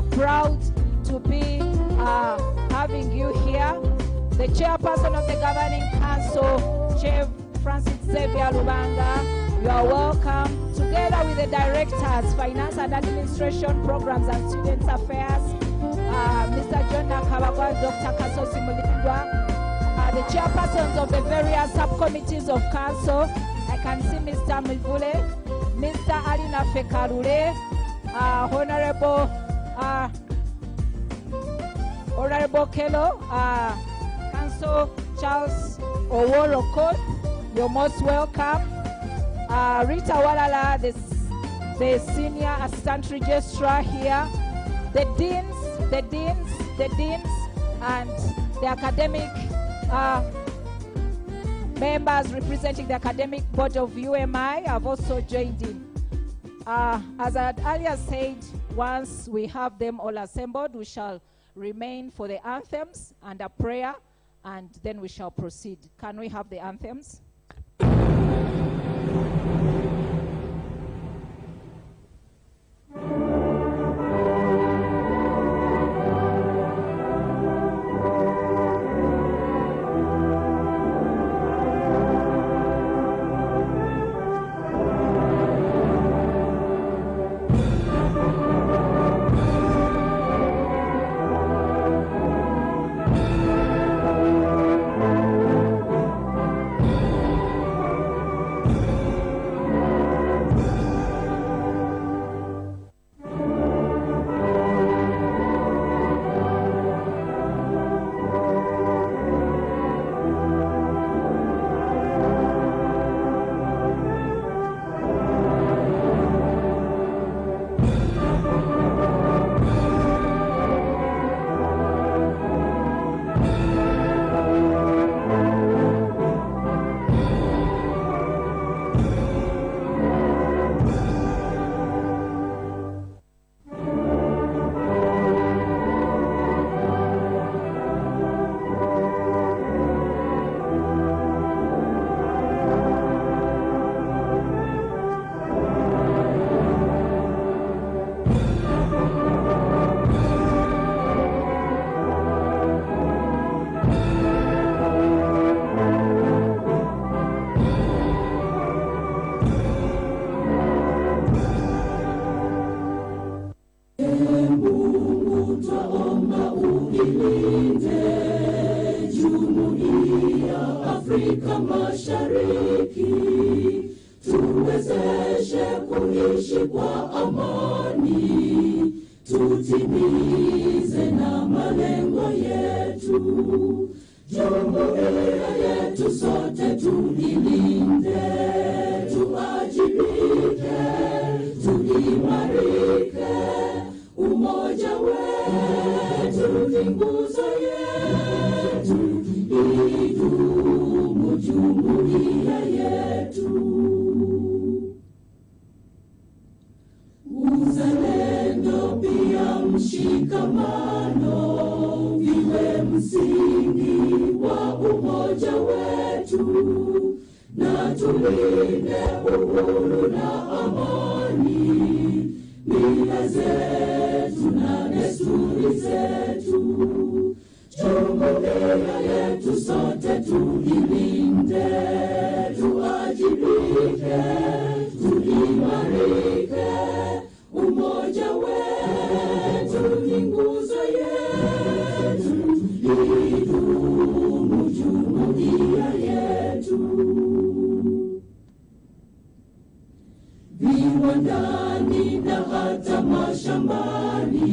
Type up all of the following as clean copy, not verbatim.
are proud to be having you here. The chairperson of the Governing Council, Chair Francis Xavier Lubanga, you are welcome. Together with the directors, Finance and Administration Programs and Students Affairs, Mr. John Nakabagwa, Dr. Kasosi Mulindwa, the chairpersons of the various subcommittees of council. I can see Mr. Mivule, Mr. Alina Fekarule, Honorable Kelo, Council Charles Oworoko, you're most welcome. Rita Walala, the Senior Assistant Registrar here, the deans, and the academic members representing the academic board of UMI have also joined in. As I had earlier said, once we have them all assembled, we shall remain for the anthems and a prayer, and then we shall proceed. Can we have the anthems? Afrika Mashariki, tuwezeshe kuishi kwa amani, tutimize na malengo yetu. Jumuiya yetu sote tuilinde, tuajibike, tuimarike. Umoja wetu ni nguzo yetu, idumu jumuiya yetu. Uzalendo pia mshikamano viwe msingi wa umoja wetu, na tulinde uhuru na amani, mila zetu na desturi zetu. Jumuiya yetu sote tuilinde, tuajibike, tuimarike. Umoja wetu ni nguzo yetu, idumu jumuiya yetu. Viwandani na hata mashambani,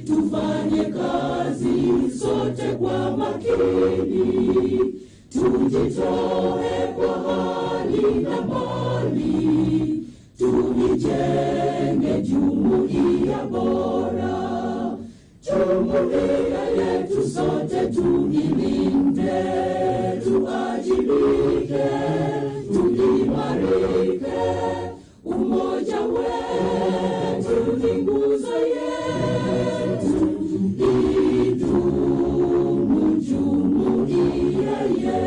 tufanye kazi sote kwa makini, tujitoe kwa hali na mali, tuijenge jumuiya bora. Jumuiya yetu sote tuilinde, tuajibike, tuimarike. Umoja wetu ni nguzo yetu, idumu jumuiya yetu.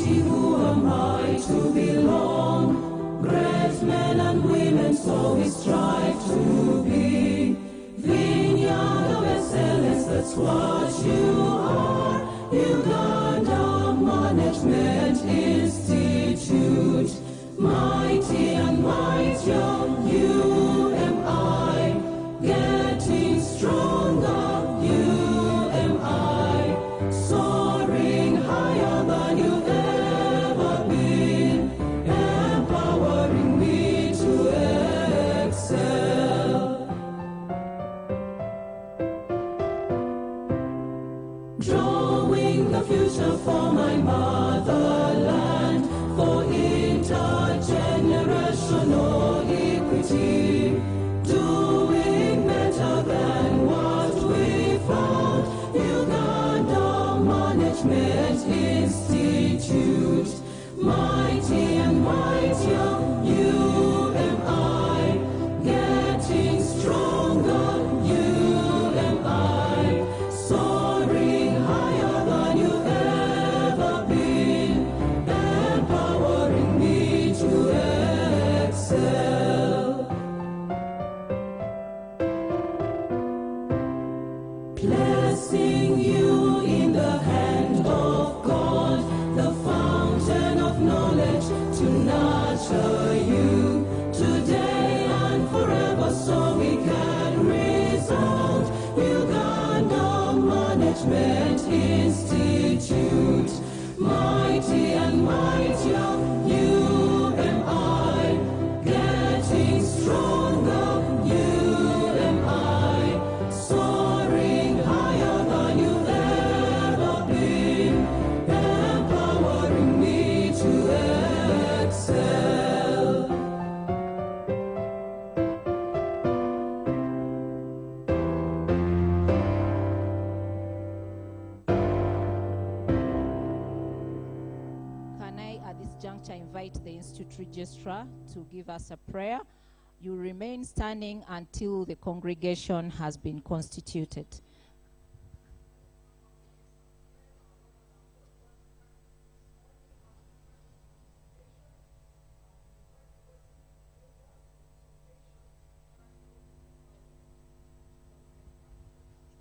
mighty, who am I to belong? Great men and women, so we strive to be. Vineyard of excellence, that's what you are. Uganda Management Institute. Mighty and mightier, you am I. Getting stronger, you am I. Soaring higher than you've ever been. Empowering me to excel. Drawing the future for my motherland, for intergenerational equity, doing better than what we found. Uganda Management Institute. Mighty and mightier, you am I. Getting stronger, you am I. Soaring higher than you've ever been. Empowering me to excel. Blessing you in the hand of God, the fountain of knowledge to nurture you today and forever, so we can resound. Uganda Management Institute. Mighty and mightier, you am I. Getting stronger, you am I. Soaring higher than you've ever been. Empowering me to excel. Can I, at this juncture, invite the Institute Registrar to give us a prayer? You remain standing until the congregation has been constituted.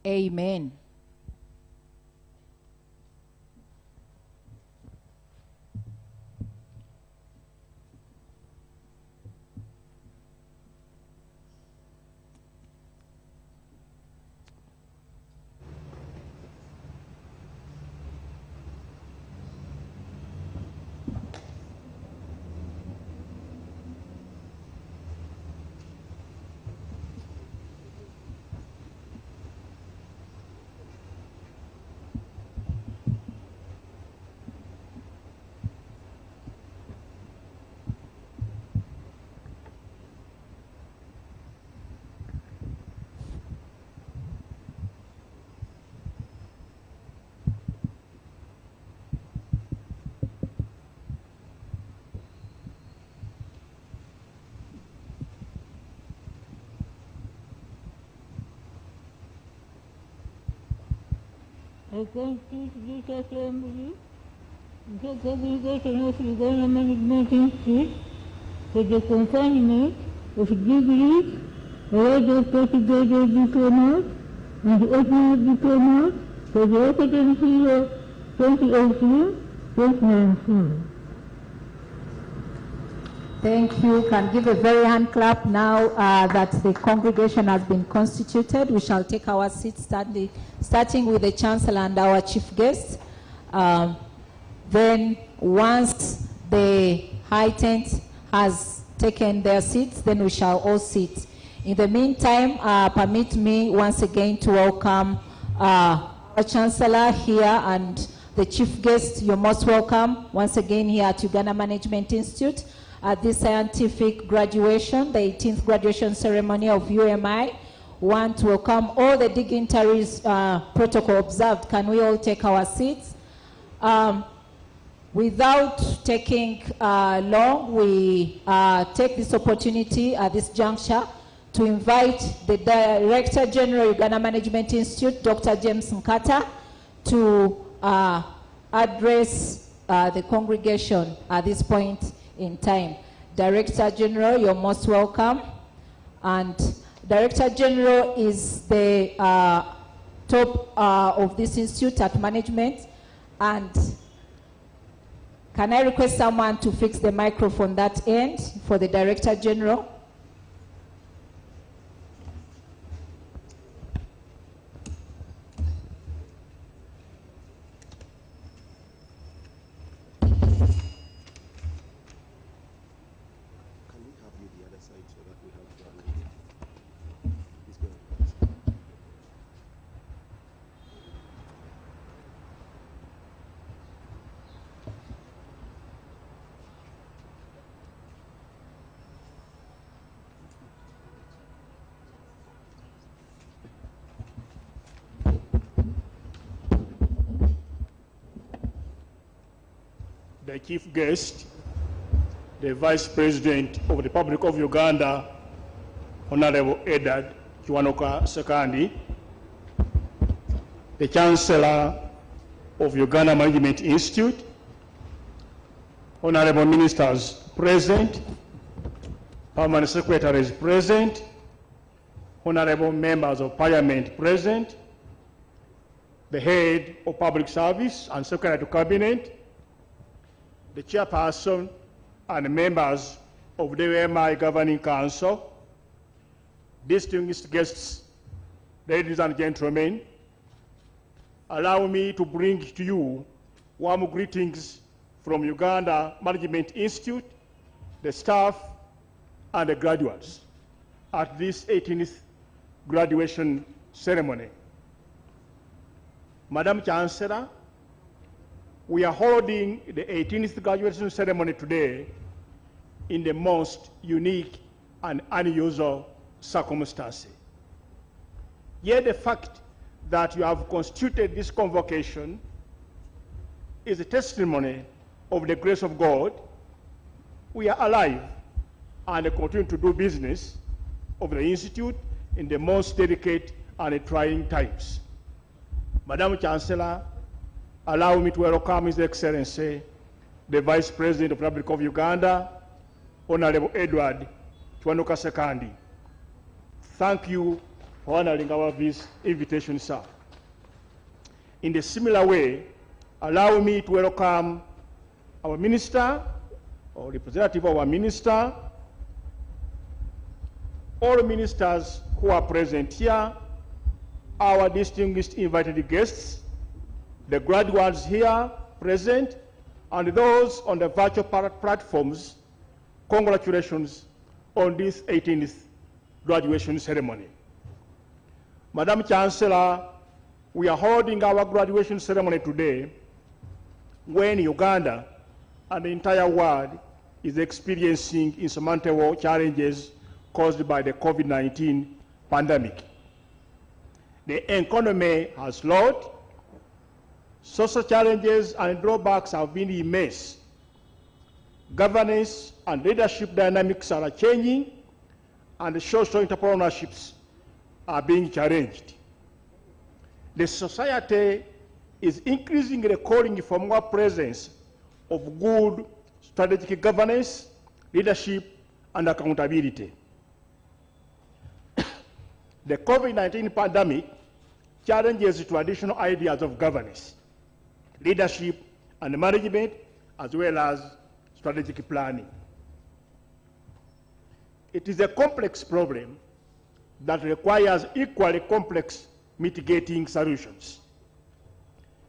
Amen. I constitute this assembly, the congregation of Uganda Management Institute, for the conferment of degrees, award of postgraduate diplomas, and the opening of diplomas for the academic year 2018-2019. Thank you. Can give a very hand clap now that the congregation has been constituted. We shall take our seats starting with the Chancellor and our Chief Guest. Then once the High Tent has taken their seats, then we shall all sit. In the meantime, permit me once again to welcome our Chancellor here and the Chief Guest. You're most welcome once again here at Uganda Management Institute. At this scientific graduation, the 18th graduation ceremony of UMI, want to welcome all the dignitaries, protocol observed. Can we all take our seats? Without taking long, we take this opportunity at this juncture to invite the Director General, Uganda Management Institute, Dr. James Nkata, to address the congregation at this point in time. Director General, you're most welcome. And Director General is the top of this institute at management. And can I request someone to fix the microphone that end for the Director General? The chief guest, the Vice President of the Republic of Uganda, Honorable Edward Kiwanuka Sekandi, the Chancellor of Uganda Management Institute, Honorable Ministers present, Permanent Secretaries present, Honorable Members of Parliament present, the Head of Public Service and Secretary to Cabinet, the Chairperson and members of the UMI Governing Council, distinguished guests, ladies and gentlemen, allow me to bring to you warm greetings from Uganda Management Institute, the staff, and the graduates at this 18th graduation ceremony. Madam Chancellor, we are holding the 18th graduation ceremony today in the most unique and unusual circumstances. Yet the fact that you have constituted this convocation is a testimony of the grace of God. We are alive and continue to do business of the Institute in the most delicate and trying times. Madam Chancellor, allow me to welcome His Excellency, the Vice President of the Republic of Uganda, Honorable Edward Kiwanuka Sekandi. Thank you for honoring our invitation, sir. In the similar way, allow me to welcome our Minister, or representative of our Minister, all ministers who are present here, our distinguished invited guests, the graduates here present, and those on the virtual platforms. Congratulations on this 18th graduation ceremony. Madam Chancellor, we are holding our graduation ceremony today when Uganda and the entire world is experiencing insurmountable challenges caused by the COVID-19 pandemic. The economy has slowed, social challenges and drawbacks have been immense. Governance and leadership dynamics are changing, and social entrepreneurships are being challenged. The society is increasingly calling for more presence of good strategic governance, leadership, and accountability. The COVID-19 pandemic challenges traditional ideas of governance, leadership, and management, as well as strategic planning. It is a complex problem that requires equally complex mitigating solutions.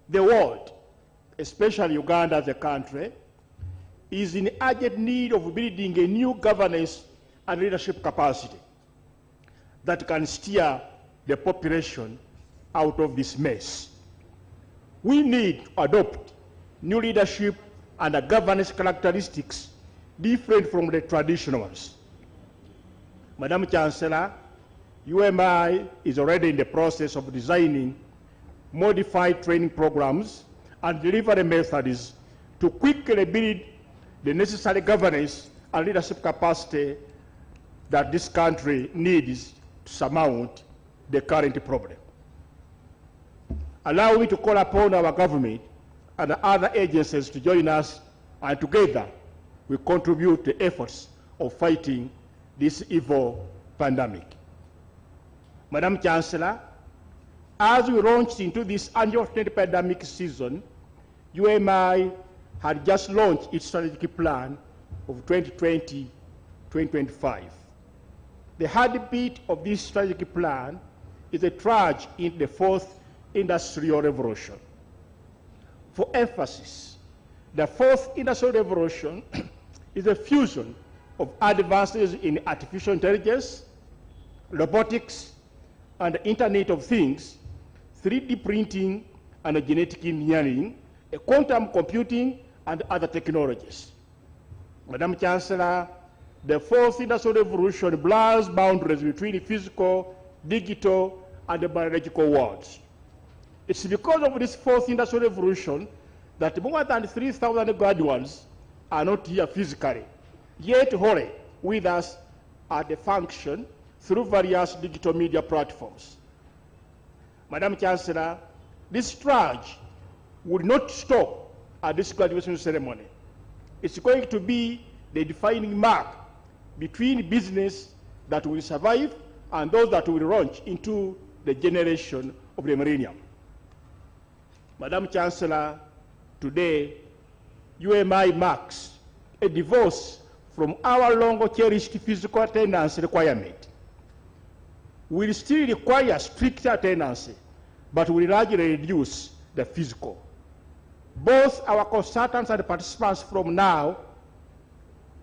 The world, especially Uganda as a country, is in urgent need of building a new governance and leadership capacity that can steer the population out of this mess. We need to adopt new leadership and governance characteristics different from the traditional ones. Madam Chancellor, UMI is already in the process of designing modified training programs and delivery methods to quickly build the necessary governance and leadership capacity that this country needs to surmount the current problem. Allow me to call upon our government and other agencies to join us, and together we contribute to the efforts of fighting this evil pandemic. Madam Chancellor, as we launched into this unfortunate pandemic season, UMI had just launched its strategic plan of 2020-2025. The heartbeat of this strategic plan is a trudge into the fourth industrial revolution. For emphasis, the fourth industrial revolution is a fusion of advances in artificial intelligence, robotics, and the Internet of Things, 3D printing and genetic engineering, quantum computing, and other technologies. Madam Chancellor, the fourth industrial revolution blurs boundaries between physical, digital, and the biological worlds. It's because of this fourth industrial revolution that more than 3,000 graduates are not here physically, yet wholly with us at the function through various digital media platforms. Madam Chancellor, this trudge would not stop at this graduation ceremony. It's going to be the defining mark between business that will survive and those that will launch into the generation of the millennium. Madam Chancellor, today, UMI marks a divorce from our long-cherished physical attendance requirement. We still require strict attendance, but we largely reduce the physical. Both our consultants and participants from now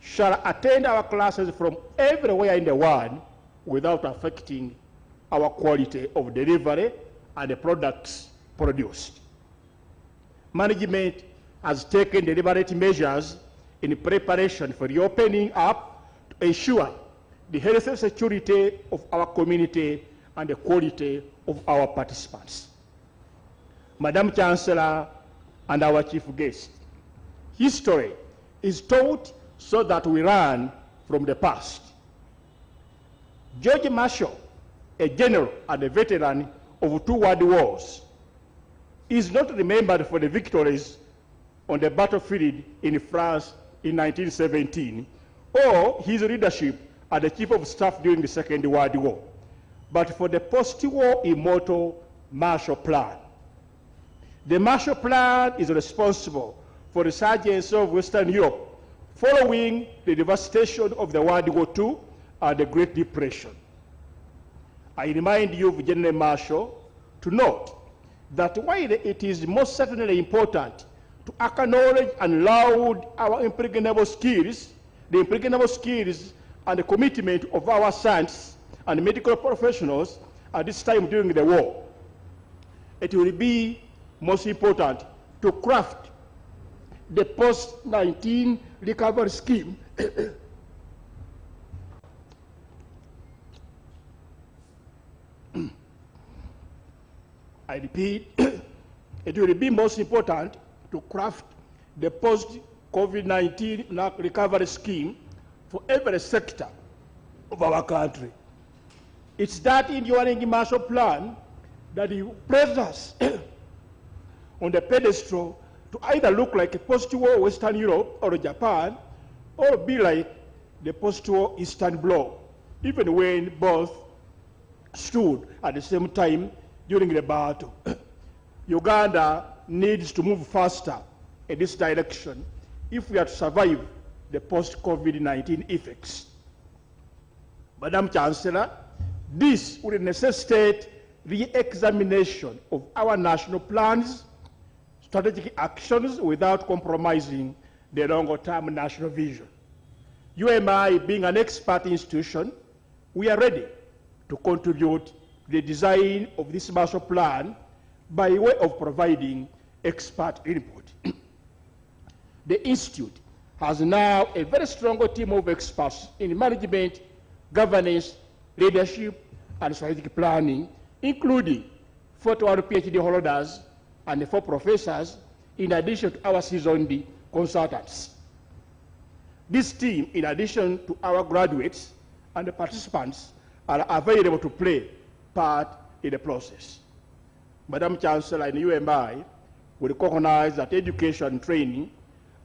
shall attend our classes from everywhere in the world without affecting our quality of delivery and the products produced. Management has taken deliberate measures in preparation for the opening up to ensure the health and security of our community and the quality of our participants. Madam Chancellor and our chief guest, history is taught so that we learn from the past. George Marshall, a general and a veteran of 2 world wars, is not remembered for the victories on the battlefield in France in 1917 or his leadership as the chief of staff during the Second World War, but for the post-war immortal Marshall Plan. The Marshall Plan is responsible for the resurgence of Western Europe following the devastation of the World War II and the Great Depression. I remind you of General Marshall to note that while it is most certainly important to acknowledge and laud our impregnable skills, the impregnable skills and the commitment of our science and medical professionals at this time during the war, it will be most important to craft the post-19 recovery scheme I repeat, it will be most important to craft the post-COVID-19 recovery scheme for every sector of our country. It's that enduring Marshall Plan that you place us on the pedestal to either look like a post-war Western Europe or Japan, or be like the post-war Eastern Bloc, even when both stood at the same time during the battle. Uganda needs to move faster in this direction if we are to survive the post-COVID-19 effects. Madam Chancellor, this will necessitate re-examination of our national plans, strategic actions without compromising the longer-term national vision. UMI being an expert institution, we are ready to contribute to the design of this Marshall Plan by way of providing expert input. The Institute has now a very strong team of experts in management, governance, leadership, and strategic planning, including 41 PhD holders and 4 professors, in addition to our seasoned consultants. This team, in addition to our graduates and the participants, are available to play part in the process. Madam Chancellor and UMI we recognize that education and training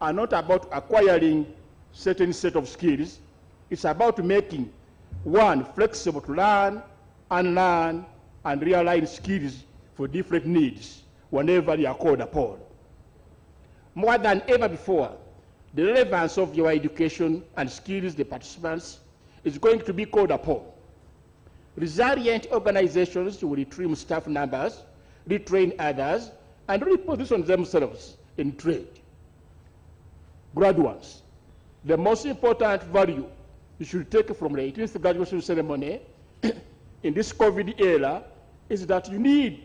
are not about acquiring certain set of skills. It's about making one flexible to learn, unlearn, and realign skills for different needs whenever they are called upon. More than ever before, the relevance of your education and skills, the participants, is going to be called upon. Resilient organizations will trim staff numbers, retrain others, and reposition themselves in trade. Graduates, the most important value you should take from the 18th graduation ceremony in this COVID era is that you need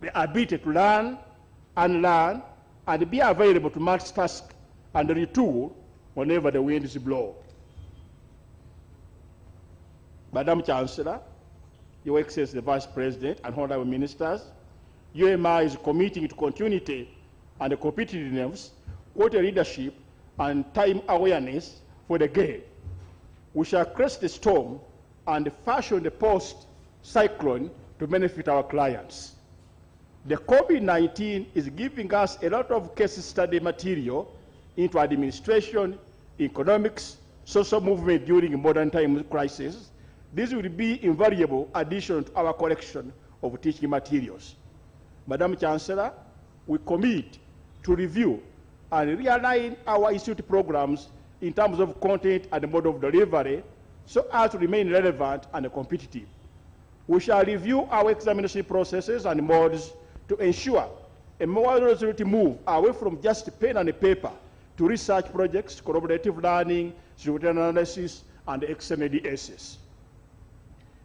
the ability to learn, unlearn, and be available to multitask and retool whenever the wind is blowing. Madam Chancellor, Your Excellency the Vice President and Honorable Ministers, UMI is committing to continuity and competitiveness, quality leadership, and time awareness for the game. We shall crest the storm and fashion the post-cyclone to benefit our clients. The COVID-19 is giving us a lot of case study material into administration, economics, social movement during modern time crisis. This will be invaluable addition to our collection of teaching materials. Madam Chancellor, we commit to review and realign our institute programs in terms of content and mode of delivery so as to remain relevant and competitive. We shall review our examination processes and modes to ensure a more resolute move away from just pen and paper to research projects, collaborative learning, simultaneous analysis, and external essays.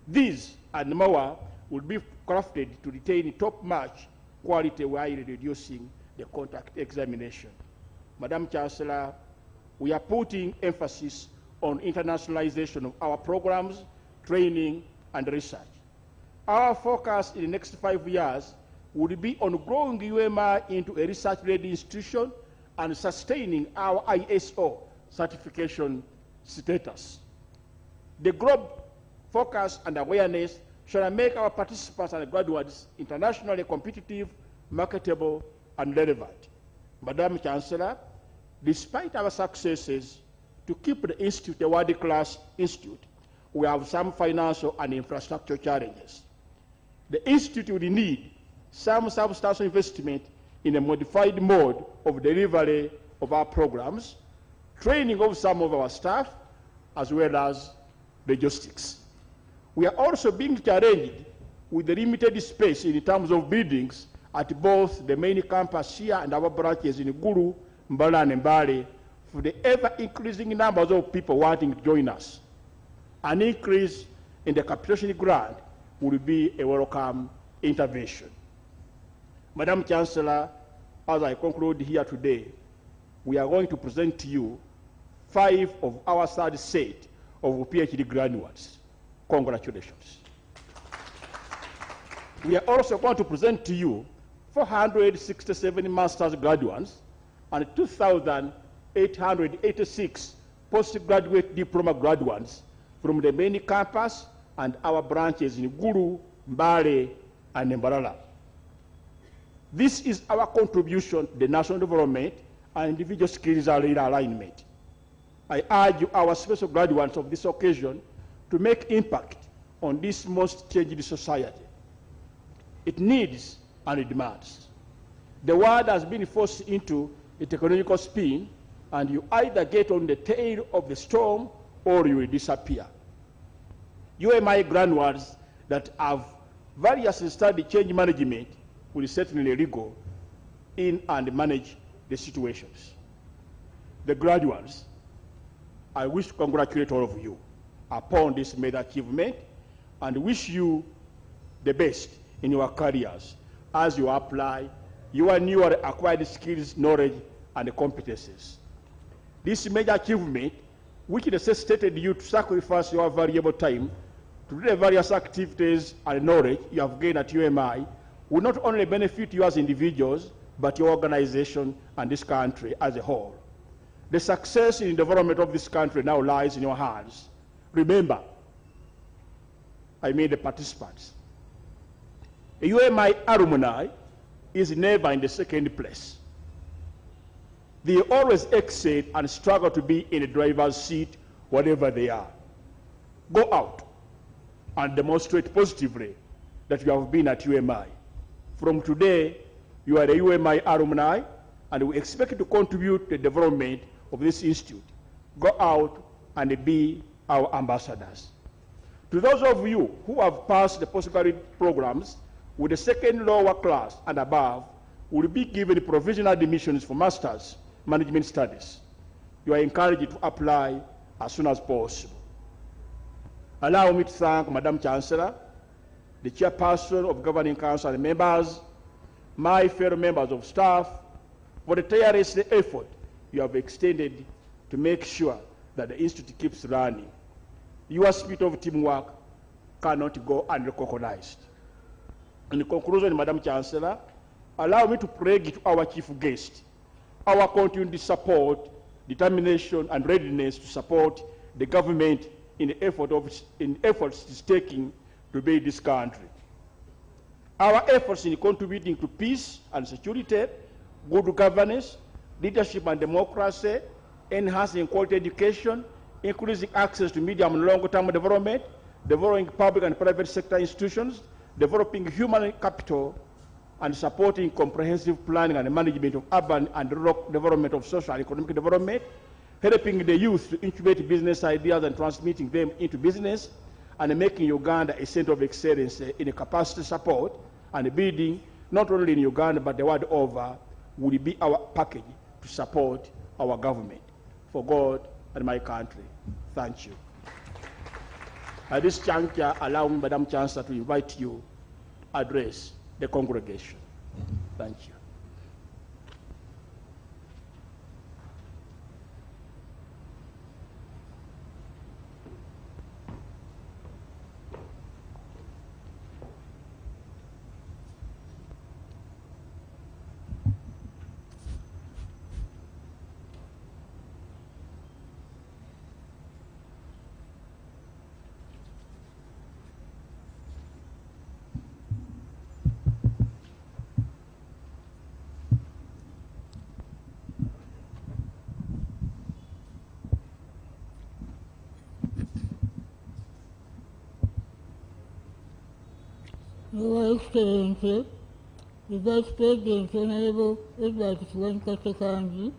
These and more will be crafted to retain top-notch quality while reducing the contact examination. Madam Chancellor, we are putting emphasis on internationalization of our programs, training, and research. Our focus in the next 5 years will be on growing UMI into a research-led institution and sustaining our ISO certification status. The global focus and awareness shall make our participants and graduates internationally competitive, marketable, and relevant. Madam Chancellor, despite our successes to keep the institute a world-class institute, we have some financial and infrastructure challenges. The institute will need some substantial investment in a modified mode of delivery of our programs, training of some of our staff, as well as logistics. We are also being challenged with the limited space in terms of buildings at both the main campus here and our branches in Gulu, Mbala, and Mbale for the ever-increasing numbers of people wanting to join us. An increase in the capitation grant will be a welcome intervention. Madam Chancellor, as I conclude here today, we are going to present to you 5 of our third set of PhD graduates. Congratulations. We are also going to present to you 467 master's graduates and 2,886 postgraduate diploma graduates from the main campus and our branches in Gulu, Mbale, and Mbarara. This is our contribution to the national development and individual skills alignment. I urge our special graduates of this occasion to make impact on this most changed society. It needs and it demands. The world has been forced into a technological spin, and you either get on the tail of the storm or you will disappear. UMI graduates that have variously studied change management will certainly go in and manage the situations. The graduates, I wish to congratulate all of you upon this major achievement and wish you the best in your careers as you apply your newly acquired skills, knowledge, and competencies. This major achievement, which necessitated you to sacrifice your valuable time to do the various activities and knowledge you have gained at UMI, will not only benefit you as individuals, but your organization and this country as a whole. The success in the development of this country now lies in your hands. Remember, I mean the participants. UMI alumni is never in the second place. They always excel and struggle to be in the driver's seat wherever they are. Go out and demonstrate positively that you have been at UMI. From today, you are a UMI alumni, and we expect you to contribute to the development of this institute. Go out and be our ambassadors. To those of you who have passed the postgraduate programs with the second lower class and above, will be given provisional admissions for Masters Management Studies. You are encouraged to apply as soon as possible. Allow me to thank Madam Chancellor, the Chairperson of Governing Council and members, my fellow members of staff, for the tireless effort you have extended to make sure that the Institute keeps running. Your spirit of teamwork cannot go unrecognized. In conclusion, Madam Chancellor, allow me to pledge to our chief guest our continued support, determination, and readiness to support the government in the efforts it's taking to build this country. Our efforts in contributing to peace and security, good governance, leadership and democracy, enhancing quality education, increasing access to medium and long-term development, developing public and private sector institutions, developing human capital, and supporting comprehensive planning and management of urban and rural development of social and economic development, helping the youth to incubate business ideas and transmitting them into business, and making Uganda a center of excellence in capacity support and building, not only in Uganda but the world over, will be our package to support our government. For God and my country, thank you. At this juncture, allow me, Madam Chancellor, to invite you to address the congregation. Thank you. Your Excellency, the Vice President, Honorable Edward Kasakanji,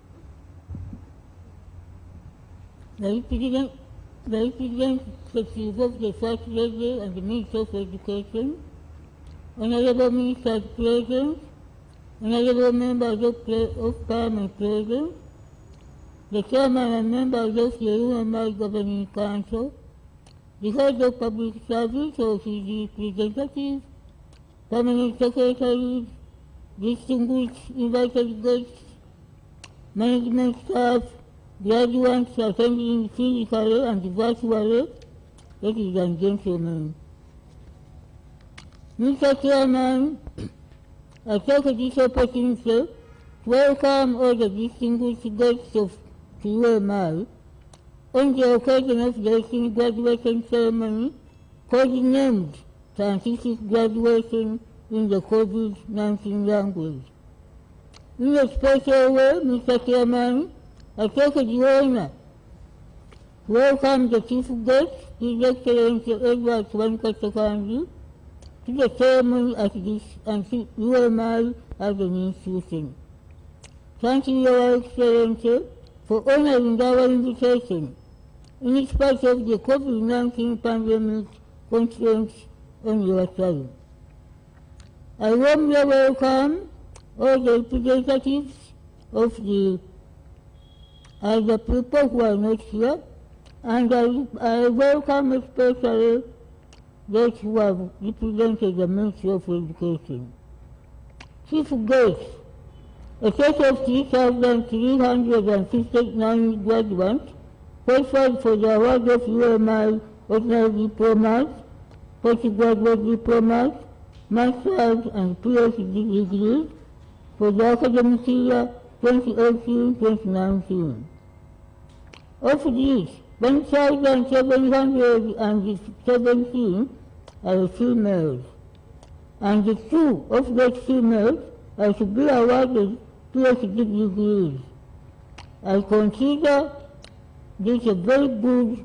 the Representative of the First Lady and the Minister of Education, Honorable Minister President, Honorable Members of Parliament President, the Chairman and members of the UMI Governing Council, the Head of Public Service or the representatives, Permanent Secretaries, distinguished invited guests, management staff, graduates attending physically and virtually, ladies and gentlemen. Mr. Chairman, I take this opportunity to welcome all the distinguished guests of UMI on the occasion of the graduation ceremony, codenamed Scientific Graduation in the COVID-19 language. In a special way, Mr. Chairman, I take the honor to welcome the Chief Guest, His Excellency Edward Kasakanji, to the ceremony at this UMI as an institution. Thank you, Your Excellency, for honoring our invitation in spite of the COVID-19 pandemic constraints on your side. I warmly welcome all the representatives of the other people who are not here, and I welcome especially those who have represented the Ministry of Education. Chief Guest, a set of 3,359 graduates qualified for the award of UMI ordinary diplomas, postgraduate diplomas, master's and PhD degrees for the academic year 2018-2019. Of these, 1,717 are females, and 2 of those females are to be awarded PhD degrees. I consider this a very good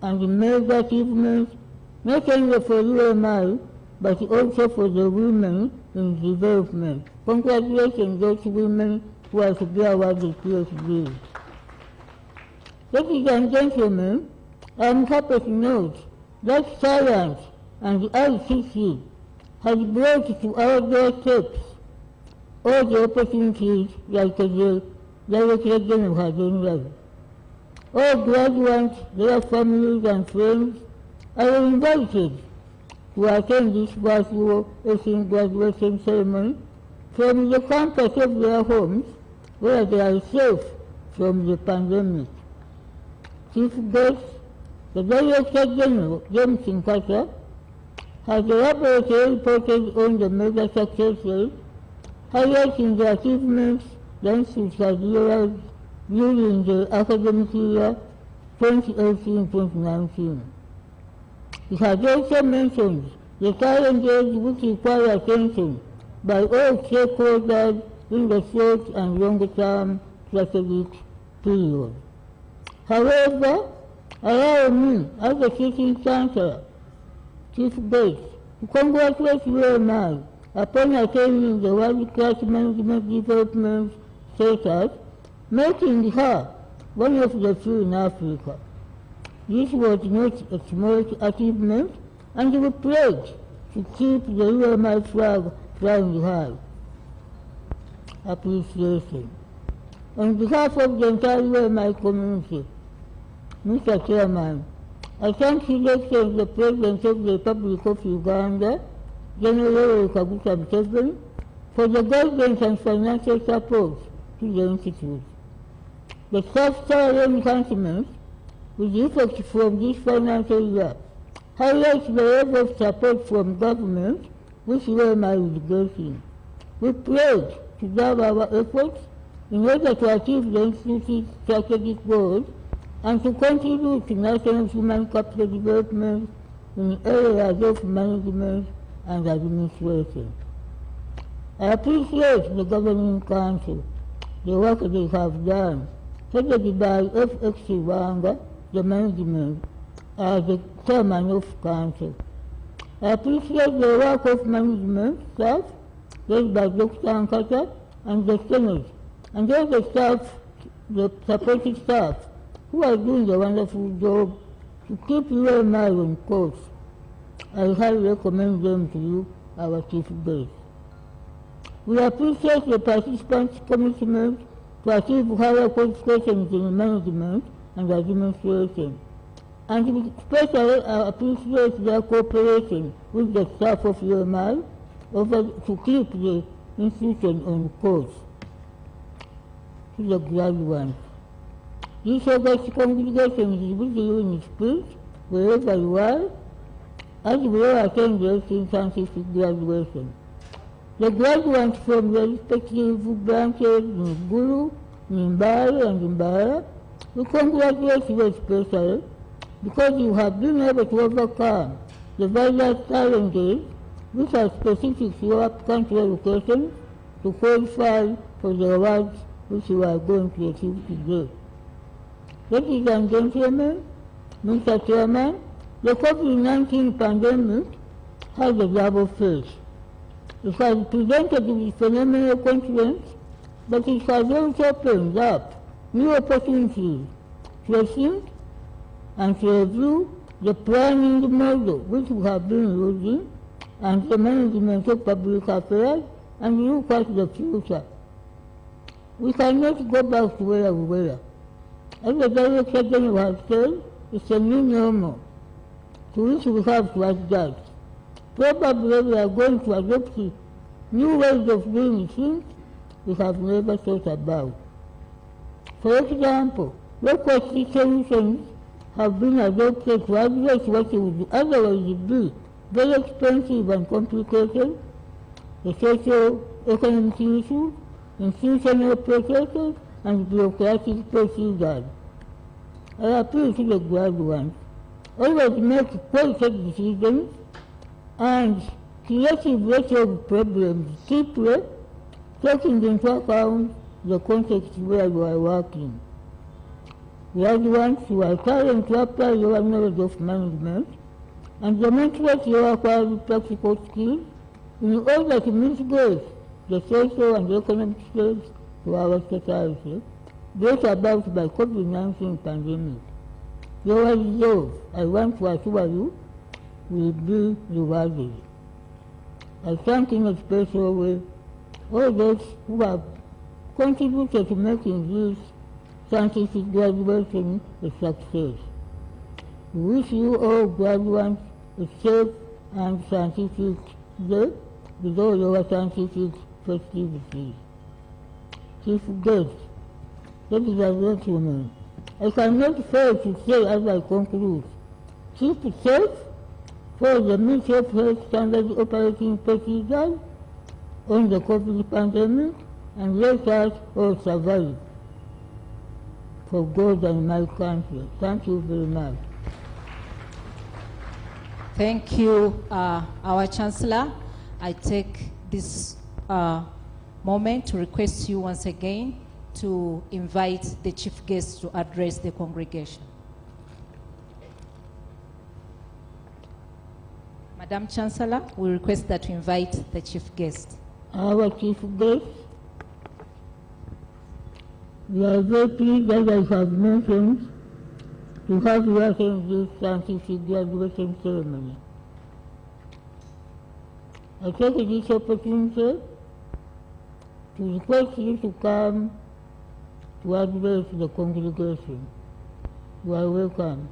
and major achievement, not only for UMI, but also for the women in development. Congratulations those women who are to be awarded PhDs. Ladies and gentlemen, I am happy to note that science and the ICC has brought to our doorsteps all the opportunities like the Director General has enlarged. All graduates, their families and friends are invited to attend this virtual Asian graduation ceremony from the campus of their homes where they are safe from the pandemic. Chief guest, the Director General, James Nkata, has elaborately reported on the major successes, highlighting the achievements the Institute has realized during the academic year 2018-2019. He has also mentioned the challenges which require attention by all stakeholders in the short and longer-term strategic period. However, allow me, as a sitting chancellor, Chief Guest, to congratulate UMI upon attaining the world-class management development status, making her one of the few in Africa. This was not a small achievement, and we pledge to keep the UMI flag flying high. Appreciation. On behalf of the entire UMI community, Mr. Chairman, I thank His Excellency the President of the Republic of Uganda, General Kaguta Museveni, for the guidance and financial support to the Institute. The staff salary enhancements, with effect from this financial year, highlights the level of support from government which UMI is getting. We pledge to double our efforts in order to achieve the Institute's strategic goals and to contribute to national human capital development in areas of management and administration. I appreciate the Governing Council, the work they have done, headed by F.X. Wanga, the management, as the chairman of council. I appreciate the work of management staff, led by Dr. Nkata and the Senate, and all the staff, the supporting staff, who are doing a wonderful job to keep UMI on course. I highly recommend them to you, our Chief Guest. We appreciate the participants' commitment to achieve higher qualifications in management and administration, and we especially appreciate their cooperation with the staff of UMI to keep the institution on course. To the graduates, this August congregation is with you in spirit, wherever you are, as we all attend the 18th scientific graduation. The graduates from the respective branches in Gulu, Nimbari, and Mbara, we congratulate you especially because you have been able to overcome the various challenges which are specific to your country education to qualify for the awards which you are going to achieve today. Ladies and gentlemen, Mr. Chairman, the COVID-19 pandemic has a double face. It has presented with phenomenal constraints, but it has also opened up new opportunities to think and to review the planning model which we have been using and the management of public affairs and look at the future. We cannot go back to where we were. As the Director General has said, it's a new normal to which we have to adjust. Probably we are going to adopt new ways of doing things we have never thought about. For example, low-cost solutions have been adopted to address what would otherwise be very expensive and complicated, the socio-economic issues, institutional processes, and bureaucratic procedures. I appeal to the graduates, always make quality decisions and creative resolve problems cheaply taking into account the context where you are working. Graduates who are trying to apply your knowledge of management and demonstrate your acquired practical skills in order to mitigate the social and economic stakes to our society brought about by COVID-19 pandemic. Your resolve, I want to assure you, will be rewarded. I thank in a special way all those who have contributed to making this scientific graduation a success. We wish you all graduates a safe and scientific day with all your scientific festivities. Chief guest, ladies and gentlemen, I cannot fail to say as I conclude, keep safe for the Ministry of Health Standard Operating Procedures on the COVID pandemic, and let us all survive for God and my country. Thank you very much. Thank you, our Chancellor. I take this moment to request you once again to invite the chief guest to address the congregation. Madam Chancellor, we request that you invite the chief guest. Our chief guest, we are very pleased, as I have mentioned, to have you attend this scientific graduation ceremony. I take this opportunity to request you to come to address the congregation. You are welcome.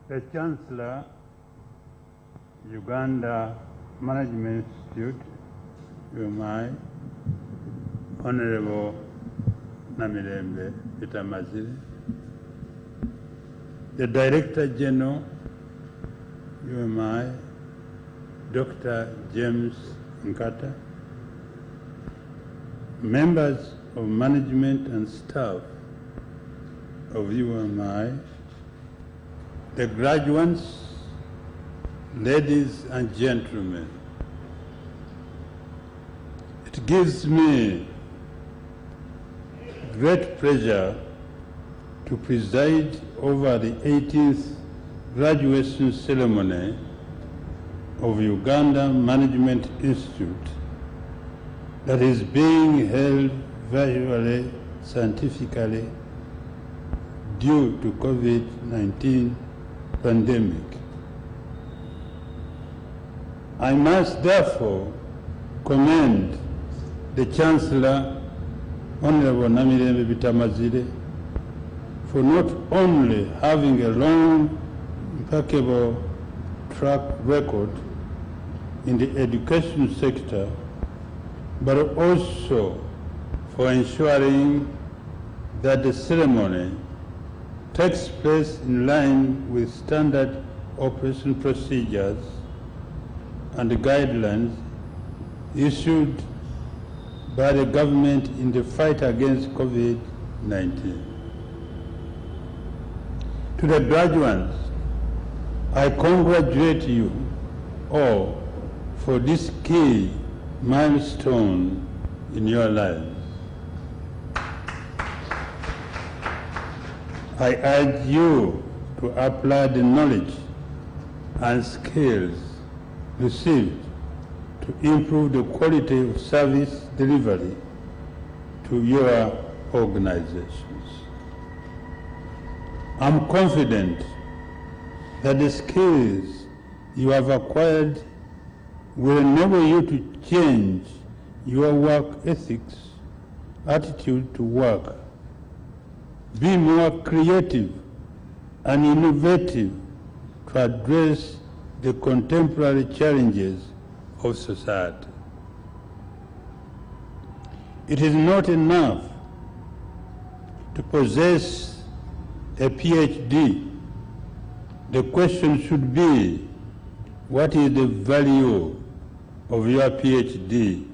The Chancellor, Uganda Management Institute, UMI, Honorable Namirembe Peter Mazili, the Director General, UMI, Dr. James Nkata, members of management and staff of UMI, the graduates, ladies and gentlemen, it gives me great pleasure to preside over the 18th graduation ceremony of Uganda Management Institute that is being held virtually, scientifically, due to COVID-19 pandemic. I must therefore commend the Chancellor, Honorable Namirembe Bitamazire, for not only having a long, impeccable track record in the education sector, but also for ensuring that the ceremony takes place in line with standard operation procedures and the guidelines issued by the government in the fight against COVID-19. To the graduates, I congratulate you all for this key milestone in your lives. I urge you to apply the knowledge and skills received to improve the quality of service delivery to your organizations. I'm confident that the skills you have acquired will enable you to change your work ethics, attitude to work, be more creative, and innovative to address the contemporary challenges of society. It is not enough to possess a PhD. The question should be, what is the value of your PhD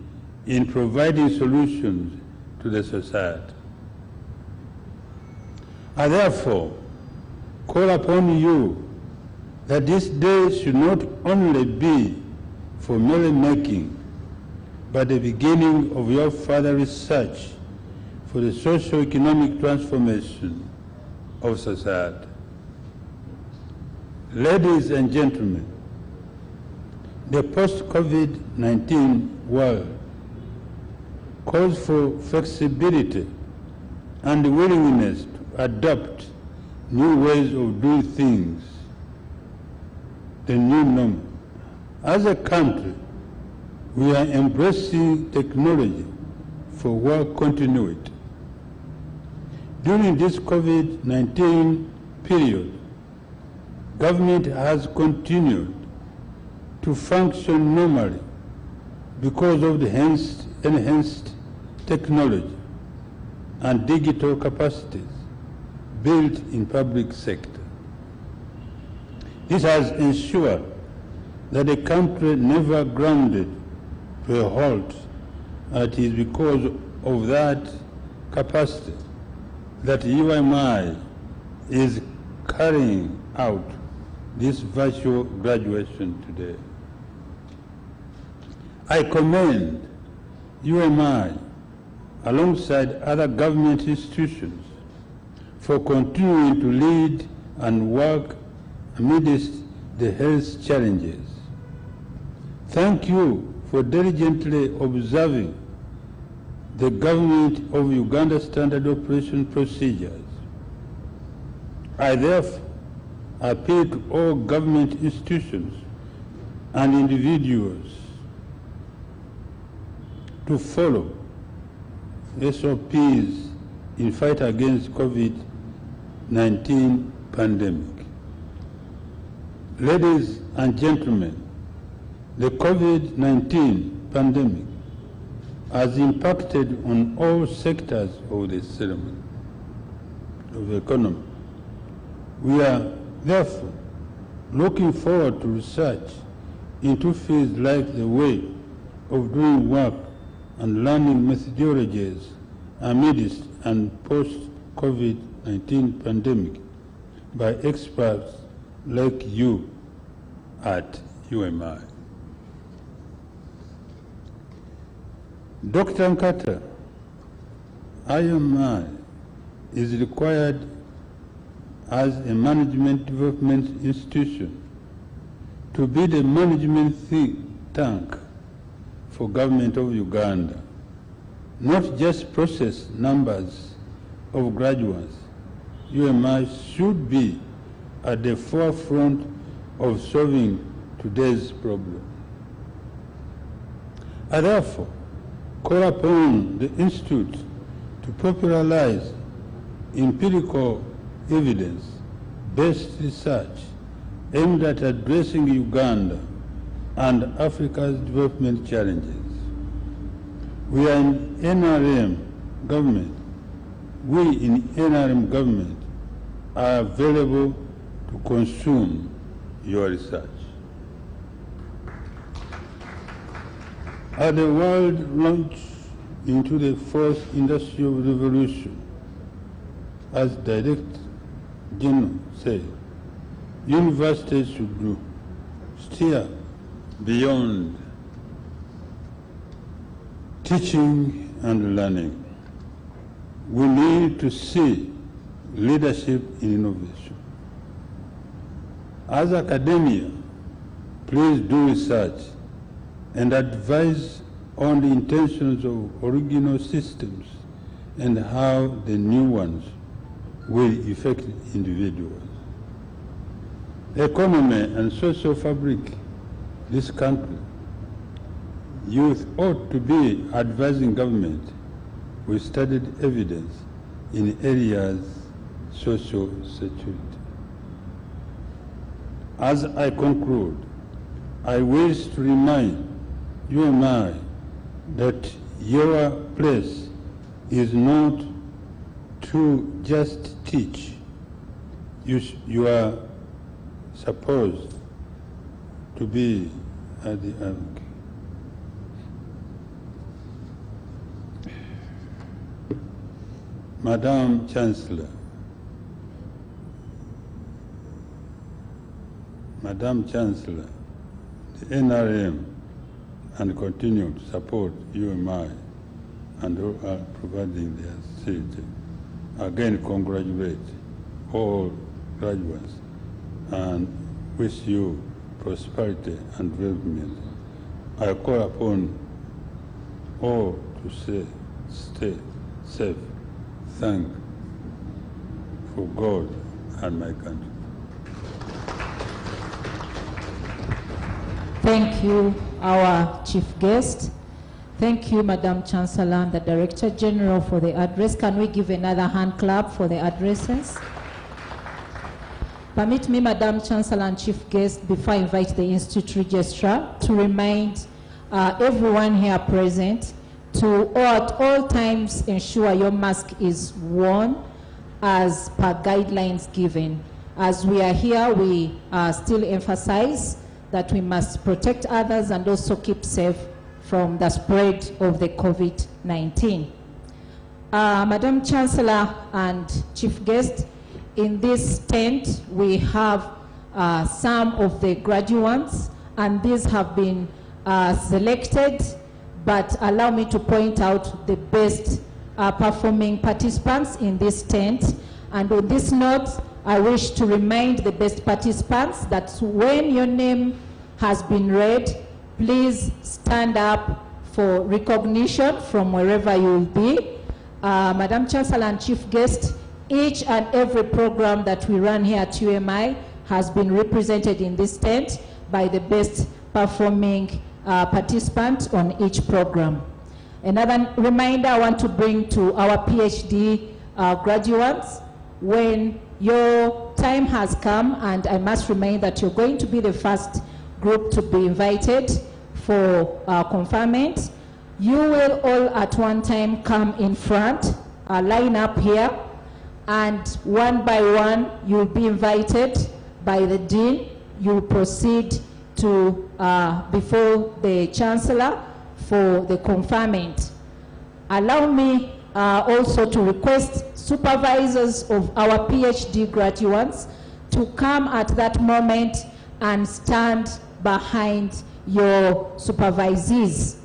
in providing solutions to the society? I therefore call upon you that this day should not only be for merry-making, but the beginning of your further research for the socio-economic transformation of society. Ladies and gentlemen, the post-COVID-19 world calls for flexibility and willingness to adopt new ways of doing things, the new norm. As a country, we are embracing technology for work continuity. During this COVID-19 period, government has continued to function normally because of the enhanced technology and digital capacities built in public sector. This has ensured that the country never grounded to a halt, and it is because of that capacity that UMI is carrying out this virtual graduation today. I commend UMI alongside other government institutions for continuing to lead and work amidst the health challenges. Thank you for diligently observing the Government of Uganda Standard Operation Procedures. I therefore appeal to all government institutions and individuals to follow SOPs in fight against COVID-19 pandemic. Ladies and gentlemen, the COVID-19 pandemic has impacted on all sectors of the ceremony, of the economy. We are therefore looking forward to research into fields like the way of doing work and learning methodologies amidst and post-COVID-19 pandemic by experts like you at UMI. Dr. Nkata, IMI is required as a management development institution to be the management think tank for government of Uganda, not just process numbers of graduates. UMI should be at the forefront of solving today's problem. I therefore call upon the Institute to popularize empirical evidence-based research aimed at addressing Uganda and Africa's development challenges. We are in NRM government. We in NRM government are available to consume your research. As the world launched into the fourth industrial revolution, as Director General said, universities should steer beyond teaching and learning. We need to see leadership in innovation. As academia, please do research and advise on the intentions of original systems and how the new ones will affect individuals. The economy and social fabric this country, youth ought to be advising government with studied evidence in areas social security. As I conclude, I wish to remind you and I that your place is not to just teach. You are supposed to be at the end. Madam Chancellor, the NRM and continue to support UMI and all are providing their facility. Again, congratulate all graduates and wish you prosperity and development. I call upon all to say, stay safe. Thank for God and my country. Thank you, our chief guest. Thank you, Madam Chancellor and the Director General for the address. Can we give another hand clap for the addresses? Permit me, Madam Chancellor and chief guest, before I invite the Institute Registrar, to remind everyone here present to at all times ensure your mask is worn as per guidelines given. As we are here, we still emphasize that we must protect others and also keep safe from the spread of the COVID-19. Madam Chancellor and chief guest, in this tent we have some of the graduates, and these have been selected, but allow me to point out the best performing participants in this tent. And on this note, I wish to remind the best participants that when your name has been read, please stand up for recognition from wherever you will be. Madam Chancellor and chief guest, each and every program that we run here at UMI has been represented in this tent by the best performing participants on each program. Another reminder I want to bring to our PhD graduates, when your time has come, and I must remind that you're going to be the first group to be invited for conferment, you will all at one time come in front, line up here, and one by one you'll be invited by the Dean. You'll proceed to before the Chancellor for the conferment. Allow me also to request supervisors of our PhD graduates to come at that moment and stand behind your supervisees.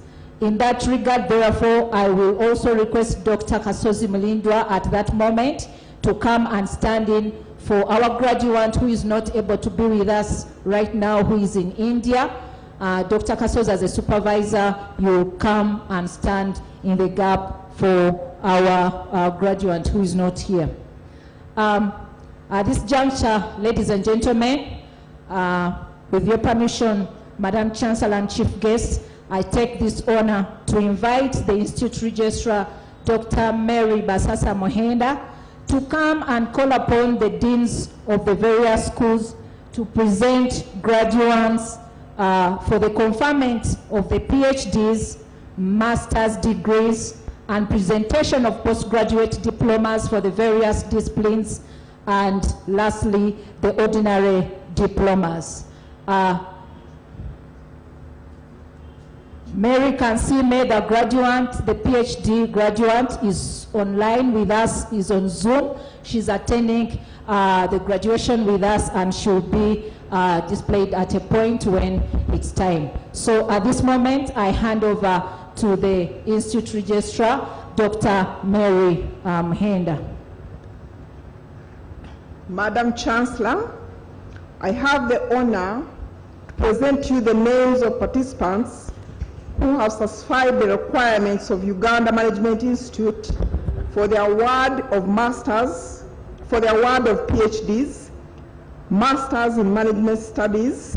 In that regard, therefore, I will also request Dr. Kasozi Mulindwa at that moment to come and stand in for our graduate who is not able to be with us right now, who is in India. Dr. Kasozi, as a supervisor, you come and stand in the gap for our graduate who is not here. At this juncture, ladies and gentlemen, with your permission, Madam Chancellor and Chief Guest, I take this honor to invite the Institute Registrar, Dr. Mary Basasa Mohenda, to come and call upon the deans of the various schools to present graduates for the conferment of the PhDs, master's degrees, and presentation of postgraduate diplomas for the various disciplines, and lastly, the ordinary diplomas. Mary can see me, the graduate, the PhD graduate is online with us, is on Zoom. She's attending the graduation with us, and she'll be displayed at a point when it's time. So at this moment, I hand over to the Institute Registrar, Dr. Mary Henda. Madam Chancellor, I have the honor to present you the names of participants who have satisfied the requirements of Uganda Management Institute for the award of masters, for the award of PhDs, masters in management studies,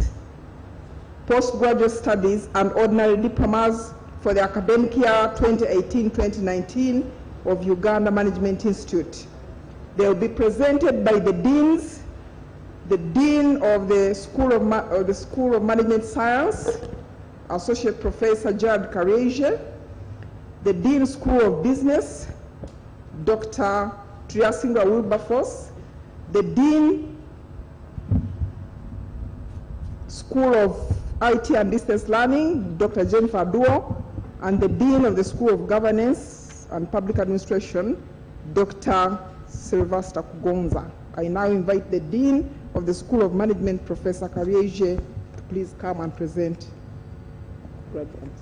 postgraduate studies, and ordinary diplomas for the academic year 2018-2019 of Uganda Management Institute. They will be presented by the deans the Dean of the School of Management Science, Associate Professor Gerard Kareje, the Dean School of Business, Dr. Triasinga Wilberforce, the Dean School of IT and Distance Learning, Dr. Jennifer Duo, and the Dean of the School of Governance and Public Administration, Dr. Sylvester Kugonza. I now invite the Dean of the School of Management, Professor Kareje, to please come and present graduates.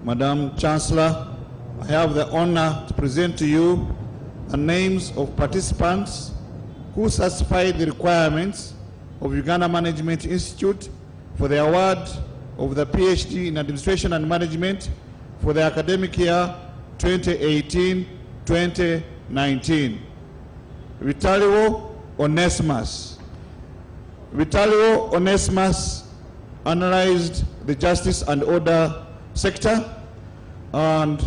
Madam Chancellor, I have the honor to present to you the names of participants who satisfied the requirements of Uganda Management Institute for the award of the PhD in Administration and Management for the academic year 2018-2019. Vitalio Onesimus. Vitalio Onesimus analyzed the justice and order sector, and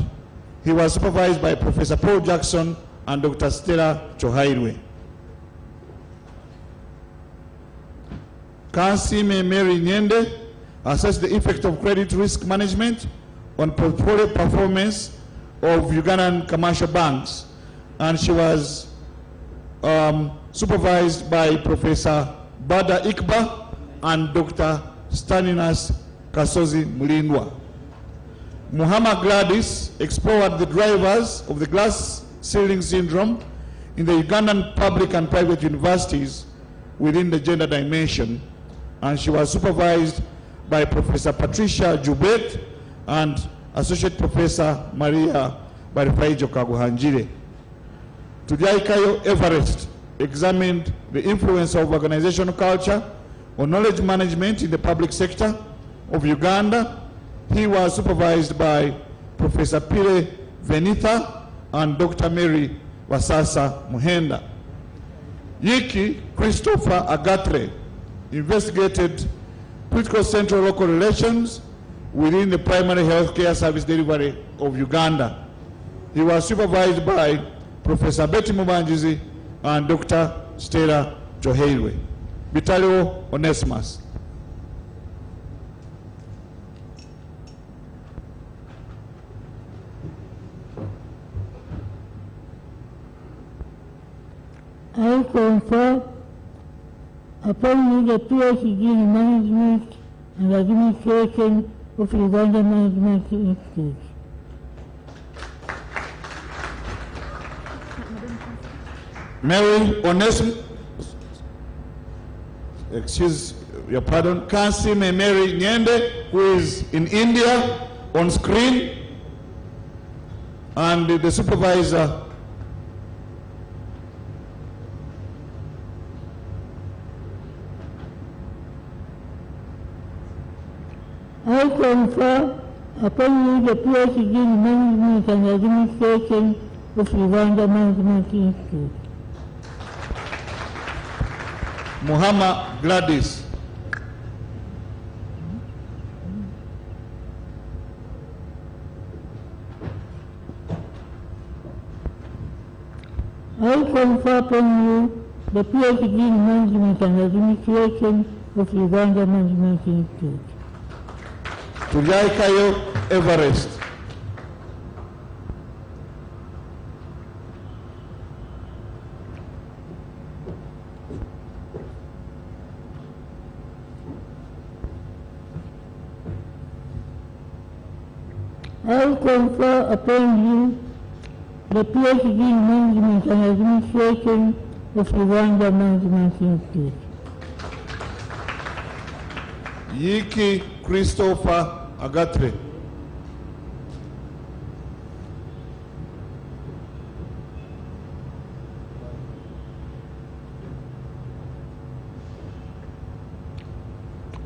he was supervised by Professor Paul Jackson and Dr. Stella Chohairwe. Kansime Mary Nyende assessed the effect of credit risk management on portfolio performance of Ugandan commercial banks, and she was supervised by Professor Bada Ikba and Dr. Staninas Kasozi Mulindwa. Muhammad Gladys explored the drivers of the glass ceiling syndrome in the Ugandan public and private universities within the gender dimension, and she was supervised by Professor Patricia Jubet and Associate Professor Maria Barifaijo Kaguhanjire. Tujaikayo Everest examined the influence of organizational culture on knowledge management in the public sector of Uganda. He was supervised by Professor Pire Venitha and Dr. Mary Wasasa Muhenda. Yiki Christopher Agatre investigated political central local relations within the primary health care service delivery of Uganda. He was supervised by Professor Betty Mubanjizi and Dr. Stella Chohairwe. Vitalio Onesimus. I confer upon you the PhD in Management and Administration of Uganda Management Institute. Mary Onesimus, excuse your pardon, Kansime Mary Nyende, who is in India on screen, and the supervisor I confer upon you the PhD in Management and Administration of Uganda Management Institute. Muhammad Gladys. I confer upon you the PhD in Management and Administration of Uganda Management Institute. Tujaikayo Everest. I confer upon you the PhD in Management and Administration of Uganda Management Institute. Yiki Christopher Agatre.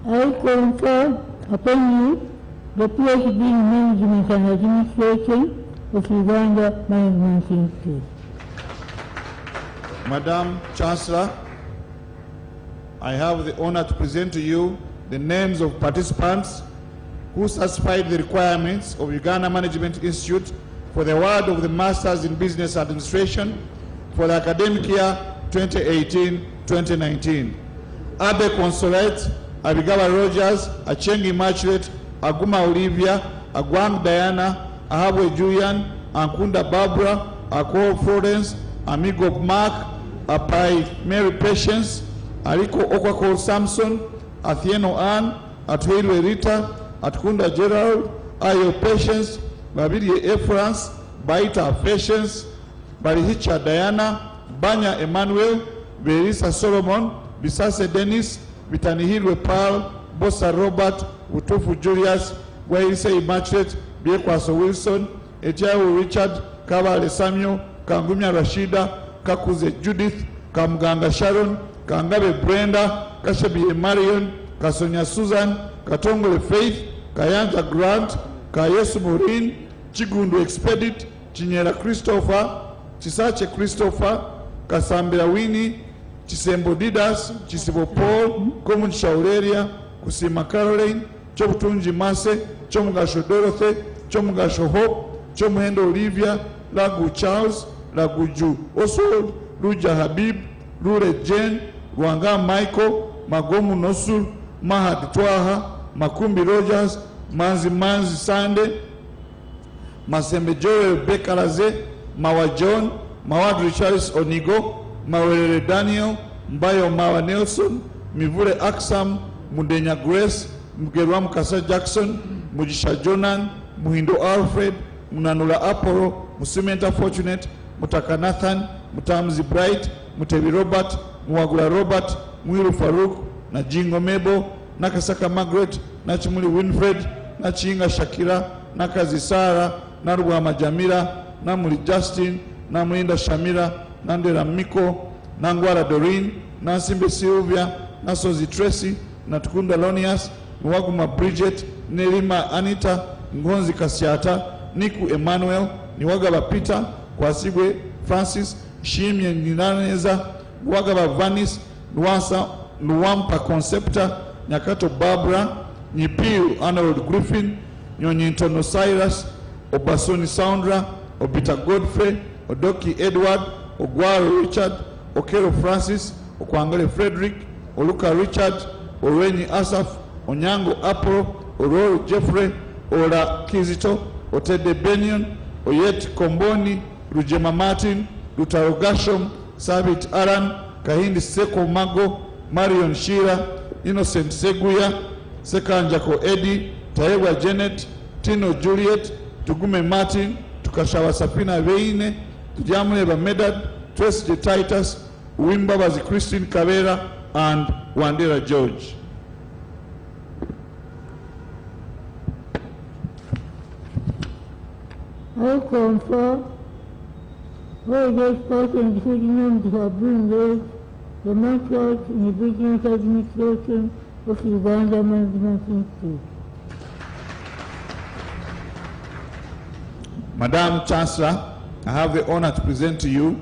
I confer upon you the PhD in Management and Administration of Uganda Management Institute. Madam Chancellor, I have the honor to present to you the names of participants who satisfied the requirements of Uganda Management Institute for the award of the Masters in Business Administration for the academic year 2018-2019. Abe Consolate, Abigaba Rogers, Achengi Immaculate, Aguma Olivia, Agwang Diana, Ahabwe Julian, Ankunda Barbara, Akol Florence, Amigo Mark, Apai Mary Patience, Aliko Okwako Samson, Athieno Ann, Atuelwe Rita, Atkunda Gerald, Ayo Patience, Babidi Efrance, Baita Patience, Barihicha Diana, Banya Emmanuel, Berisa Solomon, Bisase Dennis, Bitanihilwe Paul, Bosa Robert, Utofu Julius, Waise Immaculate, Biekwaso Wilson, Etiawo Richard, Kabale Samuel, Kangumya Rashida, Kakuze Judith, Kamganga Sharon, Kangabe Brenda, Kashabi Marion, Kasonya Susan, Katongole Faith, Kayanja Grant, Kayesu Maureen, Chigundu Expedit, Chinyera Christopher, Chisache Christopher, Kasambira Winnie, Chisembo Didas, Chisibo Paul, Komunchisha Aurelia, Kusima Caroline, Chobutunji Mase, Chomugasho Dorothy, Chomugasho Hope, Chomuhendo Olivia, Lagu Charles, Laguju Oswald, Luja Habib, Lure Jane, Wanga Michael, Magomu Nosul, Mahad Twaha, Makumbi Rogers, Manzi Sande, Masembe Joel Bekalaze, Mawa John, Mawad Richards Onigo, Mawere Daniel, Mbayo Mawa Nelson, Mivure Aksam, Mudenya Grace, Mugerwam Kasa Jackson, Mujisha Jonan, Muhindo Alfred, Munanula Apollo, Musimenta Fortunate, Mutaka Nathan, Mutamzi Bright, Mutebi Robert, Muwagula Robert, Mwiru Farouk, na Jingo Mebo, Nakasaka Margaret, Nachimuli Winfred, Nachinga Shakira, Nakazi Sara, Narugama Jamila, Namuli Justin, Namuinda Shamira, Nandera Miko, Nangwara Doreen, Nansimbe Sylvia, Nasozi Tracy, Natukunda Lonias, Mwaguma Bridget, Nerima Anita, Ngonzi Kasiata, Niku Emmanuel, Niwagaba Peter, Kwasigwe Francis, Shimye Ninaneza, Nwagaba Vanis, Nuwampa Concepta, Nyakato Barbara, Nyipiu Arnold Griffin, Nyonyintono Cyrus, Obasoni Soundra, Obita Godfrey, Odoki Edward, Ogwaro Richard, Okero Francis, Okwangale Frederick, Oluka Richard, Orenyi Asaf, Onyango Apollo, Ororu Jeffrey, Ora Kizito, Otede Benion, Oyet Komboni, Rujema Martin, Lutaro Gashom, Sabit Aran, Kahindi Seko Mago, Marion Shira, Innocent Seguya, Sekanjako Eddie, Taewa Janet, Tino Juliet, Tugume Martin, Tukashawa Sapina Veine, Tujamune Medad, Trace J. Titus, Wimbabazi Christine Kavera, and Wandera George. I confer all those persons including to have been raised the Masters in the Business Administration of Uganda Management Institute. Madam Chancellor, I have the honor to present to you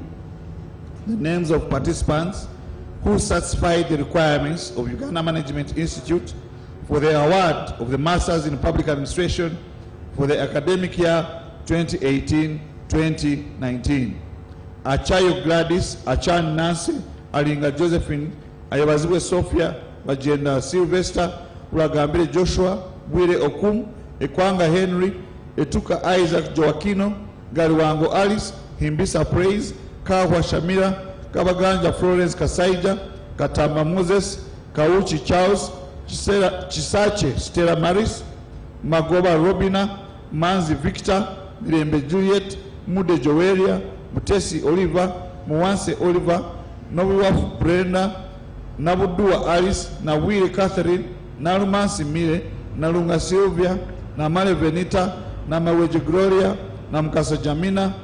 the names of participants who satisfied the requirements of Uganda Management Institute for the award of the Masters in Public Administration for the academic year 2018-2019. Achayo Gladys, Achan Nancy, Alinga Josephine, Ayabazibwe Sophia, Bajenda Sylvester, Ulagambire Joshua, Bwire Okum, Ekwanga Henry, Etuka Isaac Joaquino, Gariwango Alice, Himbisa Praise, Kahwa Shamira, Kabaganja Florence Kasaija, Katamba Moses, Kauchi Charles, Chisache Stella Maris, Magoba Robina, Manzi Victor, Mirembe Juliet, Mude Joelia, Mutesi Oliver, Muwanse Oliver, Nobiwafu Brenda, Nabudua Alice, Nawire Catherine, Nalumansi Mire, Nalunga Sylvia, Namale Venita, Namaweje Gloria, Namkasa Jamina,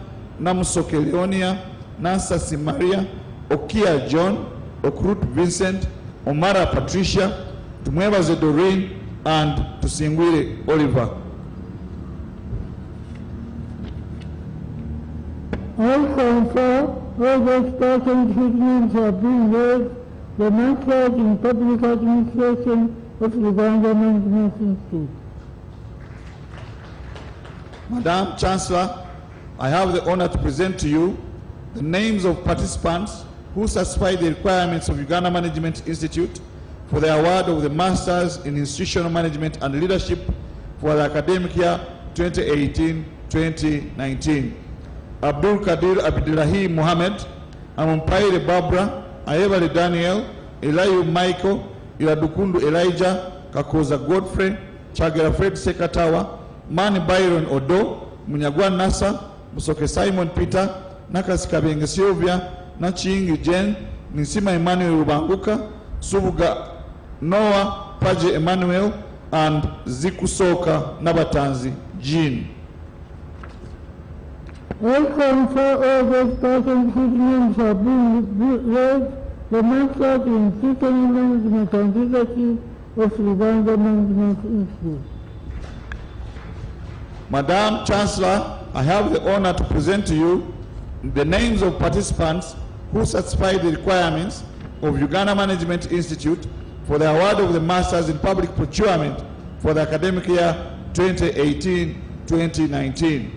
Namusoke Leonia, Nansasi Maria, Okia John, Okrut Vincent, Omara Patricia, Tumwebaze Doreen, and Tusingwire Oliver. I confer all those persons whose names have been raised the Masters in Public Administration of Uganda Management Institute. Madam Chancellor, I have the honor to present to you the names of participants who satisfy the requirements of Uganda Management Institute for the award of the Masters in Institutional Management and Leadership for the academic year 2018-2019. Abdul Kadir Abdullahi Mohammed, Amumpaire Barbara, Ayebale Daniel, Eliu Michael, Iradukundu Elijah, Kakoza Godfrey, Chagera Fred Sekatawa, Mani Byron Odo, Munyagwa Nasa, Musoke Simon Peter, Nakasi Kabenge Sylvia, Nachingi Jen, Nisima Emmanuel Rubanguka, Subuga Noah, Paje Emmanuel, and Zikusoka Nabatanzi Jean. Welcome for all those persons whose names have been read, the Masters in System Management and Leadership of Uganda Management Institute. Madam Chancellor, I have the honor to present to you the names of participants who satisfy the requirements of Uganda Management Institute for the award of the Masters in Public Procurement for the academic year 2018-2019.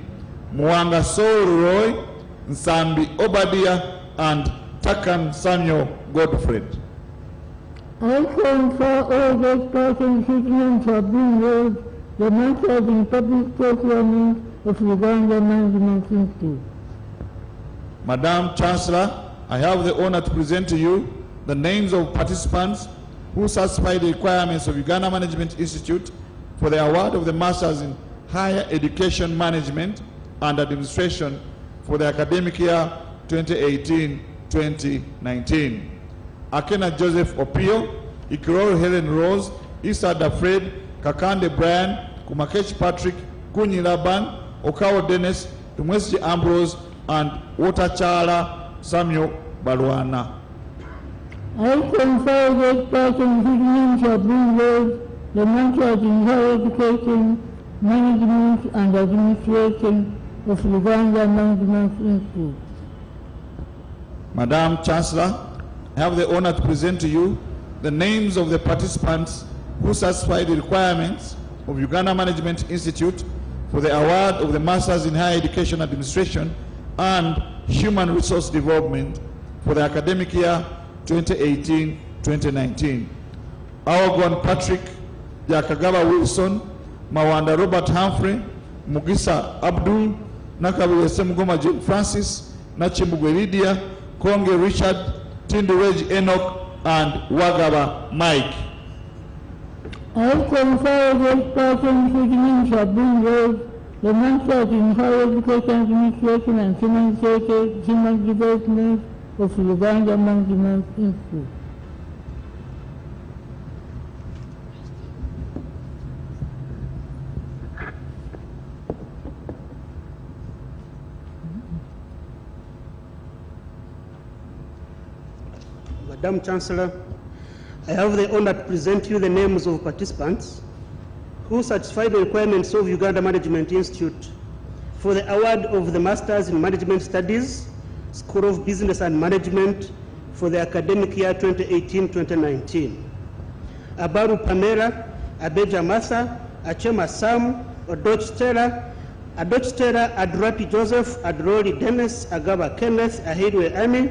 Mwanga Soul Roy, Nsambi Obadia, and Takan Samuel Godfrey. I confer all those persons whose names have been read, the Masters in Public Procurement of Uganda Management Institute. Madam Chancellor, I have the honor to present to you the names of participants who satisfy the requirements of Uganda Management Institute for the award of the Masters in Higher Education Management and Administration for the academic year 2018-2019. Akena Joseph Opio, Ikiroro Helen Rose, Isada Fred, Kakande Brian, Kumakechi Patrick, Kunyi Laban, Okawo Dennis, Tumwesi Ambrose, and Watachala Samuel Balwana. I confer those persons whose names have been read, the Masters in Higher Education, Management and Administration of Uganda Management Institute. Madam Chancellor, I have the honor to present to you the names of the participants who satisfy the requirements of Uganda Management Institute for the award of the Masters in Higher Education Administration and Human Resource Development for the academic year 2018-2019. Awogon Patrick, Jakagaba Wilson, Mawanda Robert Humphrey, Mugisa Abdul, Nakabiwe Semugoma Jane Francis, Nachimugwe Lydia, Konge Richard, Tindurej Enoch, and Wagaba Mike. I confer those persons whose names have been read, the Masters in Higher Education Administration and Human Development of Uganda Management Institute. Madam Chancellor, I have the honor to present you the names of participants who satisfy the requirements of Uganda Management Institute for the award of the Masters in Management Studies, School of Business and Management for the academic year 2018-2019. Abaru Pamela, Abeja Masa, Achema Sam, Odoch Stella, Adrapi Joseph, Adroli Dennis, Agaba Kenneth, Ahidwe Ami,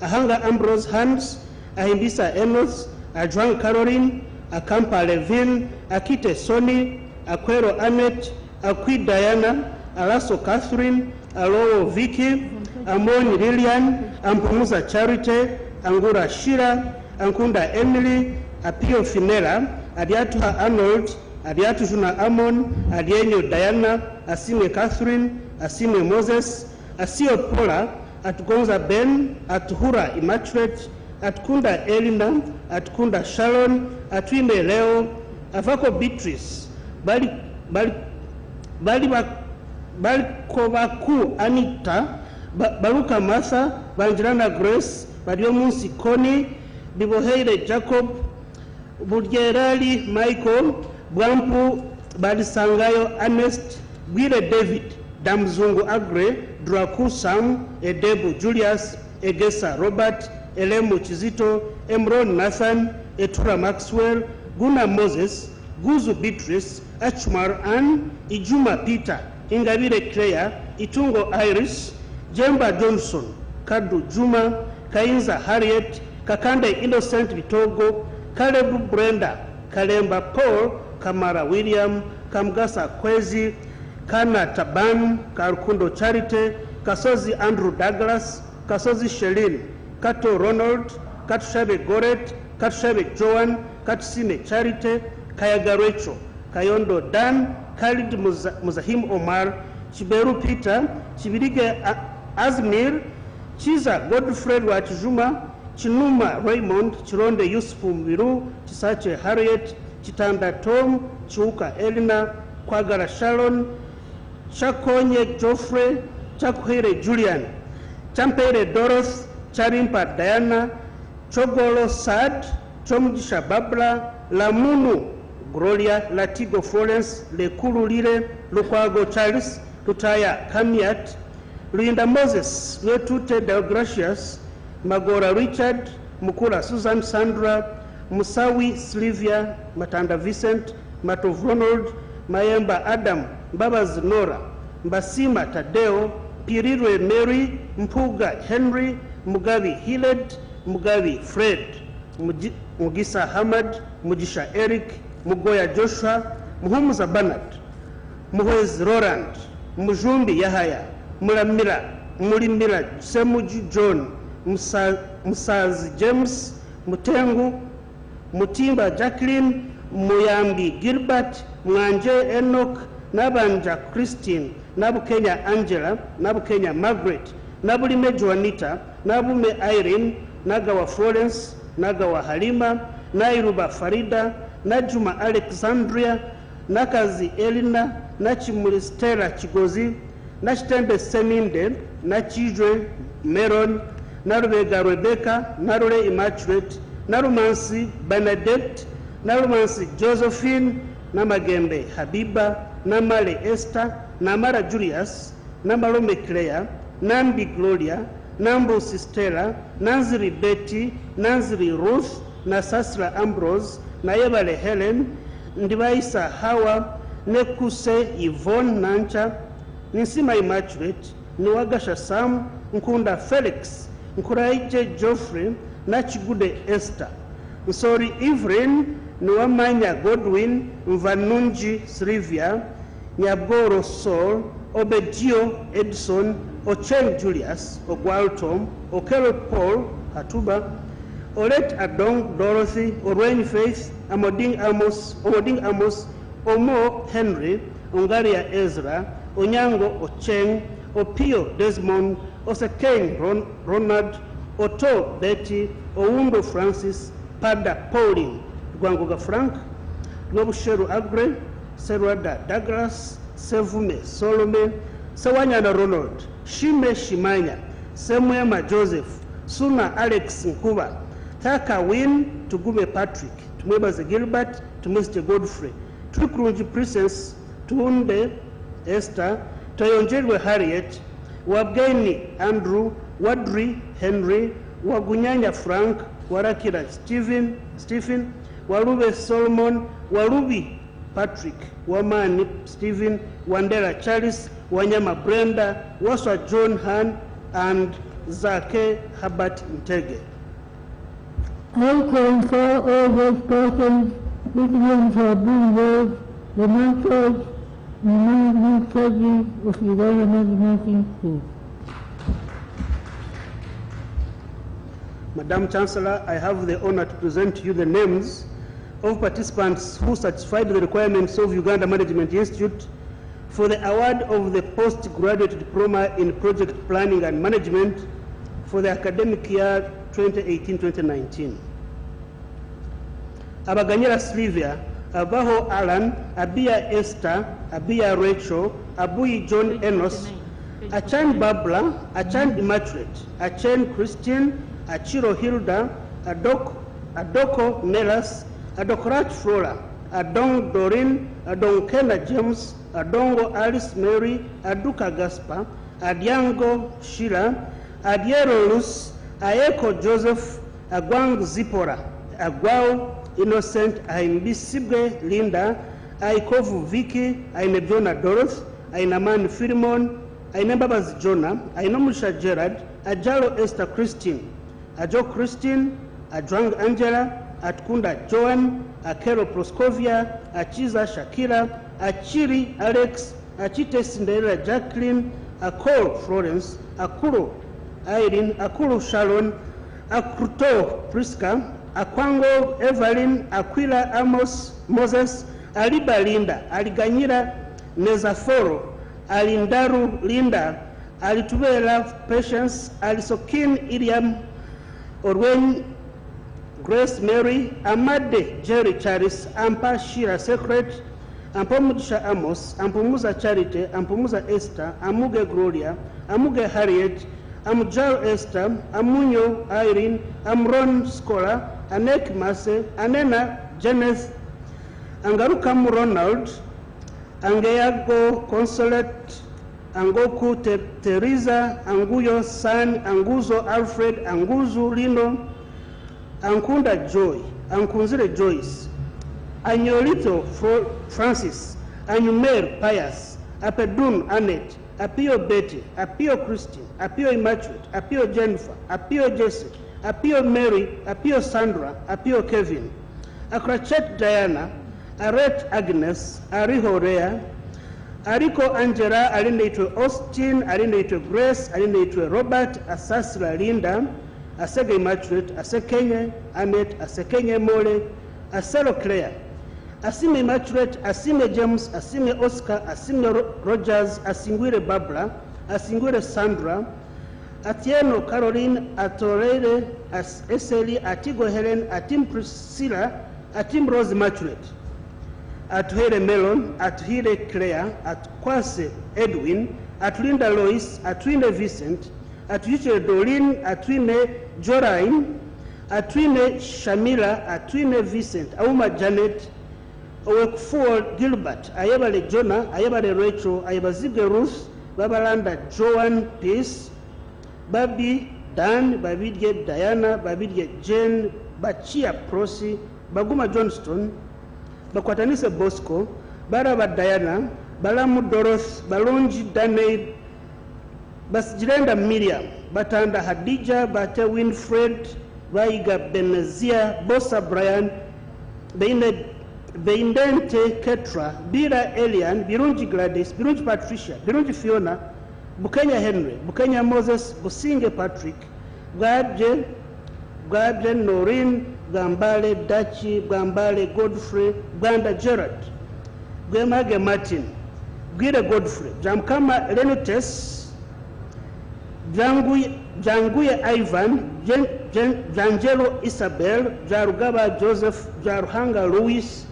Ahanga Ambrose Hans, Ahimbisa Enos, Adran Caroline, Akampa Levin, Akite Soni, Akwero Annette, Akwi Diana, Alaso Catherine, Alowo Vicky, Amoni Lilian, Ampumuza Charity, Angura Shira, Ankunda Emily, Apio Finera, Adiatuha Arnold, Adiatu Juna Amon, Adienyo Diana, Asime Catherine, Asime Moses, Asio Paula, Atgonza Ben, Atuhura Immaculate, Atkunda Elina, Atkunda Sharon, Atwime Leo, Avako Beatrice, Balikovaku Anita, Baruka Martha, Banjirana Grace, Badiomunsi Koni, Biboheire Jacob, Budgerali Michael, Bwampu Balisangayo Ernest, Gwire David, Damzungu Agre, Draku Sam, Edebu Julius, Egesa Robert, Elemu Chizito, Emron Nathan, Etura Maxwell, Guna Moses, Guzu Beatrice, Achmar Ann, Ijuma Peter, Ingabire Claire, Itungo Iris, Jemba Johnson, Kadu Juma, Kainza Harriet, Kakande Innocent Bitogo, Kalebu Brenda, Kalemba Paul, Kamara William, Kamgasa Kwezi, Kana Taban, Karukundo Charity, Kasozi Andrew Douglas, Kasozi Shelin, Kato Ronald, Katushabe Goret, Katushabe Joan, Katusime Charity, Kayaga Rachel, Kayondo Dan, Khalid Muzahim Omar, Chiberu Peter, Chibirige Azmir, Chiza Godfred Wachijuma, Chinuma Raymond, Chironde Yusufu Mbiru, Chisache Harriet, Chitanda Tom, Chiuka Elena, Kwagara Sharon, Chakonye Geoffrey, Chakuhere Julian, Champere Dorothy, Charimpa Diana, Chogolo Sad, Chomjisha Babla, Lamunu Gloria, Latigo Florence, Lekulu Lile, Lukwago Charles, Lutaya Kamiat, Luinda Moses, Lwetute Deogracious, Magora Richard, Mukula Susan Sandra, Musawi Sylvia, Matanda Vincent, Matov Ronald, Mayemba Adam, Babas Nora, Mbasima Tadeo, Pirirwe Mary, Mpuga Henry, Mugabi Hiled, Mugabi Fred, Mugisa Hamad, Mujisha Eric, Mugoya Joshua, Muhumuza Bernard, Muhez Roland, Mujumbi Yahaya, Mulimira Semuju John, Musaz James, Mutengu, Mutimba Jacqueline, Muyambi Gilbert, Mwanje Enoch, Nabanja Christine, Nabukenya Angela, Nabukenya Margaret, Nabulime Juanita, Nabume Irene, Nagawa Florence, Nagawa Halima, Nairuba Farida, Najuma Alexandria, Nakazi Elina, Nachimuli Stella Chigozi, Nachitembe Seminde, Nachijwe Meron, Narubega Rebecca, Narule Immaculate, Narumansi Bernadette, Narumansi Josephine, Namagembe Habiba, Namale Esther, Namara Julius, Namalome Claire, Nambi Gloria, Nambusi Stella, Nanziri Betty, Nanziri Ruth, Nasasra Ambrose, Nayebale Helen, Ndibaisa Hawa, Nekuse Yvonne Nancha, Nisima Immaculate, Niwagasha Sam, Nkunda Felix, Nkuraije Geoffrey, Nachigude Esther, Nsori Evelyn, Nwamanya Godwin, Mvanunji Sylvia, Nyaboro Saul, Obedio Edson, Ocheng Julius, Ogwaltom, Okelo Paul, Hatuba, Olet Adong Dorothy, Orwen Faith, Omoding Amos, Omo Henry, Ongaria Ezra, Onyango Ocheng, Opio Desmond, Osekeng Ronald, Oto Betty, Owundo Francis, Pada Pauline, Gwangoga Frank, Nobusheru Agre, Serwada Douglas, Sevume Solomon, Sawanyana Ronald, Shime Shimanya, Semwema Joseph, Suna Alex Nkuba, Taka Win, Tugume Patrick, Tumwebaze Gilbert, Tumeste Godfrey, Tukurunji Princess, Tunde Esther, Toyonjelwe Harriet, Wabgeni Andrew, Wadri Henry, Wagunyanya Frank, Warakira Stephen, Walube Solomon, Walubi Patrick, Wamani Stephen, Wandera Charles, Wanyama Brenda, Waswa John Han, and Zake Herbert Ntege. I call for all those persons whose names have been read, the mentors, the management studies of Uganda Management Institute. Madam Chancellor, I have the honor to present to you the names of participants who satisfied the requirements of Uganda Management Institute for the award of the postgraduate diploma in project planning and management for the academic year 2018-2019. Abaganyera Sylvia, Abaho Alan, Abia Esther, Abia Rachel, Abui John Enos, Achan Babla, Achan Immaculate, Achan Christian, Achiro Hilda, Adoko Melas, Adokrat Flora, Adong Doreen, Adong Kena James, Adongo Alice Mary, Aduka Gaspar, Adiango Sheila, Adiero Luz, Aeko Joseph, Agwang Zipora, Agwao Innocent, Aimbi Sibre Linda, Aikovu Vicky, Ainebiona Dorothy, Ainaman Filimon, aine Mbabazi Jonah, aine Mulisha Gerard, Ajalo Esther Christine, Ajo Christine, Ajwang Angela, Atkunda Joan, Akero Proscovia, Achiza Shakira, Achiri Alex, Achite Cinderella Jacqueline, Akol Florence, Akuro Irene, Akuru Sharon, Akruto Priska, Akwango Evelyn, Aquila Amos Moses, Aliba Linda, Aliganyira Nezaforo, Alindaru Linda, Alitubela Patience, Alisokin Iriam, Orwen Grace Mary, Amade Jerry Charis, Ampa Shira Secret, Ampomudisha Amos, Ampomuza Charity, Ampomuza Esther, Amuge Gloria, Amuge Harriet, Amujal Esther, Amunyo Irene, Amron Scholar, Anek Mase, Anena Janeth, Angarukam Ronald, Angeago Consolate, Angoku Teresa, Anguyo San, Anguzo Alfred, Anguzu Lino, Ankunda Joy, Ankunzire Joyce, Anyolito Francis, Anyumer Pius, Apedun Annette, Apio Betty, Apio Christine, Apio Immaculate, Apio Jennifer, Apio Jesse, Apio Mary, Apio Sandra, Apio Kevin, Akrachet Diana, Aret Agnes, Ariho Rea, Ariko Angela, Alindaitwe Austin, Alindaitwe Grace, Alindaitwe Robert, Asasra Linda, Asege Immaculate, Asekenye Annette, Asekenye Mole, Aselo Claire, Asime Immaculate, Asime James, Asime Oscar, Asime Rogers, Asingwire Barbara, Asingwire Sandra, Atieno Caroline, Atorere, Eseli, Atigo Helen, Atim Priscilla, Atim Rose Immaculate, Atuhere Melon, Atuhere Claire, Atkwase Edwin, Atlinda Lois, Atwine Vincent, Atuiche Doreen, Atwine Jorain, Atwine Shamila, Atwine Vincent, Auma Janet, Owekfuo Gilbert, Ayabale Jonah, Ayabale Rachel, Ayabazige Ruth, Babalanda Joan Peace, Babi Dan, Babidge Diana, Babidge Jane, Bachia Prosi, Baguma Johnston, Bakwatanise Bosco, Baraba Diana, Balamu Doroth, Balonji Danaid, Basjirenda Miriam, Batanda Hadija, Bate Winfred, Baiga Benezia, Bosa Brian, Beindente Ketra, Bira Elian, Birunji Gladys, Birunji Patricia, Birunji Fiona, Bukenya Henry, Bukenya Moses, Businge Patrick, Gabje Noreen, Gambale Dachi, Gambale Godfrey, Ganda Gerard, Gwemage Martin, Gwire Godfrey, Jamkama Lenutes, Janguye Ivan, Janjelo Isabel, Jarugaba Joseph, Jaruhanga Louis,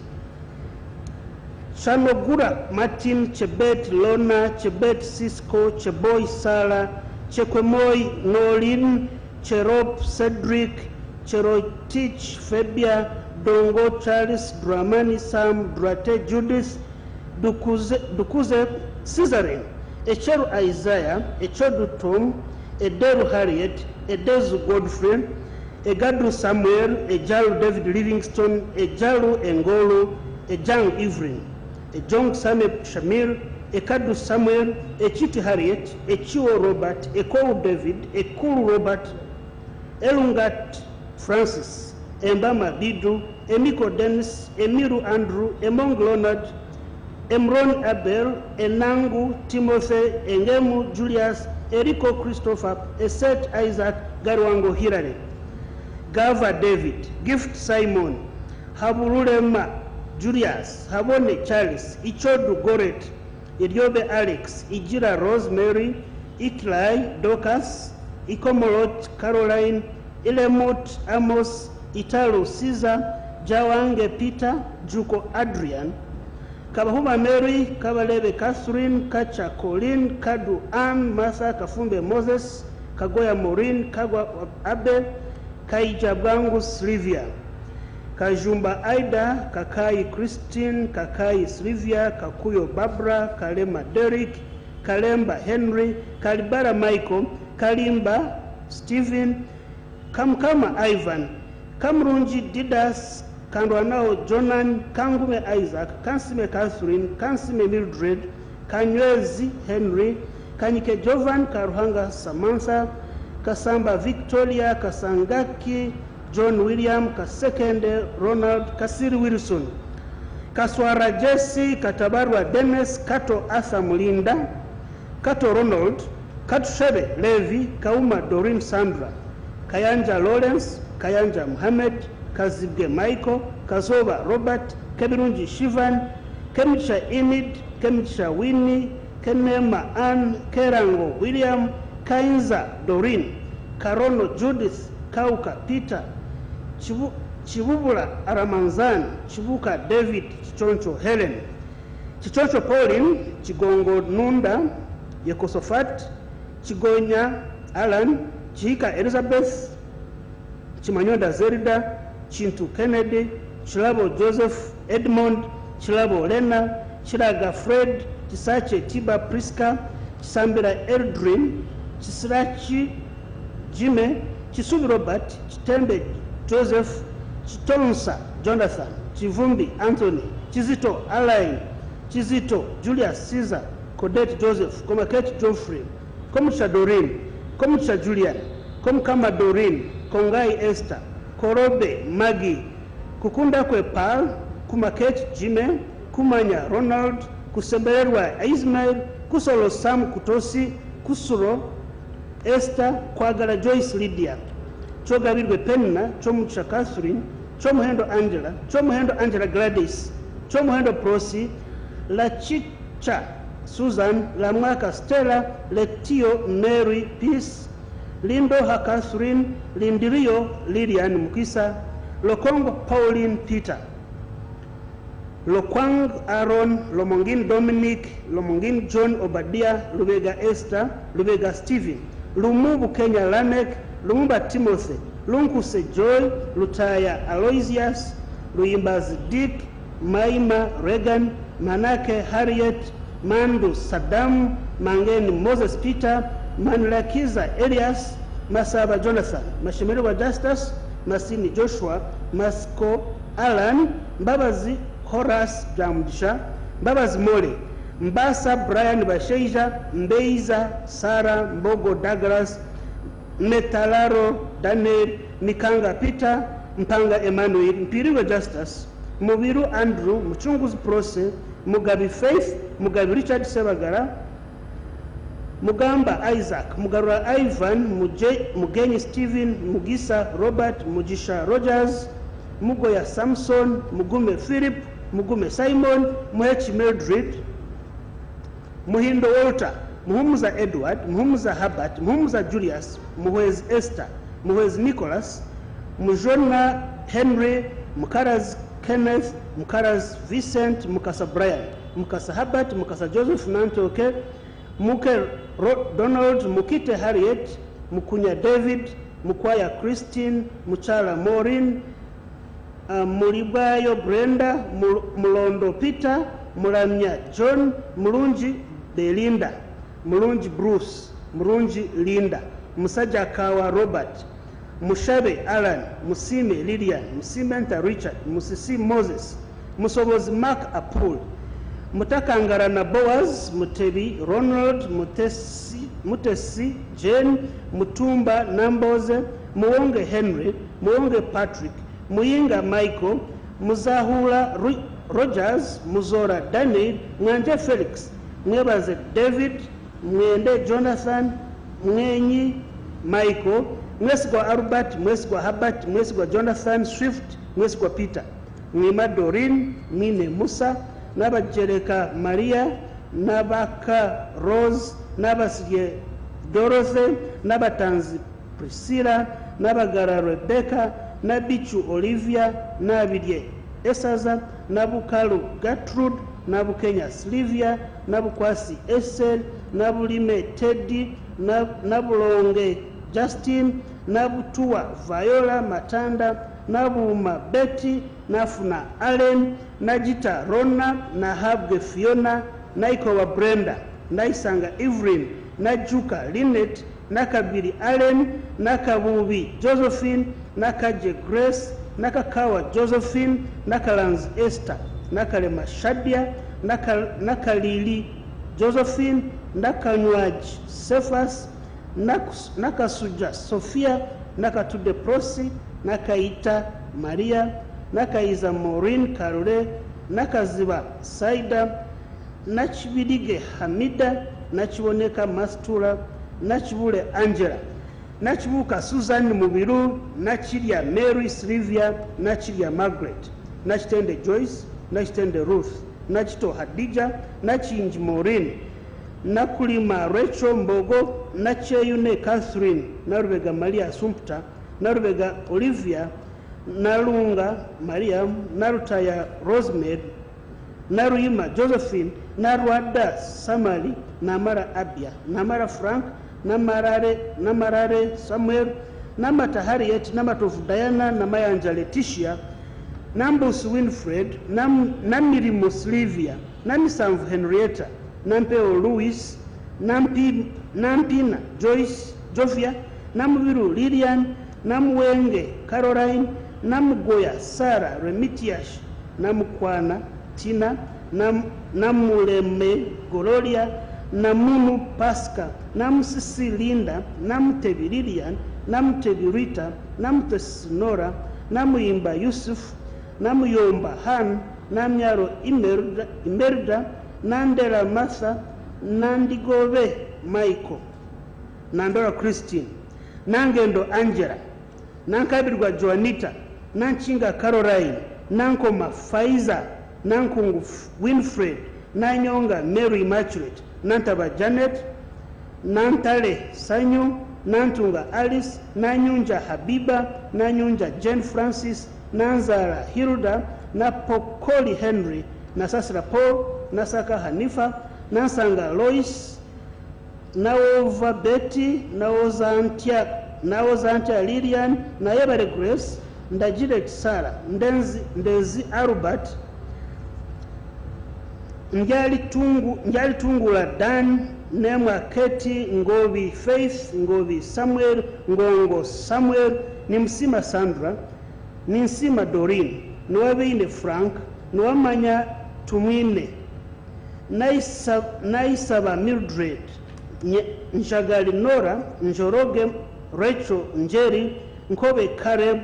Shanogura Martin, Chebet Lona, Chebet Cisco, Cheboy Sala, Chekwemoy Nolin, Cherop Cedric, Cherotich Febia, Dongo Charles, Dramani Sam, Drate Judith, Dukuze Caesarin, Echeru Isaiah, Echodu Tom, Ederu Harriet, Edezu Godfrey, Egadu Samuel, Ejalu David Livingstone, Ejalu Engolo, Ejang Evelyn, Ejong Same Shamir, Ekadu Samuel, Echiti Harriet, Echiwo Robert, Ekoru David, Ekuru Robert, Elungat Francis, Embama Bidu, Emiko Dennis, Emiru Andrew, Emong Leonard, Emron Abel, Enangu Timothy, Engemu Julius, Eriko Christopher, Eset Isaac, Garwango Hirare, Gava David, Gift Simon, Haburulema Julius, Habone Charles, Ichodu Goret, Idiobe Alex, Ijira Rosemary, Iklai Dorcas, Ikomolot Caroline, Ilemot Amos, Italo Caesar, Jawange Peter, Juko Adrian, Kabahuma Mary, Kabalebe Catherine, Kacha Colleen, Kadu Ann, Martha Kafumbe Moses, Kagoya Maureen, Kagwa Abe, Kaija Bangus Livia, Kajumba Aida, Kakai Christine, Kakai Sylvia, Kakuyo Barbara, Kalema Derek, Kalemba Henry, Kalibara Michael, Kalimba Stephen, Kamkama Ivan, Kamrunji Didas, Kandwanao Jonan, Kangume Isaac, Kansime Catherine, Kansime Mildred, Kanywezi Henry, Kanyike Jovan, Karuhanga Samantha, Kasamba Victoria, Kasangaki John William, Kasekende Ronald, Kasiri Wilson, Kaswara Jesse, Katabarwa Dennis, Kato Arthur Mulinda, Kato Ronald, Katushebe Levi, Kauma Doreen Sandra, Kayanja Lawrence, Kayanja Muhammad, Kazibge Michael, Kazoba Robert, Kebirunji Shivan, Kemicha Enid, Kemicha Winnie, Kenema Ann, Kerango William, Kainza Doreen, Karono Judith, Kauka Peter, Chibubula Aramanzan, Chibuka David, Chichoncho Helen, Chichoncho Pauline, Chigongo Nunda, Yekosofat, Chigonya Alan, Chika Elizabeth, Chimanyoda Zerida, Chintu Kennedy, Chilabo Joseph, Edmond, Chilabo Lena, Chilaga Fred, Chisache Tiba Priska, Chisambira Eldrin, Chisirachi Jime, Chisubi Robert, Chitembe Joseph, Chitonsa Jonathan, Chivumbi Anthony, Chizito Alain, Chizito Julius Caesar, Kodette Joseph, Komakete Geoffrey, Komucha Doreen, Komucha Julian, Komkama Doreen, Kongai Esther, Korobe Maggie, Kukunda Kwe Pal, Kumakete Jime, Kumanya Ronald, Kusemberwa Ismail, Kusolo Sam Kutosi, Kusuro Esther, Kwagala Joyce Lydia, Chogabirwe Penna, Chomucha Catherine, Chomuhendo Angela Gladys, Chomuhendo Prosi, La Chicha Susan, Lamwaka Stella, Letio Mary Peace, Lindo Catherine, Lindirio Lilian Mukisa, Lokongo Pauline Peter, Lokwang Aaron, Lomongin Dominic, Lomongin John Obadiah, Lubega Esther, Lubega Stephen, Lumubu Kenya Lamek, Lumumba Timothy, Lunkuse Joy, Lutaya Aloysius, Luimbazi Dick, Maima Regan, Manake Harriet, Mandu Saddam, Mangeni Moses Peter, Manlakiza Elias, Masaba Jonathan, Mashimiriwa Justus, Masini Joshua, Masko Alan, Mbabazi Horace Jamdisha, Mbabazi Mole, Mbasa Brian Basheija, Mbeiza Sarah Mbogo Douglas, Metalaro Daniel, Mikanga Peter, Mpanga Emmanuel, Mpiriwe Justus, Mubiru Andrew, Mchunguzi Prose, Mugabi Faith, Mugabi Richard Sebagara, Mugamba Isaac, Mugarura Ivan, Mugenyi Stephen, Mugisa Robert, Mujisha Rogers, Mugoya Samson, Mugume Philip, Mugume Simon, Muhechi Mildred, Muhindo Walter, Muhumuza Edward, Muhumuza Herbert, Muhumuza Julius, Muhwezi Esther, Muhwezi Nicholas, Mujona Henry, Mukaraz Kenneth, Mukaraz Vincent, Mukasa Brian, Mukasa Herbert, Mukasa Joseph Nantoke, Muke Donald, Mukite Harriet, Mukunya David, Mukwaya Christine, Muchala Maureen, Mulibayo Brenda, Mulondo Peter, Mulamya John, Mulunji Belinda, Mulunji Bruce, Mulunji Linda, Musaja Kawa Robert, Mushabe Alan, Musime Lilian, Musimenta Richard, Musisi Moses, Musobozi Mark Apul, Mutakangara na Boaz, Mutebi Ronald, Mutesi Jane, Mutumba Namboze, Muonge Henry, Muonge Patrick, Muyinga Michael, Muzahula Rogers, Muzora Daniel, Mwanje Felix, Mwebaze David, Mwende Jonathan, Mwenyi Michael, Mwesigwa Albert, Mwesigwa Herbert, Mwesigwa Jonathan Swift, Mwesigwa Peter, Mwima Doreen, Mine Musa, Nabajereka Maria, Nabaka Rose, Nabasye Dorothy, Nabatanzi Priscilla, Nabagara Rebecca, Nabichu Olivia, Nabidye Esaza, Nabukalu Gertrude, Nabukenya Sylvia, Nabukwasi Esel, Nabulime Teddy, Nabulonge Justin, Nabutua Viola Matanda, Nabuma Betty, Nafuna Allen, Najita Rona, Nahabge Fiona, Naikowa Brenda, Naisanga Evelyn, Najuka Lynette, Nakabiri Allen, Nakabubi Josephine, Nakaje Grace, Nakakawa Josephine, Nakalanz Esther, Nakalema Shadia, Nakalili Josephine, Nakanywaji Cephas, Nakasuja Sophia, Nakatude Prosi, Nakaita Maria, Nakaiza Maureen Karole, Nakaziba Saida, Nachibidige Hamida, Nachiboneka Mastura, Nachibule Angela, Nachibuka Susan Mubiru, Nachiria Mary Sylvia, Nachiria Margaret, Nachitende Joyce, Nachitende Ruth, Nachito Hadija, Nachinji Maureen, Nakulima Rachel Mbogo, Nacheyune Catherine, Narubega Maria Sumpta, Narubega Olivia, Nalunga Mariam, Narutaya Rosemary, Naruyima Josephine, Narwada Samali, Namara Abia, Namara Frank, Namarare Samuel, Namata Harriet, Namatofu Diana, Namayanja Letitia, Nambus Winfred, Namirimus Livia, Namisamv Henrietta, Nampeo Louis, Nampina Joyce Jofia, Namwiru Lilian, Namwenge Caroline, Namgoya Sarah Remitiash, Namkwana Tina, Namuleme Gloria, Namunu Pasca, Namsisi Linda, Namtebi Lilian, Namtebi Rita, Namtes Nora, Namuyimba Yusuf, Namuyomba Han, Namyaro Imerda, Nandera Martha, Nandigobe Michael, Nandora Christine, Nangendo Angela, Nankabirwa Joanita, Nanchinga Caroline, Nankoma Faiza, Nankungu Winfred, Nanyonga Mary Immaculate, Nantaba Janet, Nantale Sanyu, Nantunga Alice, Nanyunja Habiba, Nanyunja Jane Francis, Nanzara Hilda, Napokoli Henry, Nasasra Paul, Nasaka Hanifa, Nasanga Lois, Naova Betty, Naoza Antia Lilian, Nayebare Grace, Ndajiret Sarah, Ndezi Albert, Njali Tungula Dan, Nemwa Keti, Ngobi Faith, Ngobi Samuel, Ngongo Samuel, Nimsima Sandra, Ninsima Doreen, Nwabine Frank, Nwamanya Tumwine, Naisaba Mildred, Njagali Nora, Njoroge Rachel Njeri, Nkobe Kareb,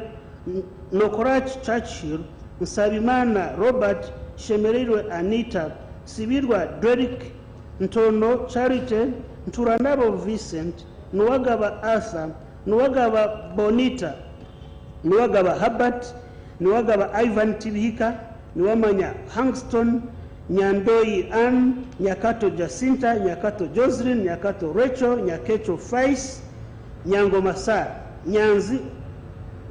Nokorach Churchill, Nsabimana Robert, Shemerirwe Anita, Sibirwa Derek, Ntono Charity, Nturanabo Vincent, Nwagaba Arthur, Nwagaba Bonita, Nwagaba Herbert, Nwagaba Ivan Tibihika, Nwamanya Hangston, Nyandoi Ann, Nyakato Jacinta, Nyakato Jocelyn, Nyakato Rachel, Nyakecho Fais, Nyango Masar, Nyanzi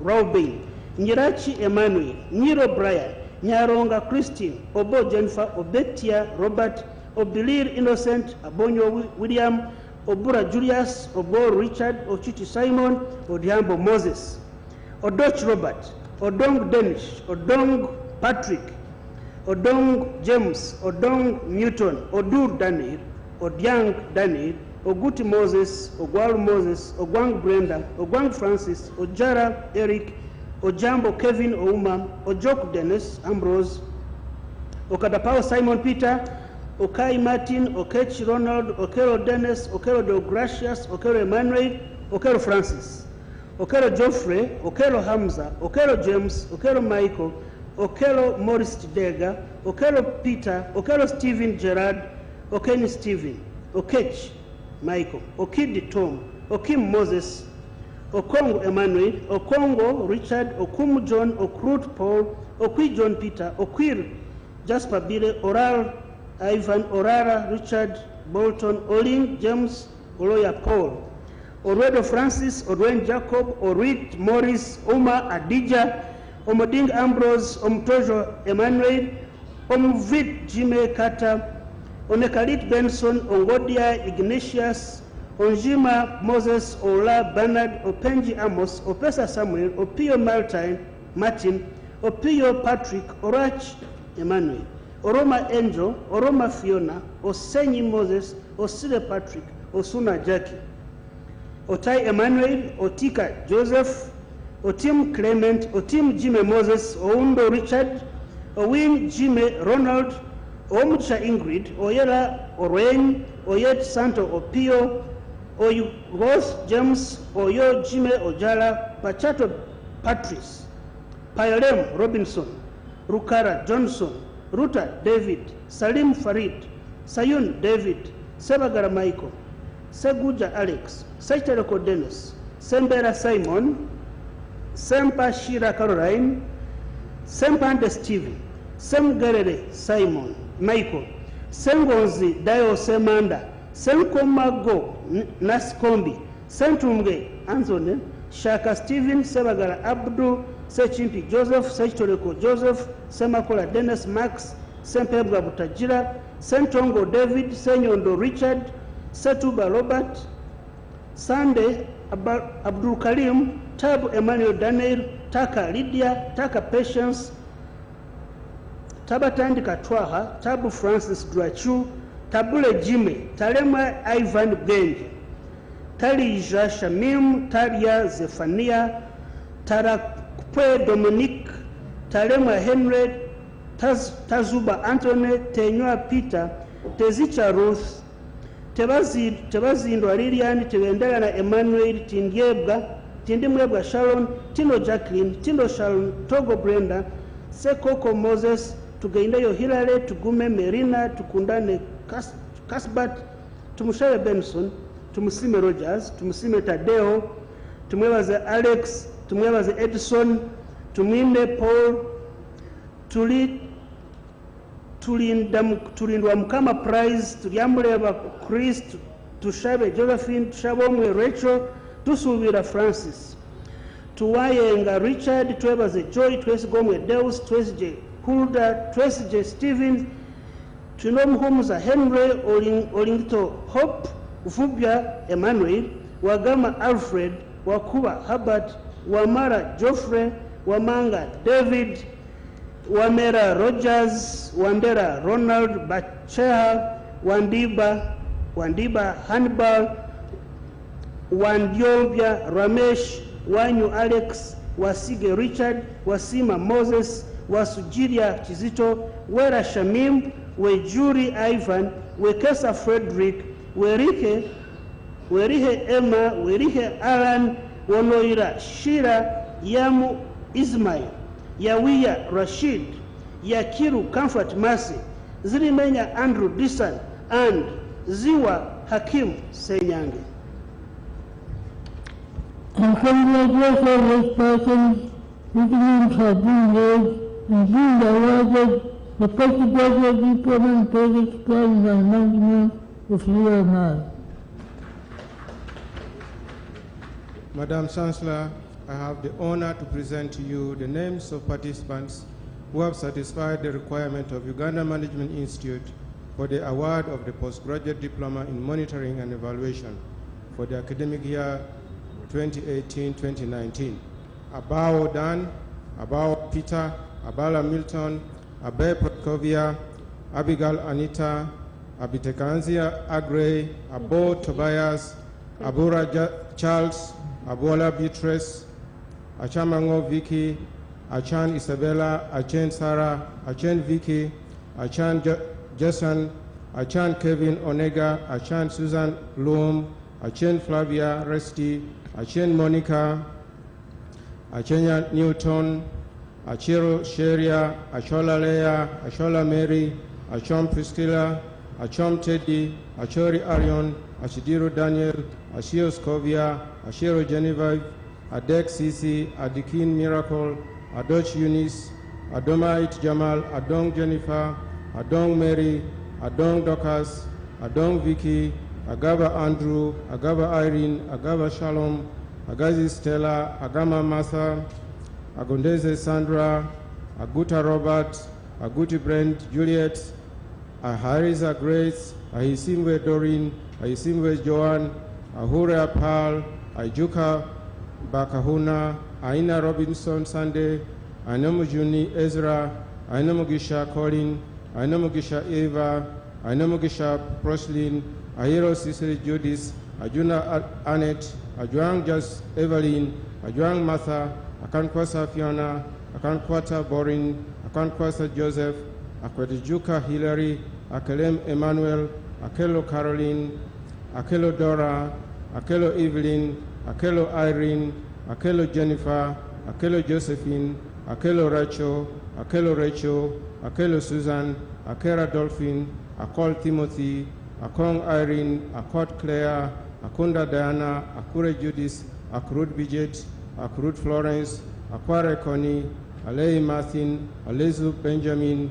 Robin, Nyirachi Emmanuel, Nyiro Brian, Nyaronga Christine, Obo Jennifer, Obetia Robert, Obilir Innocent, Abonyo William, Obura Julius, Obo Richard, Ochichi Simon, Odiambo Moses, Odoch Robert, Odong Danish, Odong Patrick, Odong James, Odong Newton, Odur Daniel, Odyang Daniel, Oguti Moses, Ogwal Moses, Ogwang Brenda, Ogwang Francis, Ojara Eric, Ojambo Kevin Ouma, Ojok Dennis Ambrose, Okadapao Simon Peter, Okai Martin, Okech Ronald, Okero Dennis, Okero Deogracius, Okero Emmanuel, Okero Francis, Okero Geoffrey, Okero Hamza, Okero James, Okero Michael, Okero Morris Tidega, Okero Peter, Okero Stephen Gerard, Okeni Stephen, Okech Michael, Okidi Tom, Okim Moses, Okongo Emmanuel, Okongo Richard, Okumu John, Okrut Paul, Okwi John Peter, Okwir Jasper Bile, Oral Ivan, Orara Richard Bolton, Olin James, Oloya Paul, Oredo Francis, Odwen Jacob, Orit Morris, Uma Adija, Omoding Ambrose, Omtojo Emmanuel, Omvit Jime Kata, Onekalit Benson, Ongodia Ignatius, Onjima Moses, Ola Bernard, Openji Amos, Opesa Samuel, Opio Martin, Opio Patrick, Orach Emmanuel, Oroma Angel, Oroma Fiona, Osenyi Moses, Osile Patrick, Osuna Jackie, Otai Emmanuel, Otika Joseph, Otim Clement, Otim Jime Moses, Oundo Richard, Owin Jime Ronald, Omugisha Ingrid, Oyera Orwen, Oyet Santo Opio, Oyu Ross James, Oyo Jime Ojala, Pachato Patrice, Payolem Robinson, Rukara Johnson, Ruta David, Salim Farid, Sayun David, Sebagara Michael, Seguja Alex, Saiteroko Dennis, Sembera Simon, Sempa Shira Caroline, Sempande Stevie, Semgerere Simon, Michael, Sengonzi Dio Semanda, Senkomago Naskombi, Sentumge Anthony, Shaka Stephen, Sebagara Abdul, Sechimpi Joseph, Sechtoreko Joseph, Semakola Dennis Max, Sempebwa Butajira, Sentongo David, Senyondo Richard, Setuba Robert, Sunday Abdul Karim, Tabu Emmanuel Daniel, Taka Lydia, Taka Patience, Tabatandika Twaha, Tabu Francis Dwachu, Tabule Jimmy, Talema Ivan Genge, Talija Shamim, Talia Zephania, Tarakwe Dominique, Talema Henry, Tazuba Anthony, Tenywa Peter, Tezicha Ruth, Tebazindwa Lilian, Tebendera na Emmanuel, Tindimwebwa Sharon, Tino Jacqueline, Tino Sharon, Togo Brenda, Sekoko Moses, Tugaindeyo Hilary, Tugume Merina, Tukundane Kasbat, Tumushawe Benson, Tumusime Rogers, Tumusime Tadeo, Tumwebaze Alex, Tumwebaze Edison, Tumwine Paul, Tulindwa Mukama Prize, Tulyamuleba Chris, Tushabe Josephine, Tushabomwe Rachel, Tusubira Francis, Tuwayenga Richard, Twebaze Joy, Twesigomwe Deus, Twesije Hulda, Twesije Stephen, Tunomhumuza Henry, Olingito Hope, Ufubya Emmanuel, Wagama Alfred, Wakuba Herbert, Wamara Geoffrey, Wamanga David, Wamera Rogers, Wandera Ronald, Bacheha, Wandiba Hannibal, Wandiobia Ramesh, Wanyu Alex, Wasige Richard, Wasima Moses, Wasujiria Chizito, Wera Shamim, Wejuri Ivan, Wekesa Frederick, Werihe Emma, Werihe Alan, Wonoira Shira, Yamu Ismail, Yawiya Rashid, Yakiru Comfort Mercy, Zirimenya Andrew Disan, and Ziwa Hakim Senyange. And congratulate all those persons whose names have been read and been awarded the postgraduate diploma in project planning and management of UMI. Madam Chancellor, I have the honor to present to you the names of participants who have satisfied the requirement of Uganda Management Institute for the award of the postgraduate diploma in monitoring and evaluation for the academic year 2018-2019. Abao Dan, Abao Peter, Abala Milton, Abe Prokofia, Abigail Anita, Abitekanzia Agre, Abo Tobias, Abura Charles, Abola Beatrice, Achamango Vicky, Achan Isabella, Achan Sarah, Achan Vicky, Achan Jason, Achan Kevin Onega, Achan Susan Loom, Achan Flavia Resti, Achan Monica, Achenya Newton, Achiro Sheria, Achola Leah, Achola Mary, Achom Priscilla, Achom Teddy, Achori Arion, Achidiro Daniel, Ashio Scovia, Ashiro Genevieve, Adek Sisi, Adikin Miracle, Adoch Eunice, Adomait Jamal, Adong Jennifer, Adong Mary, Adong Dokas, Adong Vicky, Agaba Andrew, Agaba Irene, Agaba Shalom, Agazi Stella, Agama Martha, Agondeze Sandra, Aguta Robert, Aguti Brent Juliet, Ahariza Grace, Ahisimwe Doreen, Ahisimwe Joan, Ahure Apal, Ajuka Bakahuna, Aina Robinson Sunday, Ainamujuni Ezra, Ainamugisha Colin, Ainamugisha Eva, Ainamugisha Proslin, Ahiro Cicely Judith, Ajuna Annette, Ajuang Just Evelyn, Ajuang Martha, Akankwasa Fiona, Akankwata Borin, Akankwasa Joseph, Akwetijuka Hillary, Akelem Emmanuel, Akelo Caroline, Akelo Dora, Akelo Evelyn, Akelo Irene, Akelo Jennifer, Akelo Josephine, Akelo Rachel, Akelo Susan, Akera Dolphin, Akol Timothy, Akong Irene, Akot Claire, Akunda Diana, Akure Judith, Akurut Bridget, Akurut Florence, Akware Connie, Alei Martin, Alezu Benjamin,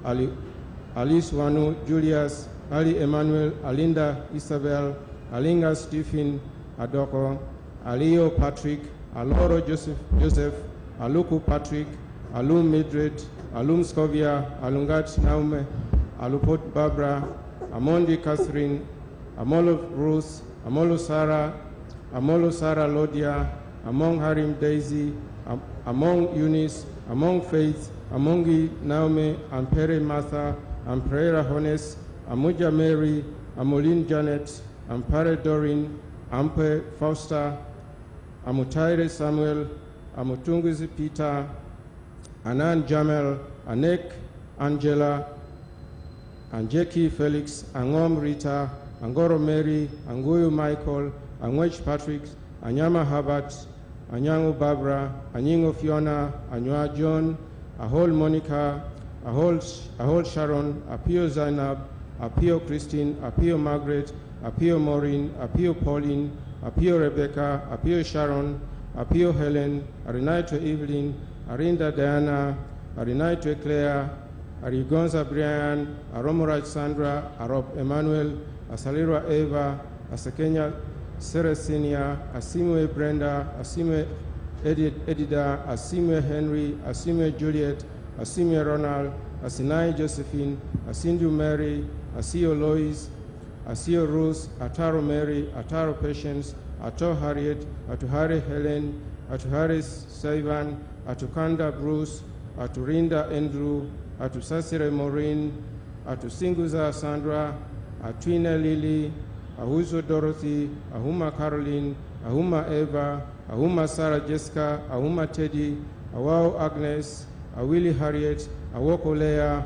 Alice Wanu Julius, Ali Emmanuel, Alinda Isabel, Alinga Stephen Adoko, Alio Patrick, Aloro Joseph, Aluku Patrick, Alum Mildred, Alum Scovia, Alungat Naume, Alupot Barbara, Amondi Catherine, Amolo Ruth, Amolo Sarah Lodia, Among Harim Daisy, Among Eunice, Among Faith, Amongi Naomi, Ampere Martha, Ampereira Hones, Amuja Mary, Amolin Janet, Ampare Dorin, Ampe Fausta, Amutaire Samuel, Amutunguzi Peter, Anan Jamel, Anek Angela, Anjeki Felix, Angom Rita, Angoro Mary, Anguyu Michael, Angwech Patrick, Anyama Herbert, Anyango Barbara, Anyingo Fiona, Anywa John, Ahol Monica, Ahol Sharon, Apio Zainab, Apio Christine, Apio Margaret, Apio Maureen, Apio Pauline, Apio Rebecca, Apio Sharon, Apio Helen, Arinaito Evelyn, Arinda Diana, Arinaito Claire, Arigonza Brian, Aromoraj Sandra, Arop Emmanuel, Asalira Eva, Asekenya Seresinia, Asimwe Brenda, Asimwe Edida, Asimwe Henry, Asimwe Juliet, Asimwe Ronald, Asinai Josephine, Asindu Mary, Asio Lois, Asio Ruth, Ataro Mary, Ataro Patience, Ato Harriet, Atuhari Helen, Atuhari Saivan, Atukanda Bruce, Aturinda Andrew, Atusasire Maureen, Atusinguza Sandra, Atwina Lily, Ahuzo Dorothy, Ahuma Caroline, Ahuma Eva, Ahuma Sarah Jessica, Ahuma Teddy, Awao Agnes, Awili Harriet, Awoko Leah,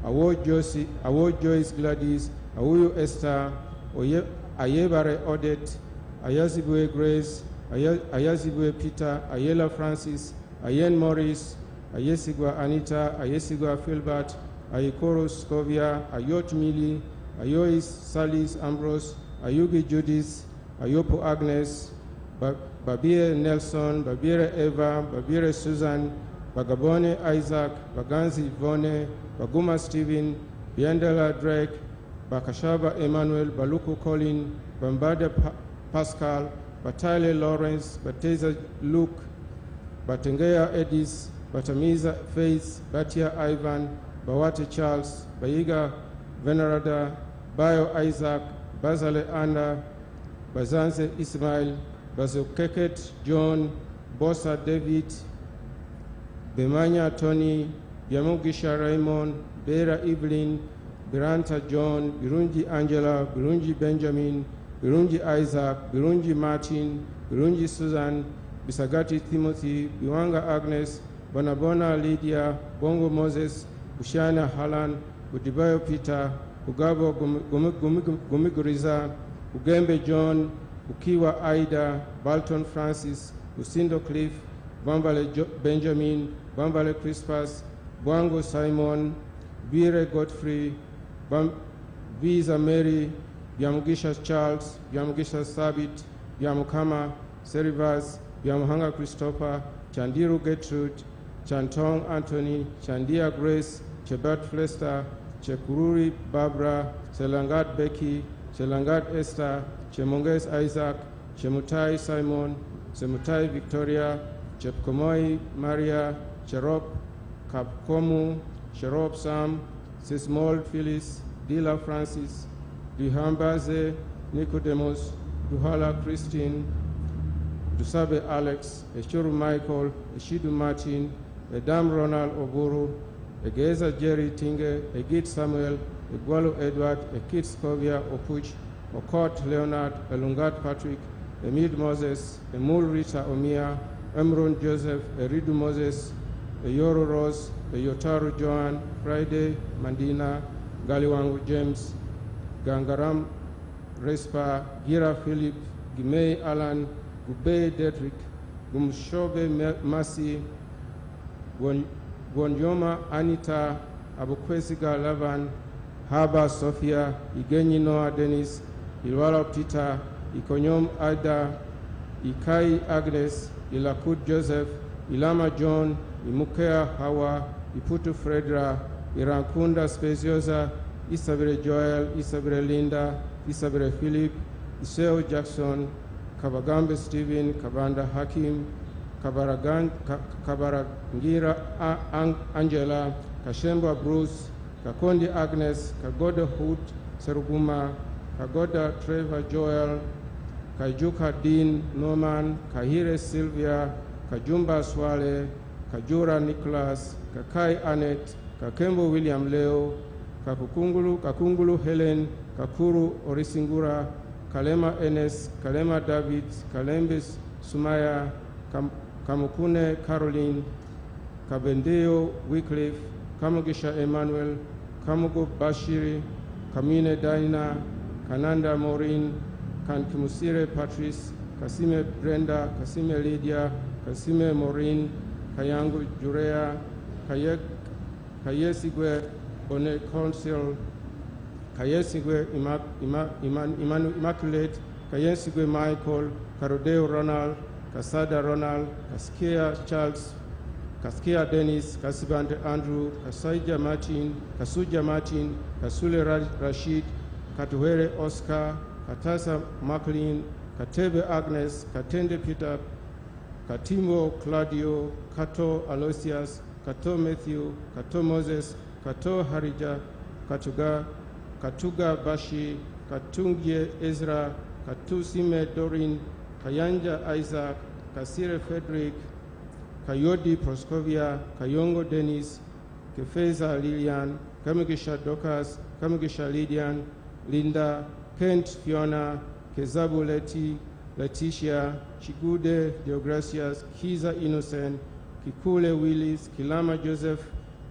Awo Joyce Gladys, Awuyu Esther, Ayebare Odette, Ayazibwe Grace, Ayazibwe Peter, Ayela Francis, Ayen Morris, Ayesigwa Anita, Ayesigwa Philbert, Ayekoro Scovia, Ayot Mili, Ayois Salis Ambrose, Ayugi Judith, Ayopo Agnes, Babire Nelson, Babire Eva, Babire Susan, Bagabone Isaac, Baganzi Ivone, Baguma Stephen, Biandela Drake, Bakashaba Emmanuel, Baluku Colin, Bambada Pascal, Batale Lawrence, Bateza Luke, Batengea Edis, Batamiza Faith, Batia Ivan, Bawate Charles, Baiga Venerada, Bayo Isaac, Bazale Anna, Bazanze Ismail, Bazokeket John, Bossa David, Bemanya Tony, Biamugisha Raymond, Bera Evelyn, Biranta John, Birunji Angela, Birunji Benjamin, Birunji Isaac, Birunji Martin, Birunji Susan, Bisagati Timothy, Biwanga Agnes, Bonabona Lydia, Bongo Moses, Ushana Halan, Udibayo Peter, Ugabo Gumiguriza, Ugembe John, Ukiwa Aida, Balton Francis, Usindo Cliff, Bambale Benjamin, Bambale Crispus, Bwango Simon, Bire Godfrey, Visa Mary, Biamugisha Charles, Biamugisha Sabit, Biamukama, Serivas, Biamuhanga Christopher, Chandiru Gertrude, Chantong Anthony, Chandia Grace, Chebert Flester, Chekururi Barbara, Chelangat Becky, Chelangat Esther, Chemonges Isaac, Chemutai Simon, Chemutai Victoria, Chepkomoi Maria, Cherop Kapkomu, Cherop Sam, Sismold Phyllis, Dila Francis, Duhambaze Nicodemus, Duhala Christine, Dusabe Alex, Eshuru Michael, Eshidu Martin, Edam Ronald Oburu, Egeza Jerry Tinge, Egit Samuel, Egwalu Edward, Ekit Scovia Opuch, Okot Leonard, Elungat Patrick, Emid Moses, Emul Rita Omia, Emron Joseph, Eridu Moses, Eyoro Rose, Eyotaru Joan, Friday Mandina, Galiwangu James, Gangaram Respa, Gira Philip, Gimei Alan, Gubei Dedrick, Gumshobe Masi, Gwonyoma Anita, Abukwesiga Lavan, Haba Sophia, Igenyi Noah Dennis, Ilwala Tita, Ikonyom Ada, Ikai Agnes, Ilakud Joseph, Ilama John, Imukea Hawa, Iputu Fredra, Irankunda Speciosa, Isabelle Joel, Isabelle Linda, Isabelle Philip, Iseo Jackson, Kabagambe Stephen, Kabanda Hakim, Kabarangira Angela, Kashemba Bruce, Kakondi Agnes, Kagoda Hood, Seruguma, Kagoda Trevor Joel, Kajuka Dean Norman, Kahire Sylvia, Kajumba Swale, Kajura Nicholas, Kakai Annette, Kakembo William Leo, Kakungulu Helen, Kakuru Orisingura, Kalema Enes, Kalema David, Kalembis Sumaya, Kamukune Caroline, Kabendeo Wycliffe, Kamugisha Emmanuel, Kamugo Bashiri, Kamine Daina, Kananda Maureen, Kankimusire Patrice, Kasime Brenda, Kasime Lydia, Kasime Maureen, Kayangu Jurea, Kayesigwe One Council, Kayesigwe Immaculate, Kayesigwe Michael, Karodeo Ronald, Kasada Ronald, Kaskia Charles, Kaskia Dennis, Kasibante Andrew, Kasuja Martin, Kasule Rashid, Katuhere Oscar, Katasa Maclean, Katebe Agnes, Katende Peter, Katimo Claudio, Kato Aloysius, Kato Matthew, Kato Moses, Kato Harija, Katuga Bashi, Katungye Ezra, Katusime Dorin, Kayanja Isaac, Kasire Frederick, Kayodi Proskovia, Kayongo Dennis, Kefeza Lilian, Kamugisha Dokas, Kamugisha Lydian, Linda, Kent Fiona, Kezabu Letitia, Chigude Deogracias, Kiza Innocent, Kikule Willis, Kilama Joseph,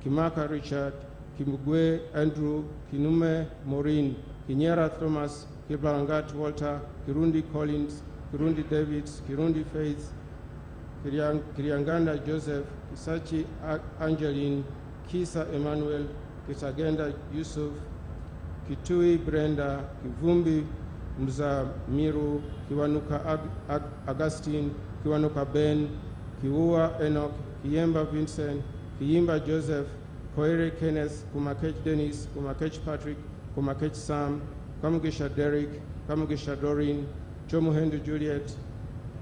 Kimaka Richard, Kimugwe Andrew, Kinume Maureen, Kinyera Thomas, Kibalangat Walter, Kirundi Collins, Kirundi Davids, Kirundi Faith, Kirianganda Joseph, Kisachi Angeline, Kisa Emmanuel, Kisagenda Yusuf, Kitui Brenda, Kivumbi Mzamiru, Kiwanuka Augustine, Kiwanuka Ben, Kiua Enoch, Kiyemba Vincent, Kiyimba Joseph, Koire Kenneth, Kumakech Dennis, Kumakech Patrick, Kumakech Sam, Kamugisha Derek, Kamugisha Doreen, Chomuhendu Juliet,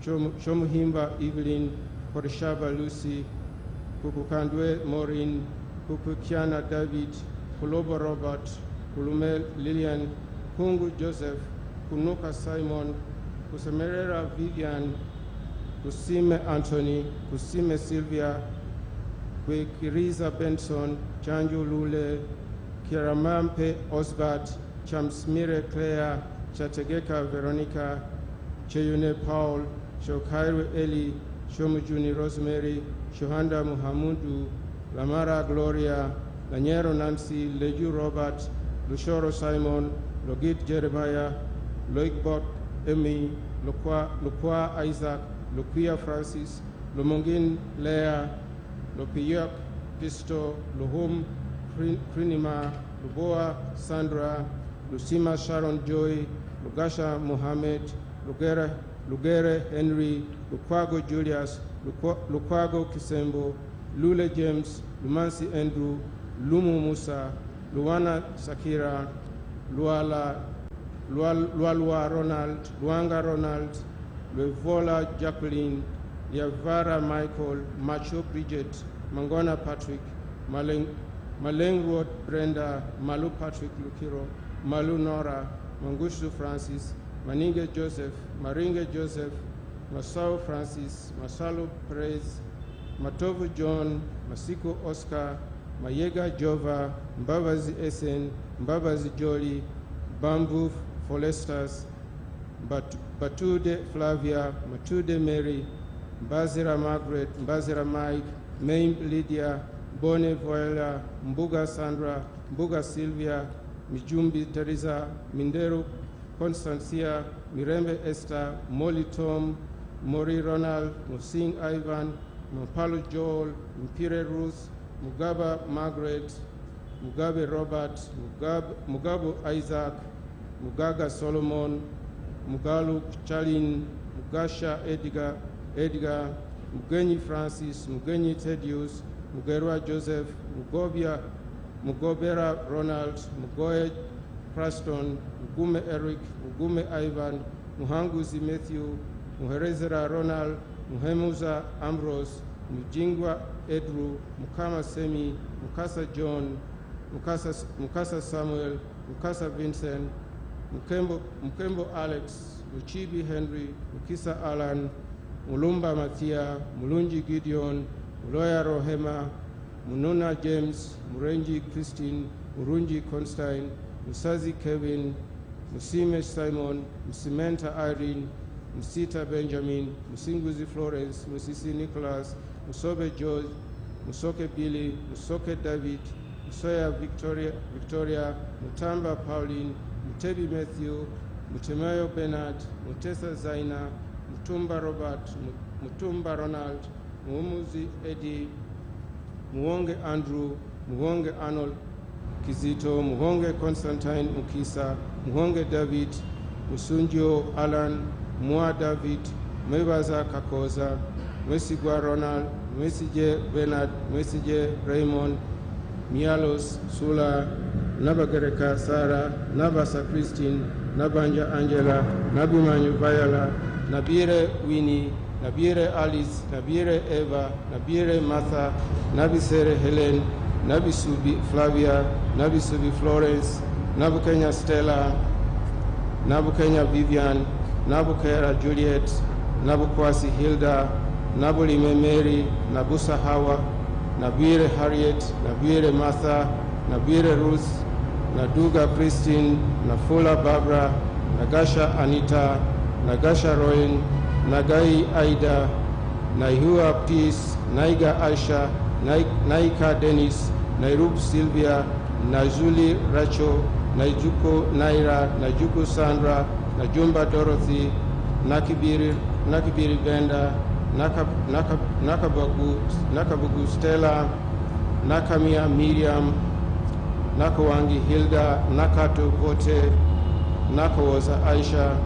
Chomuhimba Evelyn, Korishaba Lucy, Kukukandwe Maureen, Kukukiana David, Kulobo Robert, Kulume Lillian, Kungu Joseph, Kunuka Simon, Kusemerera Vivian, Kusime Anthony, Kusime Sylvia, Kwekiriza Benson, Chanju Lule, Kiramampe Osbert, Chamsmire Claire, Chategeka Veronica, Cheyune Paul, Shokairu Eli, Shomujuni Rosemary, Shohanda Muhamudu, Lamara Gloria, Lanyero Nancy, Leju Robert, Lushoro Simon, Logit Jeremiah, Loikbot Emi, Lukwa Isaac, Lukia Francis, Lumongin Lea, Lopiyak Pisto, Luhum Prinima, Luboa Sandra, Lucima Sharon Joy, Lugasha Mohammed, Lugere Henry, Lukwago Julius, Lukwago Kisembo, Lule James, Lumansi Andrew, Lumu Musa, Luana Sakira, Lualua Ronald, Luanga Ronald, Luevola Jacqueline, Liavara Michael, Macho Bridget, Mangona Patrick, Maleng Road Brenda, Malu Patrick Lukiro, Malu Nora, Mangushu Francis, Maninge Joseph, Maringe Joseph, Masao Francis, Masalo Perez, Matovu John, Masiko Oscar, Mayega Jova, Mbabazi Esen, Mbabazi Jolly, Bamboo Folestas, Batude Flavia, Matude Mary, Mbazira Margaret, Mbazira Mike, Maim Lydia, Bone Voila, Mbuga Sandra, Mbuga Sylvia, Mijumbi Teresa, Mindero Constancia, Mirembe Esther, Molly Tom, Mori Ronald, Musing Ivan, Mpalo Joel, Mpire Ruth, Mugaba Margaret, Mugabe Robert, Mugabu Isaac, Mugaga Solomon, Mugalu Charlin, Mugasha Edgar, Mugenyi Francis, Mugenyi Thaddeus, Mugerwa Joseph, Mugobera Ronald, Mugoe Preston, Mugume Eric, Mugume Ivan, Muhanguzi Matthew, Muherezera Ronald, Muhemuza Ambrose, Mujingwa Edru, Mukama Semi, Mukasa John, Mukasa Samuel, Mukasa Vincent, Mukembo Alex, Muchibi Henry, Mukisa Alan, Mulumba Mathia, Mulunji Gideon, Muloya Rohema, Mununa James, Murenji Christine, Murunji Constantine, Musazi Kevin, Musime Simon, Musimenta Irene, Musita Benjamin, Musinguzi Florence, Musisi Nicholas, Musobe George, Musoke Billy, Musoke David, Musoya Victoria, Mutamba Pauline, Mutebi Matthew, Mutemayo Bernard, Mutesa Zaina, Mutumba Robert, Mutumba Ronald, Muumuzi Eddie, Muwonge Andrew, Muwonge Arnold Kizito, Muwonge Constantine Mukisa, Muwonge David, Musunjo Alan, Mua David, Mwebaza Kakoza, Mwesigwa Ronald, Mwesije Bernard, Mwesije Raymond, Mialos Sula, Nabagereka Sarah, Nabasa Christine, Nabanja Angela, Nabimanyu Viola, Nabire Winnie, Nabire Alice, Nabire Eva, Nabire Martha, Nabisere Helen, Nabisubi Flavia, Nabisubi Florence, Nabukenya Stella, Nabukenya Vivian, Nabukera Juliet, Nabukwasi Hilda, Nabulime Mary, Nabusa Hawa, Nabire Harriet, Nabire Martha, Nabire Ruth, Naduga Christine, Nafula Barbara, Nagasha Anita, Nagasha Royin, Nagai Aida, Naihua Peace, Naiga Aisha, Naika Dennis, Nairub Sylvia, Najuli Rachel, Najuko Naira, Najuku Sandra, Najumba Dorothy, Nakibiri Benda, Nakabugu Stella, Nakamia Miriam, Nakawangi Hilda, Nakato Bote, Nakawoza Aisha,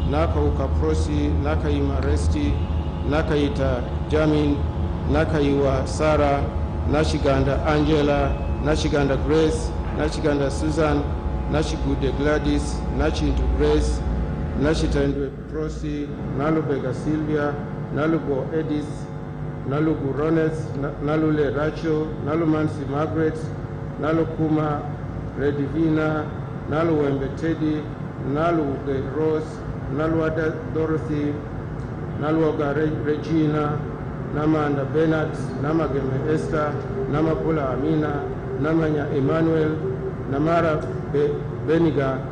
Nakauka Prosi, Nakaima Resti, Nakaita Jamin, Nakaiwa Sarah, Nashiganda Angela, Nashiganda Grace, Nashiganda Susan, Nashigude Gladys, Nachintu Grace, Nashitendwe Prosi, Nalubega Sylvia, Nalubo Edis, Nalubu Rones, Nalule Rachel, Nalumansi Margaret, Nalukuma Redivina, Naluwembe Teddy, Naluge Rose, Naluada Dorothy, Naluoga Regina, Namanda Bernard, Namageme Esther, Namapula Amina, Namanya Emmanuel, Namara Beniga,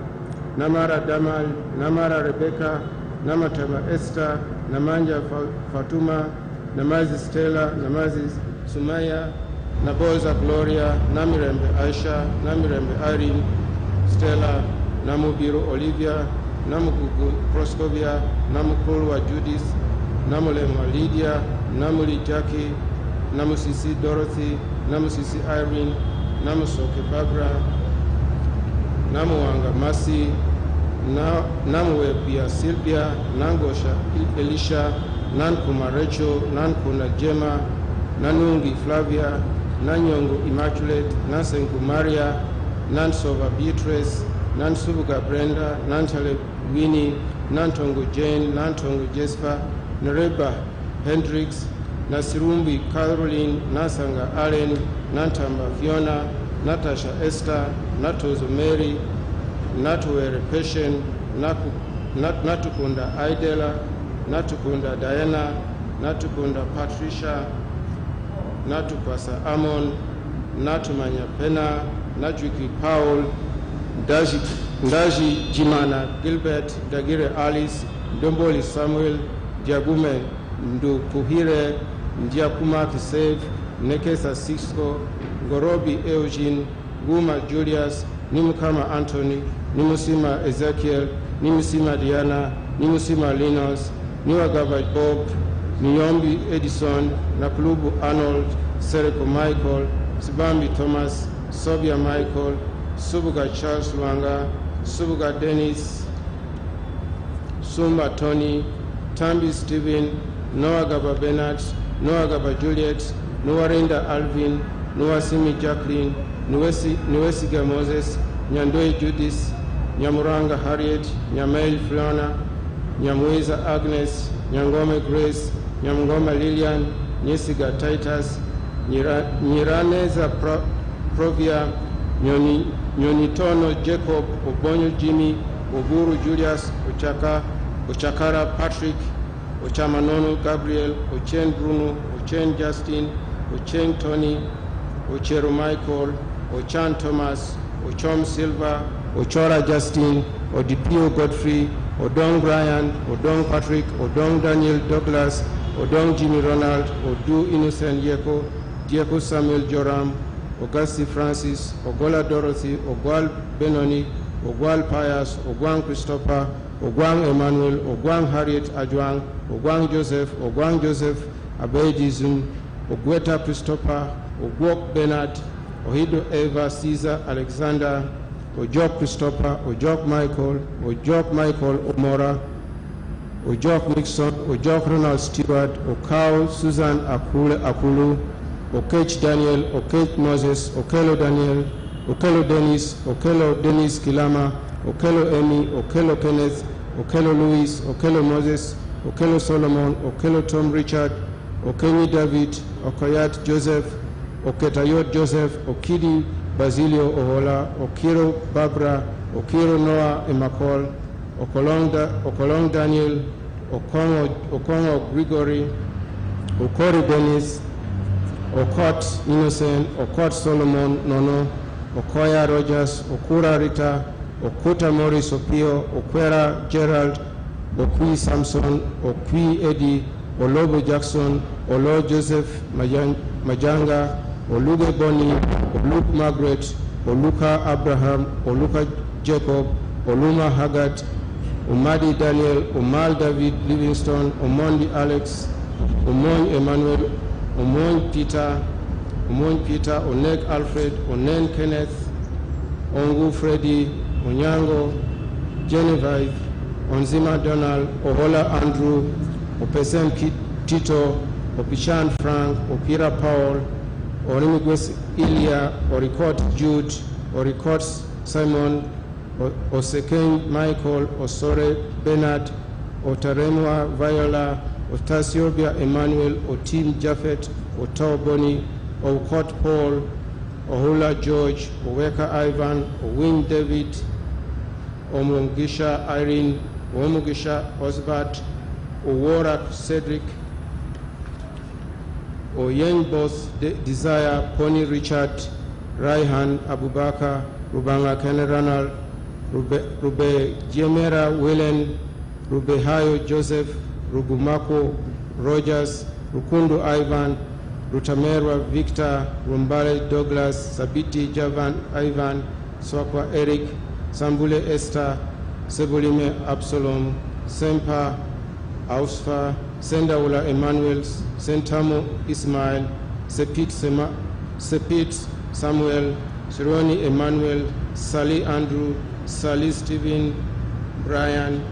Namara Damal, Namara Rebecca, Namatama Esther, Namanja Fatuma, Namazi Stella, Namazi Sumaya, Naboza Gloria, Namirembe Aisha, Namirembe Irene, Stella, Namubiru Olivia, Namugugu Proscovia, Namukulwa Judith, Namulema Lydia, Namuli Jackie, Namusisi Dorothy, Namusisi Irene, Namusoke Barbara, Namuwanga Masi, Namuwepia Sylvia, Nangosha Elisha, Nankuma Rachel, Nankuna Gemma, Nanungi Flavia, Nanyongo Immaculate, Nansengu Maria, Nansova Beatrice, Nansubuga Brenda, Nantale Winnie, Nantongo Jane, Nantongo Jesper, Nereba Hendricks, Nasirumbi Caroline, Nasanga Allen, Nantamba Fiona, Natasha Esther, Natozo Mary, Natuwere Passion, Natukunda Idela, Natukunda Diana, Natukunda Patricia, Natupasa Amon, Natumanya Pena, Najuki Paul, Ndaji Jimana Gilbert, Dagire Alice, Domboli Samuel, Diagume Ndupuhire, Ndiakuma Kisev, Nekesa Sixto, Gorobi Eugene, Guma Julius, Nimukama Anthony, Nimusima Ezekiel, Nimusima Diana, Nimusima Linus, Niwagaba Bob, Niyombi Edison, Nakulubu Arnold, Sereko Michael, Sibambi Thomas, Sobia Michael, Subuga Charles Luanga, Subuga Dennis, Sumba Tony, Tambi Stephen, Noah Gaba Bernard, Noah Gaba Juliet, Noah Rinda Alvin, Noah Simi Jacqueline, Nuesiga Moses, Nyandoi Judith, Nyamuranga Harriet, Nyamail Fiona, Nyamweza Agnes, Nyangome Grace, Nyamngoma Lilian, Nyesiga Titus, Nyiraneza Provia, Nyonitono Jacob, Obonyo Jimmy, Oburu Julius, Ochakara Patrick, Ochamanono Gabriel, Ochen Bruno, Ochen Justin, Ochen Tony, Ochero Michael, Ochan Thomas, Ochom Silva, Ochora Justin, Odipio Godfrey, Odong Brian, Odong Patrick, Odong Daniel Douglas, Odong Jimmy Ronald, Odu Innocent Dieko Samuel Joram, Augusti Francis, Ogola Dorothy, Ogwal Benoni, Ogwal Pius, Ogwang Christopher, Ogwang Emmanuel, Ogwang Harriet Ajwang, Ogwang Joseph, Abeidizum, Ogweta Christopher, Ogwok Bernard, Ohido Eva Caesar Alexander, Ojok Christopher, Ojok Michael Omora, Ojok Nixon, Ojok Ronald Stewart, Okao Susan Akulu, Okech Daniel, Okech Moses, Okelo Daniel, Okelo Dennis Kilama, Okelo Amy, Okelo Kenneth, Okelo Louis, Okelo Moses, Okelo Solomon, Okelo Tom Richard, Okenyi David, Okoyat Joseph, Oketayot Joseph, Okidi Basilio Ohola, Okiro Barbara, Okiro Noah Emakol, Okolong Daniel, Okongo Gregory, Okori Dennis, Okot Innocent, Okot Solomon Nono, Okoya Rogers, Okura Rita, Okuta Morris Opio, Okwera Gerald, Okwi Samson, Okwi Eddie, Olobo Jackson, Olo Joseph Majanga, Oluge Boni, Oluk Margaret, Oluka Abraham, Oluka Jacob, Oluma Haggard, Umadi Daniel, Umal David Livingston, Omondi Alex, Omon Emmanuel, Omon Peter, Oneg Alfred, Onen Kenneth, Ongu Freddy, Onyango, Genevieve, Onzima Donald, Ohola Andrew, Opesen Tito, Opishan Frank, Okira Paul, Orimigwes Ilya, Orikot Jude, Orikot Simon, Oseken Michael, Osore Bernard, Otaremwa Viola, Otasiobia Emmanuel, Otim Japheth, Otao Boni, Okot Paul, Ohula George, Oweka Ivan, Owin David, Omungisha Irene, Omugisha Osbert, Oworak Cedric, Oyeng Both Desire, Pony Richard, Raihan Abubakar, Rubanga Kene Ronald, Rube Jemera Welen, Rube Hayo Joseph, Rugumako Rogers, Rukundu Ivan, Rutamerwa Victor, Rumbale Douglas, Sabiti Javan Ivan, Swakwa Eric, Sambule Esther, Sebulime Absalom, Sempa Ausfa, Sendaula Emmanuel, Sentamo Ismail, Sepit Samuel, Sironi Emmanuel, Sally Andrew, Sally Stephen, Brian,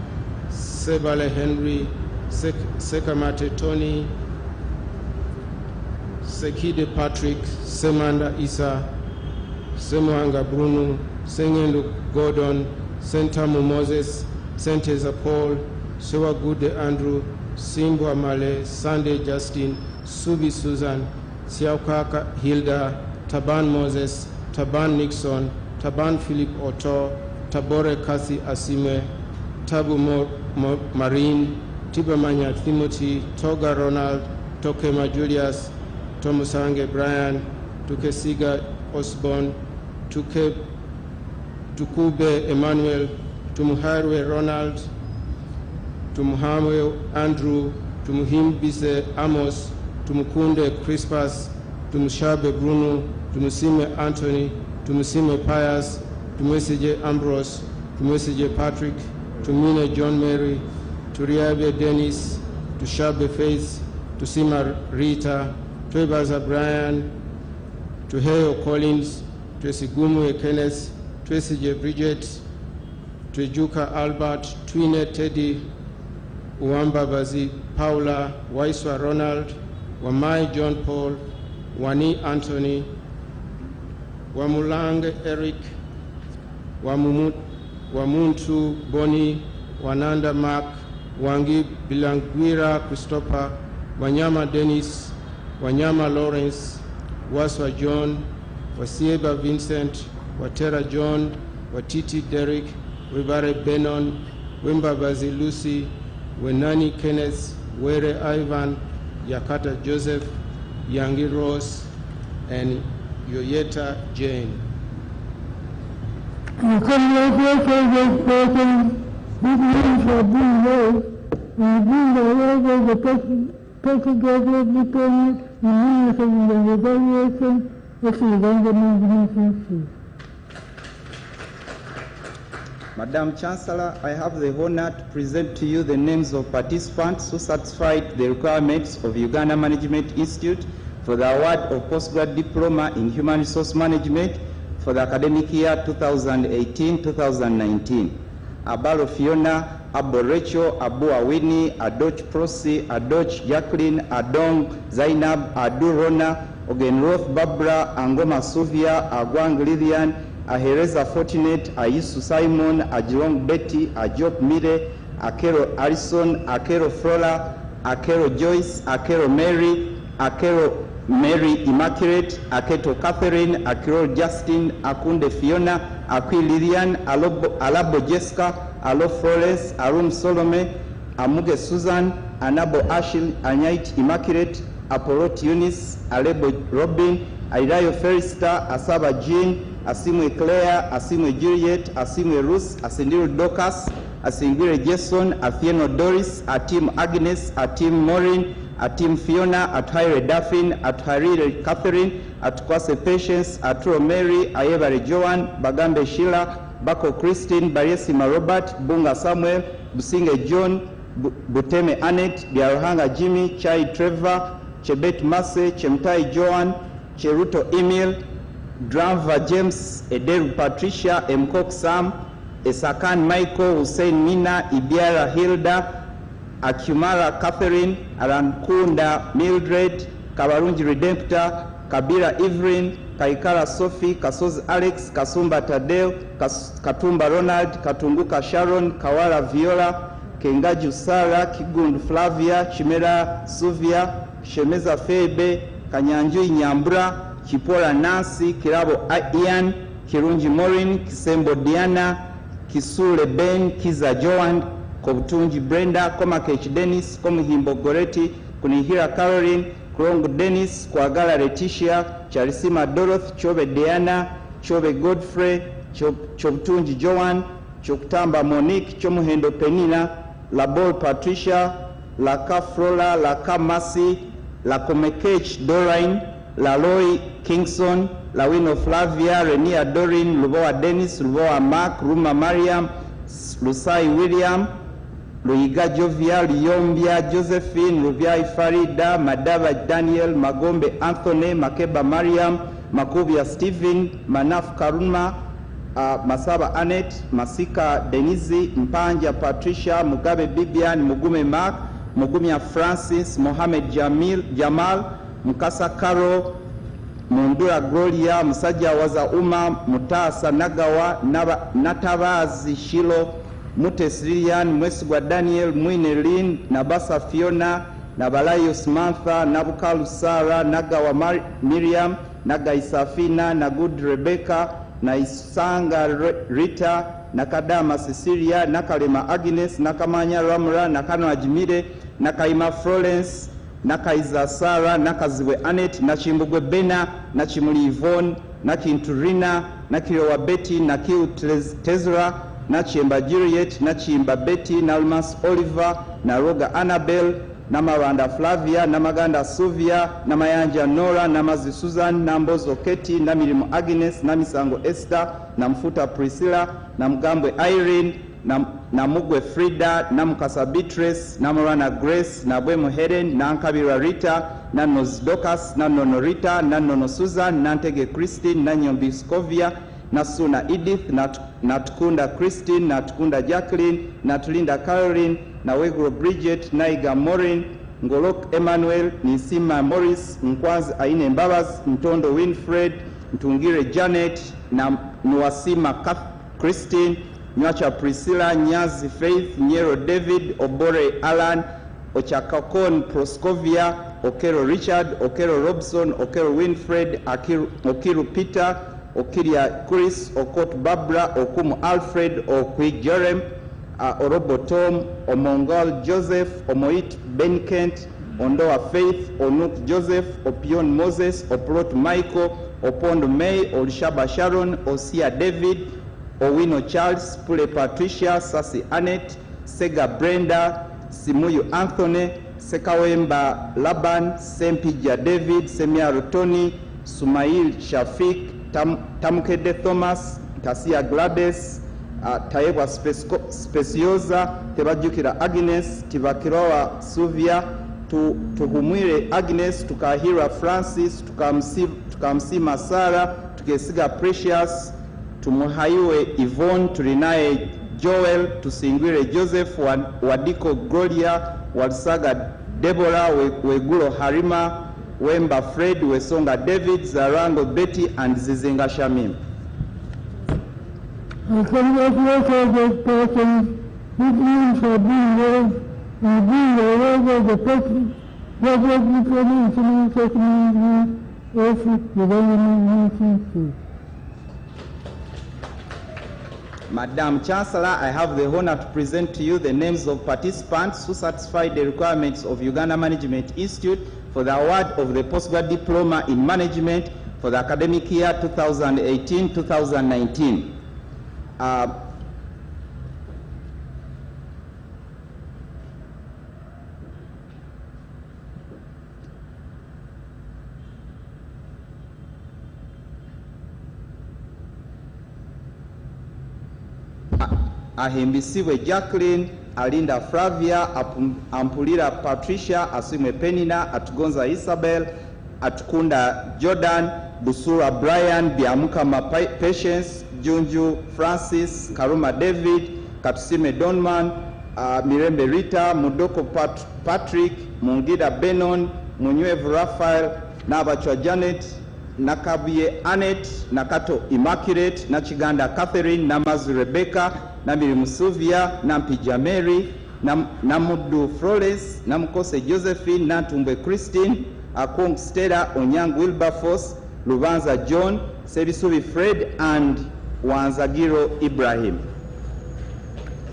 Sebale Henry, Sekamate Tony, Sekide Patrick, Semanda Isa, Semuanga Bruno, Sengendo Gordon, Sentamo Moses, Senteza Paul, Sewagude Andrew, Simbo Amale, Sunday Justin, Subi Susan, Siaukaka Hilda, Taban Moses, Taban Nixon, Taban Philip Otto, Tabore Kasi Asime, Tabu Marine, Tibamanya Timothy, Toga Ronald, Tokema Julius, Tomusange Brian, Tukesiga Osborne, Tukube Emmanuel, Tumuharwe Ronald, Tumuhamwe Andrew, Tumuhimbise Amos, Tumukunde Crispus, Tumushabe Bruno, Tumusime Anthony, Tumusime Pius, Tumusije Ambrose, Tumusije Patrick, Tumine John Mary, Turiabe Dennis, Tushabe Faith, Tusima Rita, Twebaza Brian, Tuheo Collins, Twesigumu Kenneth, Twesije Bridget, Twejuka Albert, Twine Teddy, Uwamba Bazi Paula, Waiswa Ronald, Wamai John Paul, Wani Anthony, Wamulange Eric, Wamuntu Boni, Wananda Mark, Wangi Bilangwira Christopher, Wanyama Dennis, Wanyama Lawrence, Waswa John, Wasieba Vincent, Watera John, Watiti Derek, Wibare Benon, Wimbabazi Lucy, Wenani Kenneth, Were Ivan, Yakata Joseph, Yangi Rose, and Yoyeta Jane. Madam Chancellor, I have the honor to present to you the names of participants who satisfied the requirements of Uganda Management Institute for the award of postgrad diploma in human resource management for the academic year 2018-2019. Abalo Fiona, Abo Rachel, Abu Awini, Adoch Prosi, Adoch Jacqueline, Adong Zainab, Adu Rona, Ogenroth Barbara, Angoma Suvia, Agwang Lilian, Ahereza Fortunate, Ayisu Simon, Ajirong Betty, Ajop Mire, Akero Alison, Akero Frola, Akero Joyce, Akero Mary, Akero Mary Immaculate, Aketo Catherine, Akero Justin, Akunde Fiona, Akwi Lilian, Alabo Jessica, Alo Flores, Arum Solome, Amuge Susan, Anabo Ashil, Anyait Immaculate, Apolot Eunice, Alebo Robin, Airayo Ferista, Asaba Jean, Asimwe Claire, Asimwe Juliet, Asimwe Ruth, Asendiru Docas, Asingwire Jason, Afieno Doris, Atim Agnes, Atim Maureen, Atim Fiona, Athaire Daphne, Atharire Catherine, Atkwase Patience, Atro Mary, Ayebare Joan, Bagambe Sheila, Bako Christine, Bariesima Robert, Bunga Samuel, Businge John, Buteme Annette, Diarohanga Jimmy, Chai Trevor, Chebet Mase, Chemtai Joan, Cheruto Emil, Dranva James, Ederu Patricia, Mkok Sam, Esakan Michael, Hussein Mina, Ibiara Hilda, Akumara Catherine, Arankunda Mildred, Kabarunji Redemptor, Kabira Evelyn, Kaikara Sophie, Kasoz Alex, Kasumba Tadeo, Katumba Ronald, Katunguka Sharon, Kawara Viola, Kengaju Sara, Kigund Flavia, Chimera Suvia, Shemeza Febe, Kanyanjui Nyambura, Kipora Nancy, Kirabo Ian, Kirunji Maureen, Kisembo Diana, Kisule Ben, Kiza Joan, Kobutunji Brenda, Komakech Dennis, Komuhimbo Goreti, Kunihira Caroline, Kurongo Dennis, Kwagala Letitia, Charisima Dorothy, Chobe Diana, Chobe Godfrey, Chobutunji Joan, Choktamba Monique, Chomuhendo Penina, Labol Patricia, Laka Frola, Laka Masi, Lakomekech Dorine, Laloi Kingston, Lawino Flavia, Renia Dorin, Luboa Dennis, Luboa Mark, Ruma Mariam, Lusai William, Luiga Jovia, Liombia, Josephine, Luviai Farida, Madava Daniel, Magombe Anthony, Makeba Mariam, Makubia Stephen, Manaf Karuma, Masaba Annette, Masika Denisi, Mpanja Patricia, Mugabe Bibian, Mugume Mark, Mugumia Francis, Mohamed Jamal, Mukasa Karo, Mundura Gloria, Musaja Waza Uma, Mutasa Nagawa, Natabazi Shilo, Mutes Lilian, Mwesugwa Daniel, Mwine Lin, Nabasa Fiona, Nabalayo Samantha, Nabukalu Sara, Nagawa Miriam, Naga Isafina, Nagud Rebecca, Naisanga Rita, Nakadama Cecilia, Nakalema Agnes, Nakamanya Ramra, Nakano Ajimire, Nakaima Florence, Nakaiza Sara, Nakaziwe Annette, Nachimbugwe Bena, Nachimuli Yvonne, Nakinturina, Nakirewa Betty, Nakiu Tezra, Nachimba Juliet, Nachimba Betty, Nalmas Oliver, Naroga Annabel, Namaranda Flavia, Namaganda Suvia, Namayanja Nora, Namazi Susan, Nambozo Keti, Namirimu Agnes, Namisango Esther, Namfuta Priscilla, Namgambwe Irene, Namugwe Frida, Namukasa Beatrice, Namorana Grace, Nabwemo Helen, Nankabira Rita, Nanos Docas, Nanono Rita, Nanono Susan, Nantege Christine, Nanyombi Scovia, Nasuna Edith, Natukunda Christine, Natukunda Jacqueline, Natulinda Caroline, Nawegro Bridget, Naiga Maureen, Ngolok Emmanuel, Nisima Morris, Nkwazi Aine Mbabas, Mtondo Winfred, Mtungire Janet, Nwasima Christine, Nyacha Priscilla, Nyazi Faith, Nyero David, Obore Alan, Ochakakon Proscovia, Okero Richard, Okero Robson, Okero Winfred, Okiru Peter, Okiria Chris, Okot Barbara, Okumu Alfred, Okwi Jerem, Orobo Tom, Omongol Joseph, Omoit Ben Kent, Ondoa Faith, Onuk Joseph, Opion Moses, Oprot Michael, Opondo May, Olshaba Sharon, Osia David, Owino Charles, Pule Patricia, Sasi Annette, Sega Brenda, Simuyu Anthony, Sekawemba Laban, Sempija David, Semia Rotoni, Sumail Shafik, Tamukede Thomas, Tasia Gladys, Taewa Speciosa, Tebajukira Agnes, Tivakiroa Suvia, Tuhumwire Agnes, Tukahira Francis, Tukamsima Sara, Tukesiga Precious, Tumuhaiwe Yvonne, Turinae Joel, Tusingwire Joseph, Wadiko Gloria, Walsaga Deborah, Wegulo Harima, Wemba Fred, Wesonga David, Zarango Betty, and Zizinga Shamim. I congratulate all those persons who means for being there and being aware of the person that was becoming community of the Uganda Management Institute. Madam Chancellor, I have the honor to present to you the names of participants who satisfied the requirements of Uganda Management Institute for the award of the postgrad diploma in management for the academic year 2018-2019. Ahimbisiwe Jacqueline, Alinda Flavia, Ampulira Patricia, Asime Penina, Atugonza Isabel, Atukunda Jordan, Busura Brian, Biamukama Patience, Junju Francis, Karuma David, Katusime Donman, Mirembe Rita, Mudoko Patrick, Mungida Benon, Munywevu Raphael, Nabachwa Janet, Nakabuye Annette, Nakato Immaculate, Nachiganda Catherine, Namazu Rebecca, Namiri Musuvia, Nampija Mary, Namudu Flores, Namukose Josephine, Natumbe Christine, Akong Stella, Onyang Wilberforce, Lubanza John, Sebisubi Fred, and Wanzagiro Ibrahim.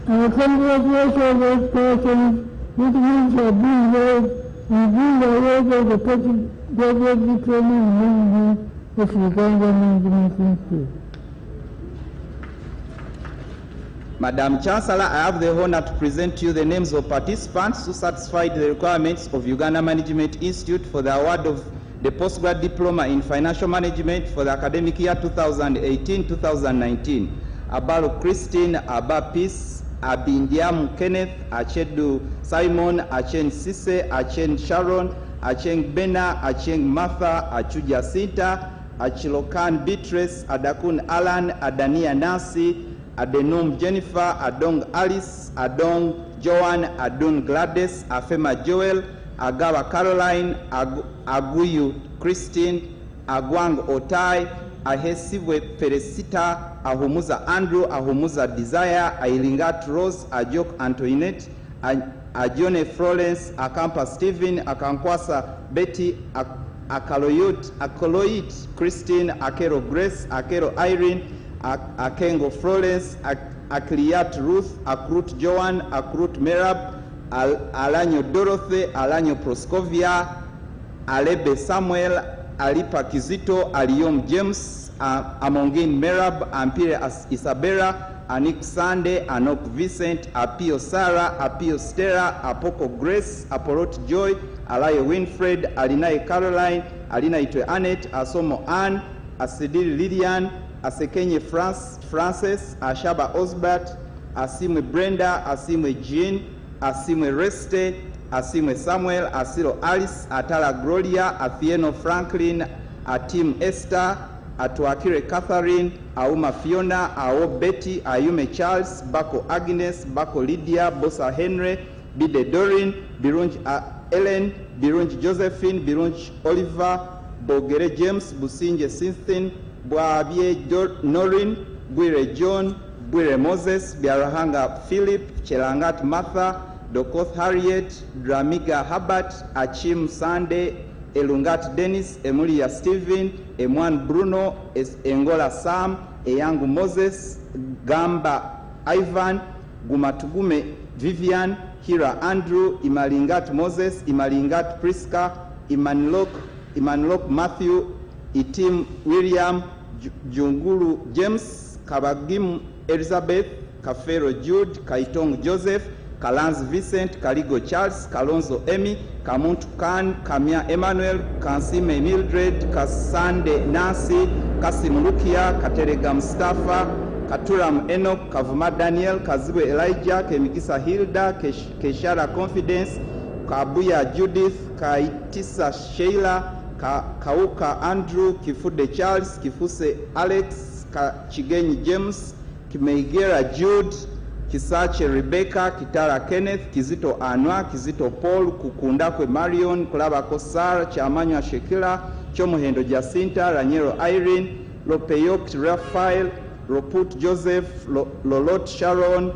I congratulate all those persons who means for being there and being aware of the person that was becoming management of Uganda Management Institute. Madam Chancellor, I have the honor to present to you the names of participants who satisfied the requirements of Uganda Management Institute for the award of the postgrad diploma in financial management for the academic year 2018-2019. Abalo Christine, Aba Peace, Abindiamu Kenneth, Achedu Simon, Achen Sise, Achen Sharon, Acheng Bena, Acheng Martha, Achuja Sita, Achilokan Beatrice, Adakun Alan, Adania Nasi, Adenum Jennifer, Adong Alice, Adong Joan, Adun Gladys, Afema Joel, Agawa Caroline, Aguyu Christine, Agwang Otai, Ahesiwe Felicita, Ahumuza Andrew, Ahumuza Desire, Ailingat Rose, Ajok Antoinette, Ajone Florence, Akampa Stephen, Akankwasa Betty, Akoloid Christine, Akero Grace, Akero Irene, Akengo Florence, Akliat Ruth, Akrut Joan, Akrut Merab, Alanyo Dorothy, Alanyo Proscovia, Alebe Samuel, Alipa Kizito, Aliom James, Amongin Merab, Ampire Isabella, Anik Sunday, Anok Vincent, Apio Sarah, Apio Stella, Apoko Grace, Aporot Joy, Alaye Winfred, Alinae Caroline, Alina Itwe Annette, Asomo Ann, Asidiri Lilian, Asekenye Frances, Ashaba Osbert, Asimwe Brenda, Asimwe Jean, Asimwe Reste, Asimwe Samuel, Asilo Alice, Atala Gloria, Athieno Franklin, Atim Esther, Atuakire Catherine, Auma Fiona, Ao Betty, Ayume Charles, Bako Agnes, Bako Lydia, Bosa Henry, Bide Dorin, Birunj Ellen, Birunj Josephine, Birunj Oliver, Bogere James, Businje Cynthia, Boabie Norin, Bwire John, Bwire Moses, Biarahanga Philip, Chelangat Martha, Dokoth Harriet, Dramiga Herbert, Achim Sunday, Elungat Dennis, Emulia Stephen, Emwan Bruno, Engola Sam, Eyangu Moses, Gamba Ivan, Gumatugume Vivian, Hira Andrew, Imalingat Moses, Imalingat Priska, Imanlok Matthew, Itim William, Jungulu James, Kabagim Elizabeth, Kafero Jude, Kaitong Joseph, Kalanz Vincent, Kaligo Charles, Kalonzo Emmy, Kamuntu Khan, Kamia Emmanuel, Kansime Mildred, Kasande Nancy, Kasim Lukia, Katerega Mustafa, Katuram Enoch, Kavuma Daniel, Kazibwe Elijah, Kemikisa Hilda, Keshara Confidence, Kabuya Judith, Kaitisa Sheila, Kauka Andrew, Kifude Charles, Kifuse Alex, Chigenyi James, Kimeigera Jude, Kisache Rebecca, Kitara Kenneth, Kizito Anwa, Kizito Paul, Kukundakwe Marion, Kulaba Kosar, Chamanywa Shekila, Chomuhendo Jacinta, Ranyero Irene, Lopeyok Raphael, Roput Joseph, Lolot Sharon,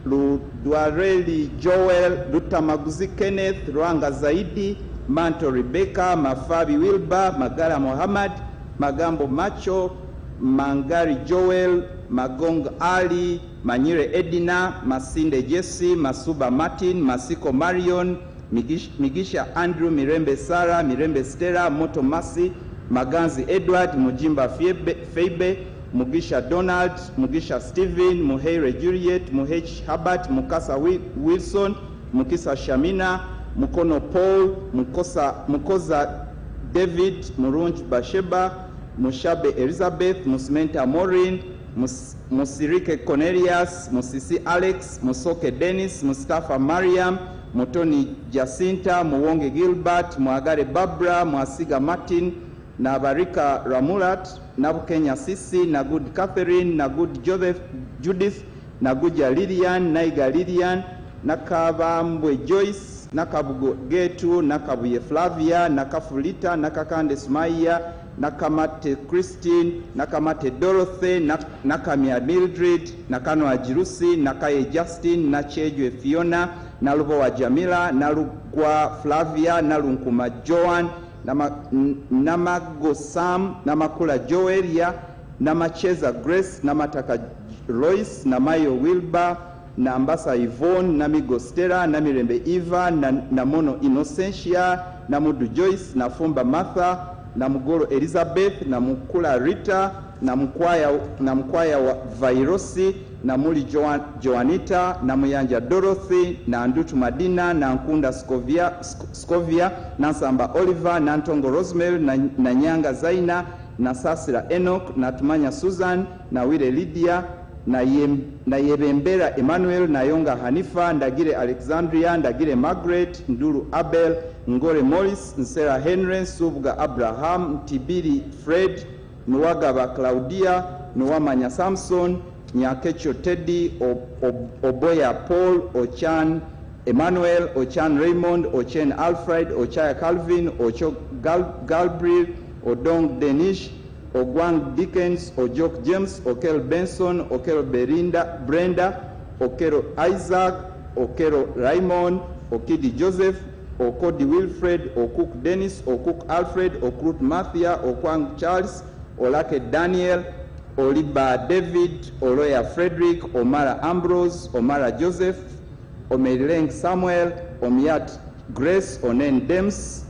Luduareli Joel, Lutamaguzi Kenneth, Rwanga Zaidi, Manto Rebecca, Mafabi Wilba, Magala Mohammed, Magambo Macho, Mangari Joel, Magong Ali, Manyire Edina, Masinde Jesse, Masuba Martin, Masiko Marion, Migisha Andrew, Mirembe Sarah, Mirembe Stella, Moto Masi, Maganzi Edward, Mujimba Feibe, Mugisha Donald, Mugisha Stephen, Muheire Juliet, Muhech Herbert, Mukasa Wilson, Mukisa Shamina, Mukono Paul, Mukoza David, Murunj Basheba, Mushabe Elizabeth, Musmenta Maureen, Musirike Cornelius, Musisi Alex, Musoke Dennis, Mustafa Mariam, Mutoni Jacinta, Muwonge Gilbert, Muagare Barbara, Mwasiga Martin, Nabarika Ramulat, Nabukenya Sisi, Nagud Catherine, Nagud Judith, Naguja Lilian, Naiga Lilian, Nakabambwe Joyce, Nakabugo Getu, Nakabuye Flavia, Nakafulita, Nakakande Sumaya, Nakamate Christine, Nakamate Dorothy, Nakamia Mildred, Nakanwa Jirusi, Nakaye Justin, Nachejwe Fiona, Nalubowa Jamila, Nalugwa Flavia, Nalunkuma Joan, Namago Sam, Namakula Joelia, Namacheza Grace, Namataka Lois, Namayo Wilbur, Nambasa Yvonne, Namigo Stella, Namirembe Eva, Namono Innocentia, Namudu Joyce, Nafumba Martha, Namugoro Elizabeth, Namukula Rita, Namkwaya wa Vairosi, Namuli Joanita, Namuyanja Dorothy, Nandutu Madina, Nankunda Scovia, Nansamba Oliver, Nantongo Rosemary, Nanyanga Zaina, Nasasira Enoch, Natumanya Susan, Nawire Lydia, Nayebembera Emmanuel, Nayonga Hanifa, Ndagire Alexandria, Ndagire Margaret, Nduru Abel, Ngore Morris, Nsera Henry, Subga Abraham, Tibiri Fred, Nuwagaba Claudia, Nuwamanya Samson, Nyakecho Teddy, Oboya Paul, Ochan Emmanuel, Ochan Raymond, Ochen Alfred, Ochaya Calvin, Ocho Galbriel, Odong Denish, Ogwang Dickens, Ojok James, Okel Benson, Okel Brenda, Okero Isaac, Okero Raymond, Okidi Joseph, Okodi Wilfred, Okuk Dennis, Okuk Alfred, Okrut Mathia, Okwang Charles, Olake Daniel, Oliba David, Oloya Frederick, Omara Ambrose, Omara Joseph, Omerileng Samuel, Omiat Grace, Onen Dems,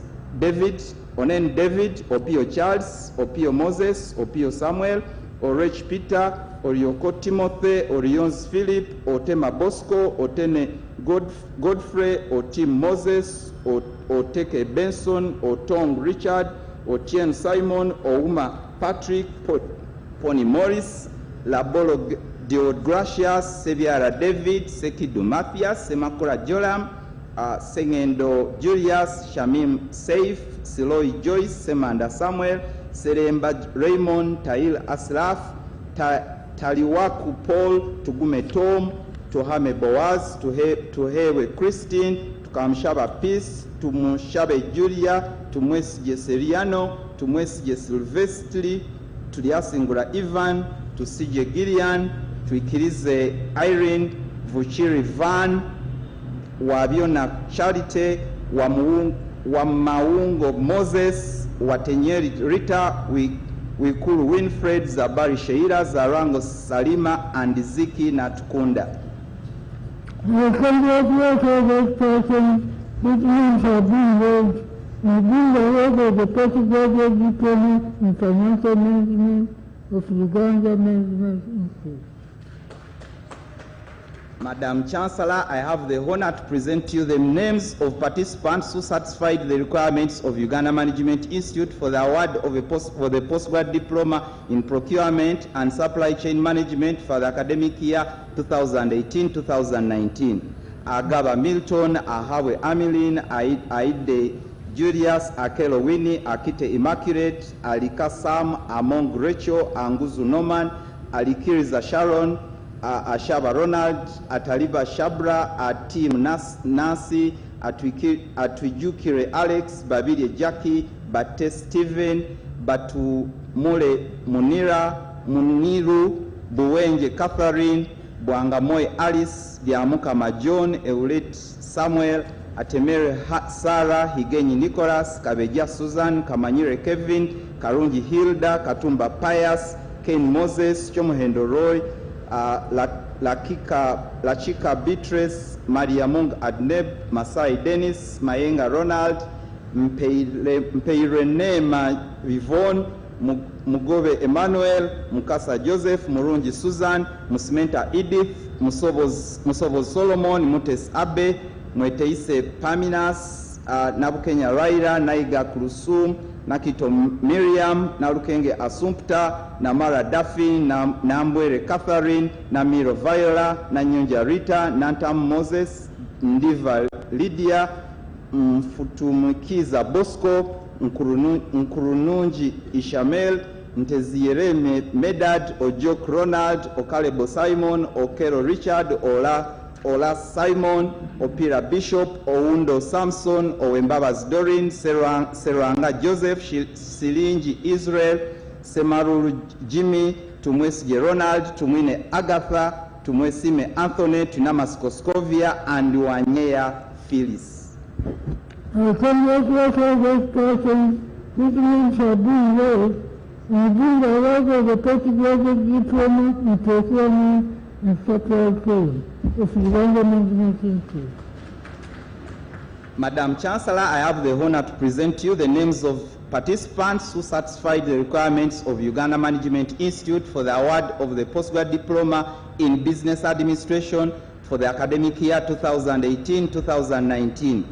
Onen David, Opio Charles, Opio Moses, Opio Samuel, Orech Peter, Orioko Timothy, Orions Philip, Otema Bosco, Otene Godfrey, Otim Moses, Oteke Benson, Otong Richard, Otien Simon, Ouma Patrick, Pony Morris, Labolo Deogracias, Seviara David, Sekidu Mathias, Semakora Joram, Sengendo Julius, Shamim Saif, Siloi Joyce, Semanda Samuel, Seremba Raymond, Tail Asraf, Taliwaku Paul, Tugume Tom, Tuhame Boaz, Tuhewe Christine, Tukamshaba Peace, Tumushabe Julia, Tumwesije Seriano, Tumwesije Silvestri, Tuliasingura Ivan, Tusije Gillian, Tuikirize Irene, Vuchiri Van, Wabiona Charity, Wamaungo Moses, Watenyeri Rita, Wikuru Winfred, Zabari Sheila, Zarango Salima, and Ziki Natukunda. I congratulate all those persons whose names have been raised and bring the work of the postgraduate diploma in financial management of Uganda Management Institute. Madam Chancellor, I have the honor to present to you the names of participants who satisfied the requirements of Uganda Management Institute for the award of for the postgrad diploma in procurement and supply chain management for the academic year 2018-2019. Agaba Milton, Ahawe Amilin, Aide Julius, Akelo Winnie, Akite Immaculate, Alika Sam, Among Rachel, Anguzu Norman, Alikiriza Sharon, Ashaba Ronald, Ataliba Shabra, Atim Nasi, Atwijukire Alex, Babide Jackie, Bate Steven, Batu Mule Munira, Muniru, Buwenje Catherine, Bwangamoy Alice, Diamuka Majon, Eulet Samuel, Atemere Sarah, Higenyi Nicholas, Kabeja Susan, Kamanyire Kevin, Karungi Hilda, Katumba Pius, Ken Moses, Chomohendo Roy, Lachika Beatrice, Mariamung Adneb, Masai Dennis, Mayenga Ronald, Mpeirenema Vivon, Mugobe Emmanuel, Mukasa Joseph, Murunji Susan, Musimenta Edith, Musobo Solomon, Mutes Abe, Mweteise Paminas, Nabukenya Raira, Naiga Kurusum, Nakito Miriam, Narukenge Asumpta, Namara Duffy, Nambwere Catherine, Namiro Viola, Nanyonja Rita, Nantam Moses, Ndiva Lydia, Mfutumukiza Bosco, Nkurununji Ishamel, Nteziere Medad, Ojok Ronald, Okalebo Simon, Okero Richard, Ola Simon, Opira Bishop, Oundo Samson, Owembabas Dorin, Seranga Joseph, Silinji Israel, Semaruru Jimmy, Tumwesige Ronald, Tumwine Agatha, Tumwesime Anthony, Tunamas Koskovia, and Wanyea Phyllis. I congratulate all those persons whose names have been raised and bring the award of the postgraduate diploma in procurement and supply chain of Uganda Management Institute. Madam Chancellor, I have the honor to present to you the names of participants who satisfied the requirements of Uganda Management Institute for the award of the postgrad diploma in business administration for the academic year 2018-2019.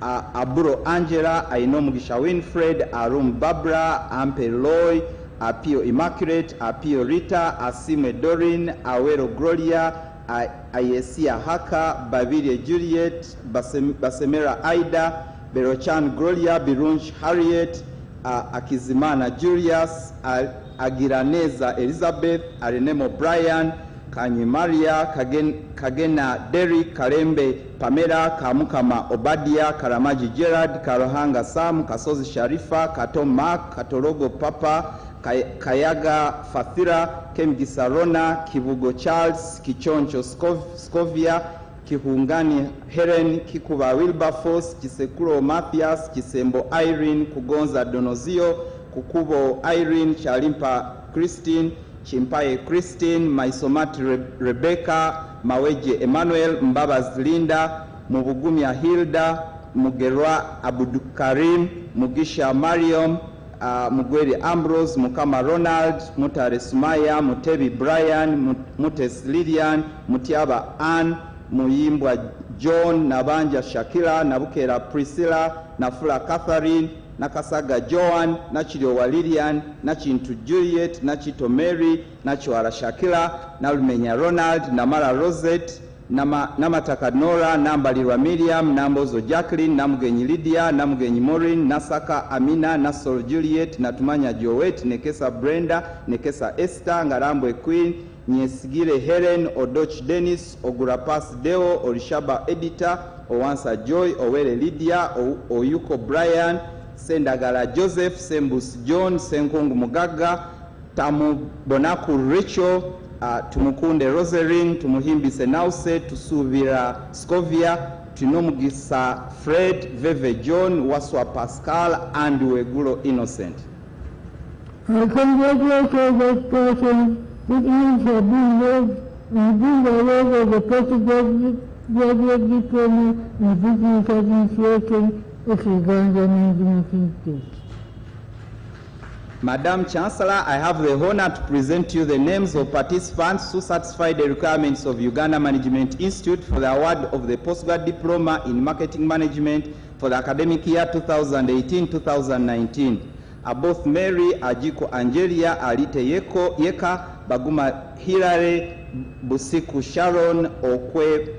Aburo Angela, Aino Mugisha Winfred, Arum Barbara, Ampe Loy, Apio Immaculate, Apio Rita, Asime Dorin, Awero Gloria, Ayesia Haka, Baviria Juliet, Basemera Aida, Berochan Gloria, Birunch Harriet, Akizimana Julius, Agiraneza Elizabeth, Arenemo Brian, Kanyi Maria, Kagena Derek, Karembe Pamela, Kamukama Obadia, Karamaji Gerard, Karohanga Sam, Kasozi Sharifa, Katom Mark, Katorogo Papa, Kayaga Fathira, Kemgisarona, Kivugo Charles, Kichoncho Scovia, Kihungani Helen, Kikuba Wilberforce, Kisekuro Mathias, Kisembo Irene, Kugonza Donozio, Kukubo Irene, Chalimpa Christine, Chimpaye Christine, Maisomati Rebecca, Maweje Emmanuel, Mbabas Linda, Mubugumia Hilda, Mugerwa Abudukarim, Mugisha Mariam, Mugweri Ambrose, Mukama Ronald, Mutare Sumaya, Mutebi Brian, Mutes Lilian, Mutiaba Ann, Muyimbwa John, Nabanja Shakira, Nabukera Priscilla, Nafula Catherine, Nakasaga Joan, Nachiriowa Lilian, Nachintu Juliet, Nachito Mary, Nachiwara Shakira, Nalumenya Ronald, Namara Rosette, Namataka Nora, Nambalirwa Miriam, Nambozo Jacqueline, Namugenyi Lydia, Namugenyi Maureen, Nasaka Amina, Nasol Juliet, Natumanya Joet, Nekesa Brenda, Nekesa Esther, Ngarambwe Queen, Nyesigire Helen, Odoch Dennis, Ogurapas Deo, Orishaba Editor, Owansa Joy, Owere Lydia, Oyuko Brian, Sendagala Joseph, Sembus John, Senkungu Mugaga, Tamu Bonaku Rachel, Tumukunde Rosering, Tumuhimbi Senause, Tusuvira Scovia, Tunomugisa Fred, Veve John, Waswa Pascal, and Wegulo Innocent. I congratulate all those persons which means have been read and bring the award of the postgraduate diploma in business administration of Uganda Management Institute. Madam Chancellor, I have the honor to present to you the names of participants who satisfy the requirements of Uganda Management Institute for the award of the postgrad diploma in marketing management for the academic year 2018-2019. Both Mary Ajiko Angelia, Alite Yeka, Baguma Hilary, Busiku Sharon, Okwe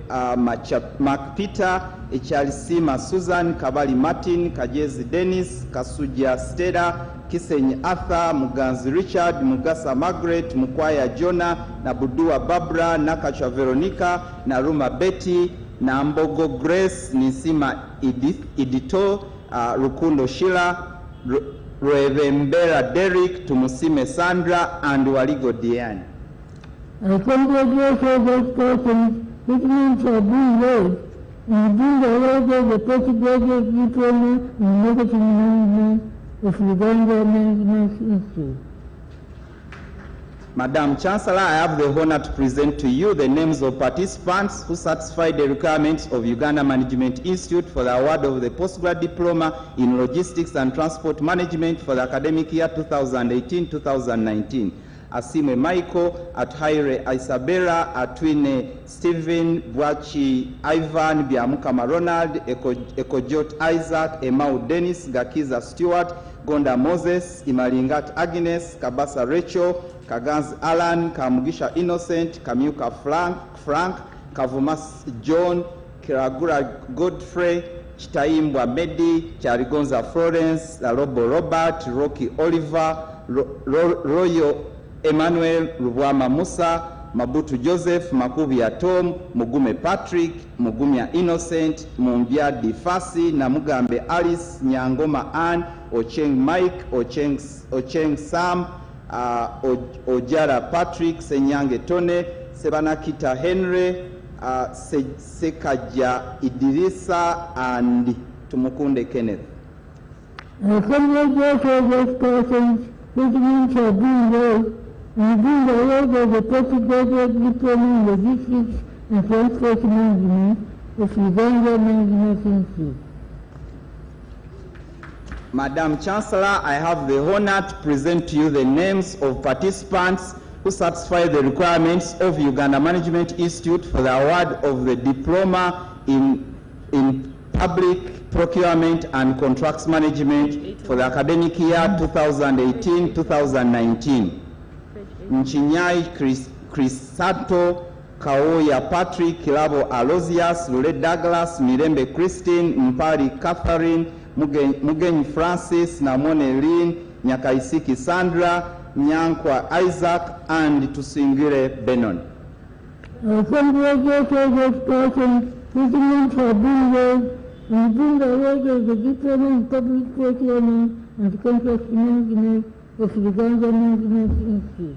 Mark Peter, Echalisima Susan, Kabali Martin, Kajezi Dennis, Kasuja Stella, Kisenyi Arthur, Muganzi Richard, Mugasa Margaret, Mukwaya Jonah, Nabudua Barbara, Nakachwa Veronica, Naruma Betty, Nambogo Grace, Nisima Idito, Rukundo Sheila, Revembera Derek, Tumusime Sandra, and Waligo Diane. I congratulate all those persons which means have been read and bring the award of the postgraduate diploma in marketing management of Uganda Management Institute. Madam Chancellor, I have the honor to present to you the names of participants who satisfy the requirements of Uganda Management Institute for the award of the postgrad diploma in logistics and transport management for the academic year 2018-2019. Asimwe Michael, Athaire Isabella, Atwine Stephen, Bwachi Ivan, Biamukama Ronald, Ekojot Isaac, Emau Dennis, Gakiza Stewart, Gonda Moses, Imalingat Agnes, Kabasa Rachel, Kaganz Alan, Kamugisha Innocent, Kamiuka Frank, Kavumas John, Kiragura Godfrey, Chitaimbwa Medi, Charigonza Florence, Larobo Robert, Rocky Oliver, Royo Emmanuel, Rubwama Musa, Mabutu Joseph, Makubia Tom, Mugume Patrick, Mugumia Innocent, Mumbia Difasi, Namugambe Alice, Nyangoma Ann, Ocheng Mike, Ocheng Sam, Ojara Patrick, Senyange Tone, Sebanakita Henry, Sekaja Idirisa, and Tumukunde Kenneth. I congratulate all those persons which means have been read and bring the award of the postgraduate diploma in logistics and transport management of Uganda Management Institute. Madam Chancellor, I have the honor to present to you the names of participants who satisfy the requirements of Uganda Management Institute for the award of the diploma in public procurement and contracts management for the academic year 2018-2019. Nchinyai Crisanto, Kaoya Patrick, Kilabo Alozias, Lule Douglas, Mirembe Christine, Mpari Catherine, Mugenyi Francis, Namone Lynn, Nyakaisiki Sandra, Nyankwa Isaac, and Tusingire Benon. I congratulate all those persons whose names have been read and bring the award of the diploma in public procurement and contract management of Uganda Management Institute.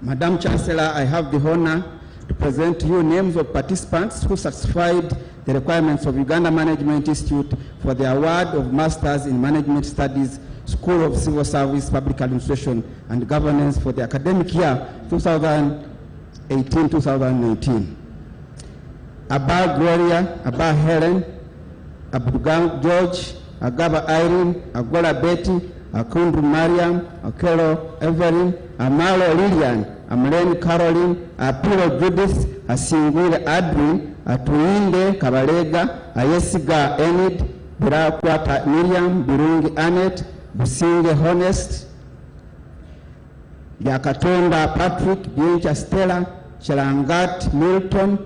Madam Chancellor, I have the honor to present to you names of participants who satisfied the requirements of Uganda Management Institute for the award of Masters in Management Studies, School of Civil Service, Public Administration and Governance for the academic year 2018-2019. Abba Gloria, Abba Helen, Abdugam George, Agaba Irene, Agola Betty, Akundu Mariam, Akelo Evelyn, Amalo Lilian, Amlen Caroline, Apiro Judith, Asingwile Adrian, Atuinde Kabalega, Ayesiga Enid, Birakwata Miriam, Birungi Annette, Businge Honest, Yakatonda Patrick, Biencha Stella, Chelangat Milton,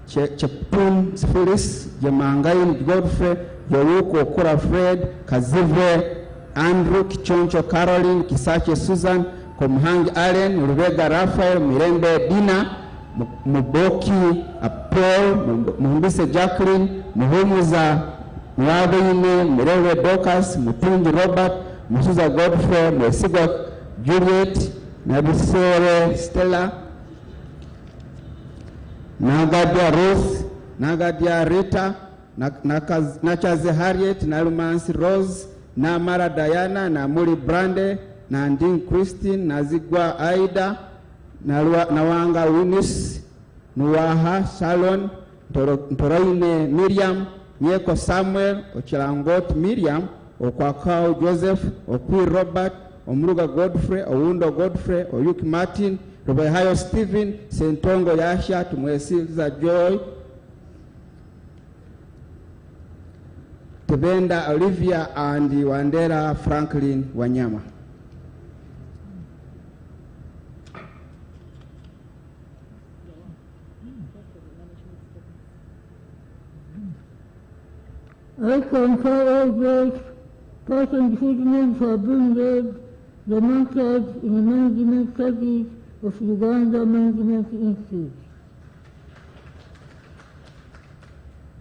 Cheptun Phyllis, Jemangain Godfrey, Yoruko Kura Fred, Kazive Andrew, Kichoncho Caroline, Kisache Susan, Komhangi Allen, Rubega Raphael, Mirembe Dina, Muboki Paul, Mumbise Jacqueline, Muhumuza Mwabeine, Mirewe Docas, Mutungi Robert, Musuza Godfrey, Mwesiga Juliet, Nabisere Stella, Nagadia Ruth, Nagadia Rita, Nachaze Harriet, Nalumansi Rose, Namara Diana, Namuri Brande, Nandin Christine, Nazigwa Aida, Nawanga Winis, Nuwaha Shalon, Ntoroine Miriam, Nyeko Samuel, Ochilangot Miriam, Okwakao Joseph, Okwi Robert, Omruga Godfrey, Owundo Godfrey, Oyuki Martin, Robehayo Stephen, Sentongo Yasha, Tumwesiza Joy, Tebenda Olivia, and Wandera Franklin Wanyama. I confer all those past and achievements have been read the masters in the management studies of Uganda Management Institute.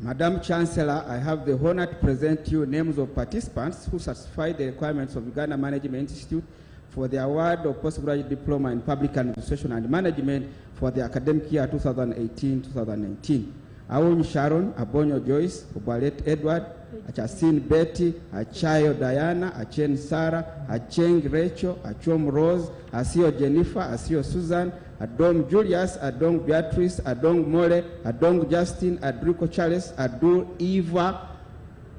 Madam Chancellor, I have the honor to present you names of participants who satisfy the requirements of Uganda Management Institute for the award of postgraduate diploma in public administration and management for the academic year 2018-2019. Awun Sharon, Abonyo Joyce, Obalet Edward, Achasin Betty, Achayo Diana, Achen Sarah, Acheng Rachel, Achom Rose, Asio Jennifer, Asio Susan, Adong Julius, Adong Beatrice, Adong Mole, Adong Justin, Adrico Charles, Adul Eva,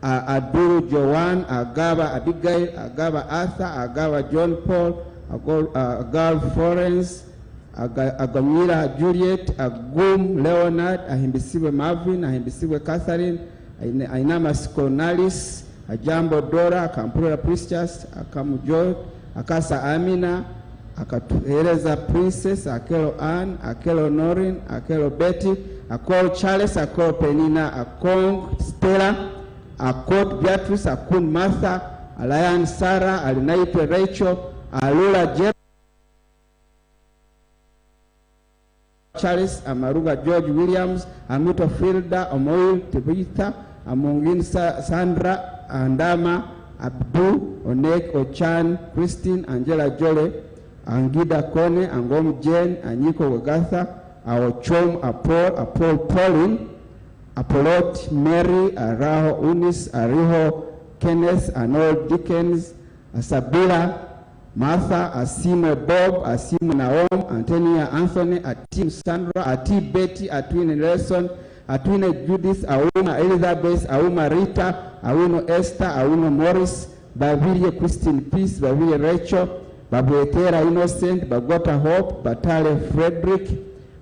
Adul Joanne, Agaba Abigail, Agaba Arthur, Agaba John Paul, Agal Florence, Agamira Juliet, Agum Leonard, Ahimbisiwe Marvin, Ahimbisiwe Catherine, Ainama Skonalis, Ajambo Dora, Akampura Priestess, Akamujoy, Akasa Amina, Akatueleza Princess, Akelo Ann, Akelo Norin, Akelo Betty, Akol Charles, Akol Penina, Akong Stella, Akot Beatrice, Akun Martha, Alayan Sarah, Alinaite Rachel, Alula Jeff, Charles, Amaruga George Williams, Amuto Filda, Omoil Tibita, Amongin Sandra, Andama, Abdu, Onek, Ochan, Christine, Angela Jole, Angida Kone, Angom Jane, Anyiko Wagatha, Aochom, Apol Pauline, Apolot Mary, Araho Unis, Ariho Kenneth, Arnold Dickens, Sabira, Martha, Asimo Bob, Asimo Naom, Antonia Anthony, Atim Sandra, Ati Betty, Atwine Nelson, Atwine Judith, Auma Elizabeth, Auma Rita, Awuno Esther, Awuno Morris, Bavirie Christine Peace, Bavirie Rachel, Babuetera Innocent, Bagota Hope, Batale Frederick,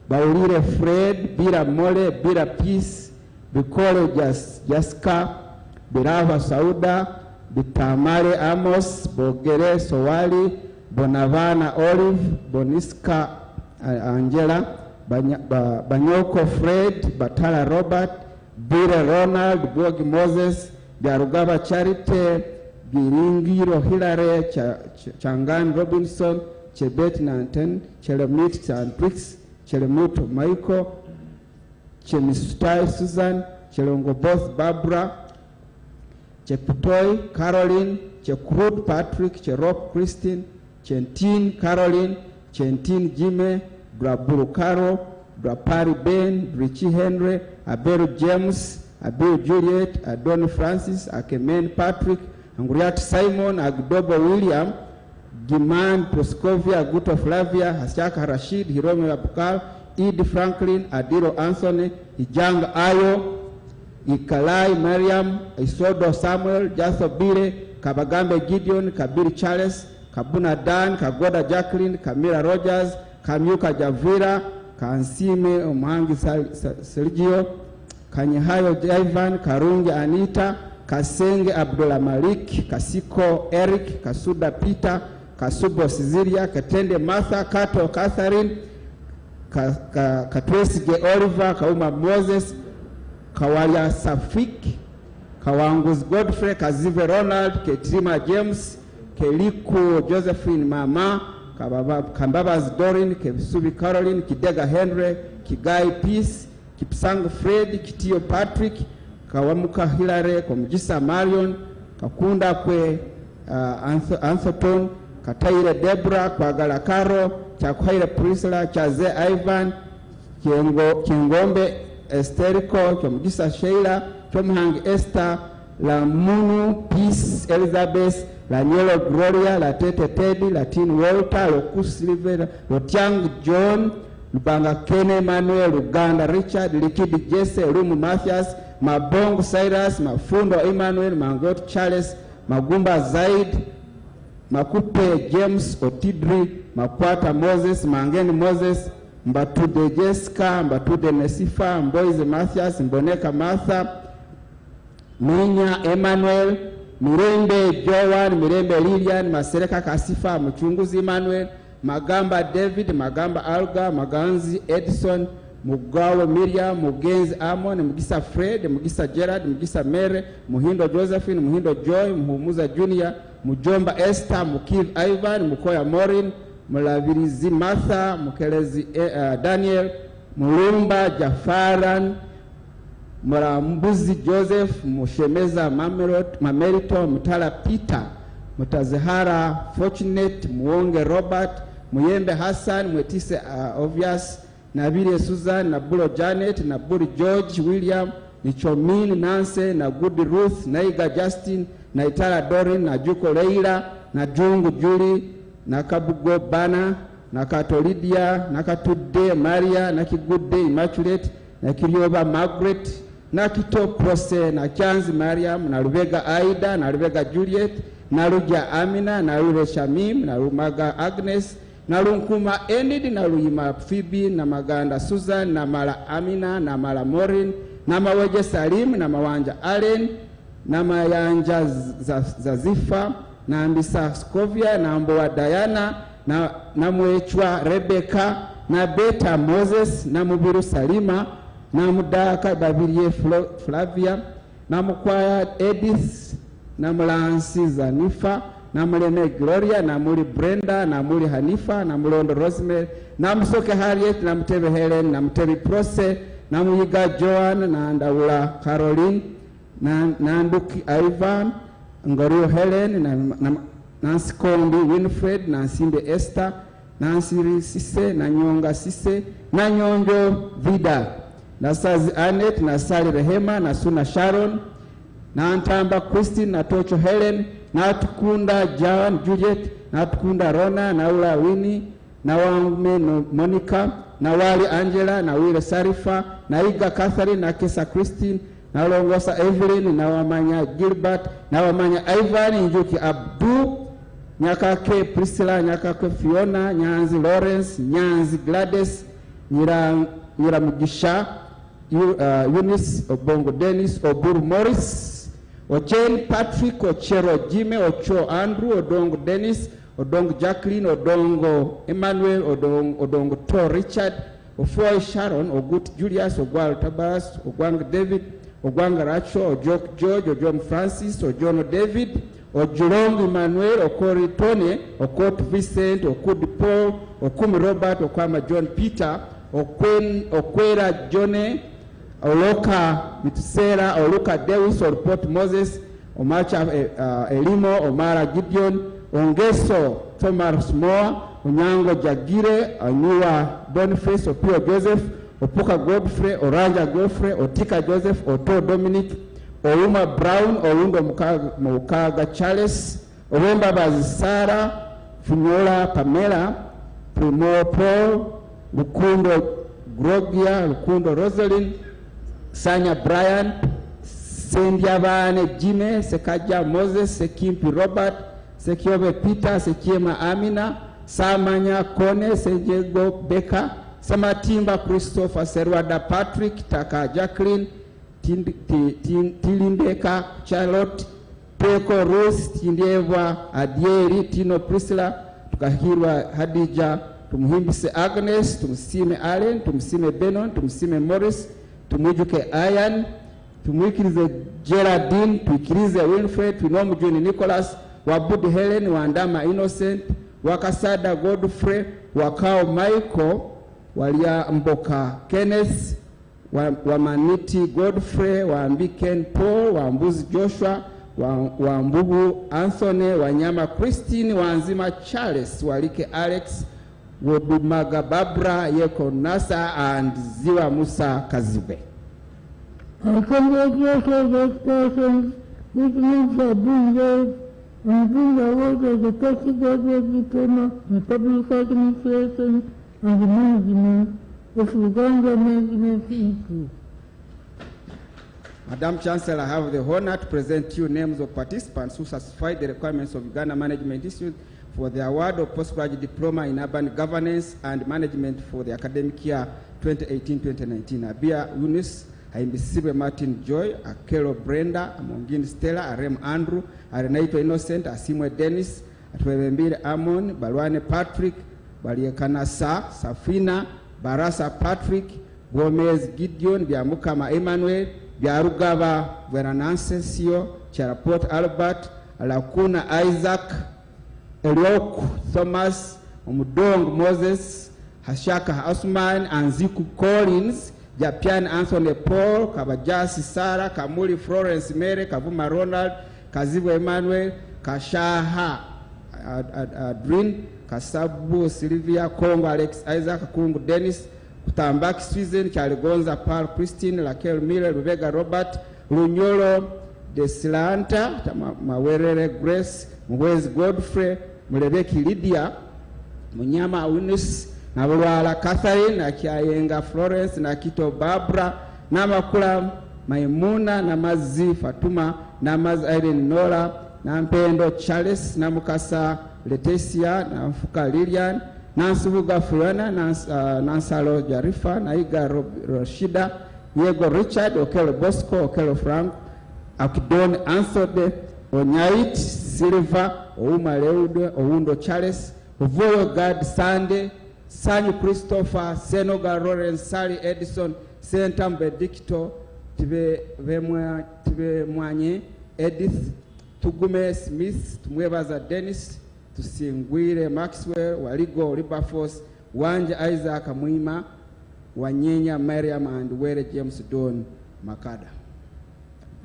Baulire Fred, Bira Mole, Bira Peace, Bikole Jaska, Birava Sauda, Bitamare Amos, Bogere Sowali, Bonavana Olive, Boniska Angela, Banyoko Fred, Batala Robert, Bire Ronald, Bogi Moses, Biarugaba Charity, Biringiro Hilary, Changan Robinson, Chebet Nanten, Chelemit Santrix, Chelemuto Maiko, Chemistai Susan, Chelongoboth Barbara, Cheputoy Caroline, Chekrud Patrick, Cherop Christine, Chentin Caroline, Chentin Jime, Braburu Caro, Brapari Ben, Richie Henry, Aberu James, Abill Juliet, Adon Francis, Akemen Patrick, Anguriat Simon, Agdobo William, Giman Proscovia, Guto Flavia, Hasiaka Rashid, Hiromi Abukal, Ed Franklin, Adiro Anthony, Ijang Ayo, Ikalai Mariam, Isodo Samuel, Jatho Bire, Kabagambe Gideon, Kabiri Charles, Kabuna Dan, Kagoda Jacqueline, Kamira Rogers, Kamyuka Javira, Kansime Omangi Sergio, Kanyahayo Ivan, Karungi Anita, Kasenge Abdullah Malik, Kasiko Eric, Kasuda Peter, Kasubo Cecilia, Katende Martha, Kato Catherine, Katwesige Oliver, Kauma Moses, Kawaya Safik, Kawangus Godfrey, Kazive Ronald, Ketrima James, Keliku Josephine Mama, Kambabas Dorin, Kevsubi Caroline, Kidega Henry, Kigai Peace, Kipsang Fred, Kitio Patrick, Kawamuka Hilary, Komjisa Marion, Kakunda Kwe Anthony, Kataire Deborah, Kwagala Karo, Chakwaire Priscilla, Chaze Ivan, Kingombe Esterico, Komjisa Sheila, Chomhang Esther, La Munu Peace Elizabeth, La Nyelo Gloria, La Tete Teddy, Latin Walter, Locus Silver, Lotiang John, Lubanga Kene Manuel, Uganda Richard, Likidi Jesse, Rumu Mathias, Mabong Cyrus, Mafundo Emmanuel, Mangot Charles, Magumba Zaid, Makupe James Otidri, Makwata Moses, Mangeni Moses, Mbatude Jessica, Mbatude Nesifa, Mboize Mathias, Mboneka Martha, Minya Emmanuel, Mirembe Joan, Mirembe Lilian, Masereka Kasifa, Mchunguzi Emmanuel, Magamba David, Magamba Alga, Maganzi Edison, Mugawe Miriam, Mugenzi Amon, Mugisa Fred, Mugisa Gerard, Mugisa Mere, Muhindo Josephine, Muhindo Joy, Muhumuza Junior, Mujomba Esther, Mukiv Ivan, Mukoya Morin, Mulavirizi Martha, Mukelezi Daniel, Mulumba Jafaran, Murambuzi Joseph, Mushemeza Mamerito, Mutala Peter, Mutazehara Fortunate, Muonge Robert, Muyembe Hassan, Mwetise Obvious, Nabiri Susan, Nabulo Janet, Naburi George William, Nichomin Nancy, Nagudi Ruth, Naiga Justin, Naitala Dorin, Najuko Leila, Najungu Julie, Nakabugo Bana, Nakato Lydia, Nakatude Maria, Nakigude Immaculate, Nakirioba Margaret, Nakito Prose, Nachanzi Mariam, Narubega Aida, Narubega Juliet, Naruja Amina, Narure Shamim, Narumaga Agnes, Narunkuma Enid, Naruyima Phoebe, Namaganda Susan, Namala Amina, Namala Morin, Namaweje Salim, Namawanja Allen, Namayanja Zazifa, Nambisa Scovia, Namboa Diana, Namwechwa Rebecca, Nabeta Moses, Namubiru Salima, Namudaka Babirie Flavia, Namukwaya Edith, Namulansi Zanifa, Namulene Gloria, Namuli Brenda, Namuli Hanifa, Namulondo Rosemary, Namsoke Harriet, Namtebe Helen, Namtebi Prose, Namuyiga Joan, Nandawula Caroline, Nanduki Ivan, Ngorio Helen, Nancy Kondi Winfred, Nansimbe Esther, Nancy Sise, Nanyonga Sise, Nanyonjo Vida, Nasazi Annette, Nasali Rehema, Nasuna Sharon, Nantamba Christine, Natocho Helen, Natukunda Joan Juliet, Natukunda Rona, Naula Winnie, Nawame Monica, Nawali Angela, Nawile Sarifa, Naiga Catherine, Nakesa Christine, Nalongosa Evelyn, Nawamanya Gilbert, Nawamanya Ivan, Njuki Abdu, Nyakake Priscilla, Nyakake Fiona, Nyanzi Lawrence, Nyanzi Gladys, Nyiramugisha, Eunice Obongo Dennis, Oburu Morris, Ochen Patrick, Ochero Jime, Ocho Andrew, Odongo Dennis, Odongo Jacqueline, Odongo Emmanuel, Odongo Tor Richard, Ofoy Sharon, Ogut Julius, Ogwal Tabas, Ogwang David, Ogwanga Racho, Ojok George, Ojom Francis, Ojono David, Ojulong Emmanuel, Okori Tony, Okot Vincent, Okudi Paul, Okumi Robert, Okwama John Peter, Okwera Jone, Oloka Mitusera, Oluka Dewis, Orpot Moses, Omacha Elimo, Omara Gideon, Ongeso Thomas Moa, Onyango Jagire, Anyua Boniface, Opio Joseph, Opuka Godfrey, Oranja Godfrey, Otika Joseph, Oto Dominic, Ouma Brown, Oundo Mukaga Charles, Owemba Bazisara, Funyola Pamela, Primo Paul, Lukundo Grogia, Lukundo Rosalind, Sanya Brian, Sendiavane Jime, Sekaja Moses, Sekimpi Robert, Sekiobe Peter, Sekiema Amina, Samanya Kone, Senjego Becker, Samatimba Christopher, Serwada Patrick, Taka Jacqueline, Tilindeka Charlotte, Peko Rose, Tindieva Adieri, Tino Priscilla, Tukahirwa Hadija, Tumuhimbise Agnes, Tumusime Allen, Tumusime Benon, Tumusime Morris, Tumujuke Ian, Tumwikirize Geraldine, Tuikirize Winfred, Tuinomu Juni Nicholas, Wabudi Helen, Wandama Innocent, Wakasada Godfrey, Wakao Michael, Walia Mboka Kenneth, Wamaniti Godfrey, Wambi Ken Paul, Wambuzi Joshua, Wambugu Anthony, Wanyama Christine, Wanzima Charles, Walike Alex, Wodumaga Barbara, Yeko Nasa, and Ziwa Musa Kazibe. I congratulate those persons which means are being raised and bring award of the postgraduate diploma in public administration and the management of Uganda Management Institute. Madam Chancellor, I have the honor to present you names of participants who satisfied the requirements of Uganda Management Institute for the award of postgraduate diploma in urban governance and management for the academic year 2018-2019. Abia Eunice, Aimbisibe Martin Joy, Akelo Brenda, Amongin Stella, Arem Andrew, Arenaito Innocent, Asimwe Dennis, Atwebembire Amon, Balwane Patrick, Baliekana Safina, Barasa Patrick, Gomez Gideon, Biamukama Emmanuel, Biarugava Verananse Sio, Charaport Albert, Alakuna Isaac, Eliok Thomas, Omudong Moses, Hashaka Osman, and Ziku Collins, Japian Anthony Paul, Kabajasi Sarah, Kamuli Florence Mary, Kavuma Ronald, Kazibu Emmanuel, Kashaha Adrin, Kasabu Sylvia, Kongo Alex Isaac, Kungu Dennis, Kutambaki Susan, Chaligonza Paul Christine, Raquel Miller, Rebecca Robert, Lunyolo Desilanta, Mawerere Grace, Mwezi Godfrey, Mulebeki Lydia, Munyama Eunice, Nabulwala Catherine, Akiayenga Florence, Nakito Barbara, Namakula Maimuna, Namazi Fatuma, Namaz Irene Nora, Nampendo Charles, Namukasa Leticia, Namfuka Lilian, Nansubuga Fiona, Nansalo Jarifa, Naiga Rashida, Diego Richard, Okelo Bosco, Okelo Frank, Akidon Anthony, Onyait Silva, Ouma Leude, Oundo Charles, Ovoyo God Sunday, Sanyu Christopher, Senoga Lawrence, Sally Edison, Sentam Benedicto, Tibe Mwanye, Edith, Tugume Smith, Tumwebaza Dennis, Tusingwire Maxwell, Waligo Ribaforce, Wanja Isaac Amwima, Wanyenya Mariam, and Were James Don Makada.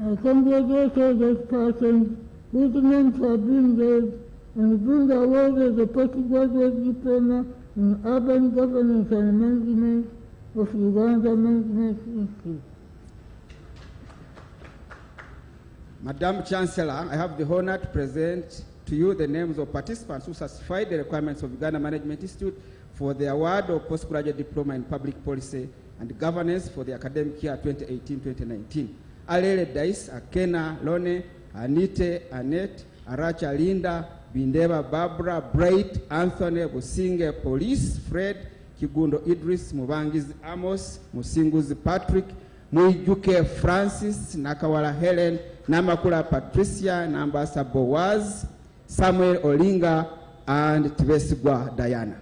I congratulate those persons whose names have been raised and bring award of the postgraduate diploma in urban governance and management of Uganda Management Institute. Madam Chancellor, I have the honor to present to you the names of participants who satisfied the requirements of Uganda Management Institute for the award of postgraduate diploma in public policy and governance for the academic year 2018-2019. Alele Dice, Akena Lone, Anite, Annette, Aracha Linda, Bindeba Barbara, Bright, Anthony, Businge, Police, Fred, Kigundo Idris, Mubangiz Amos, Musinguzi Patrick, Muijuke Francis, Nakawala Helen, Namakula Patricia, Nambasa Boaz, Samuel Olinga, and Tvesigwa Diana.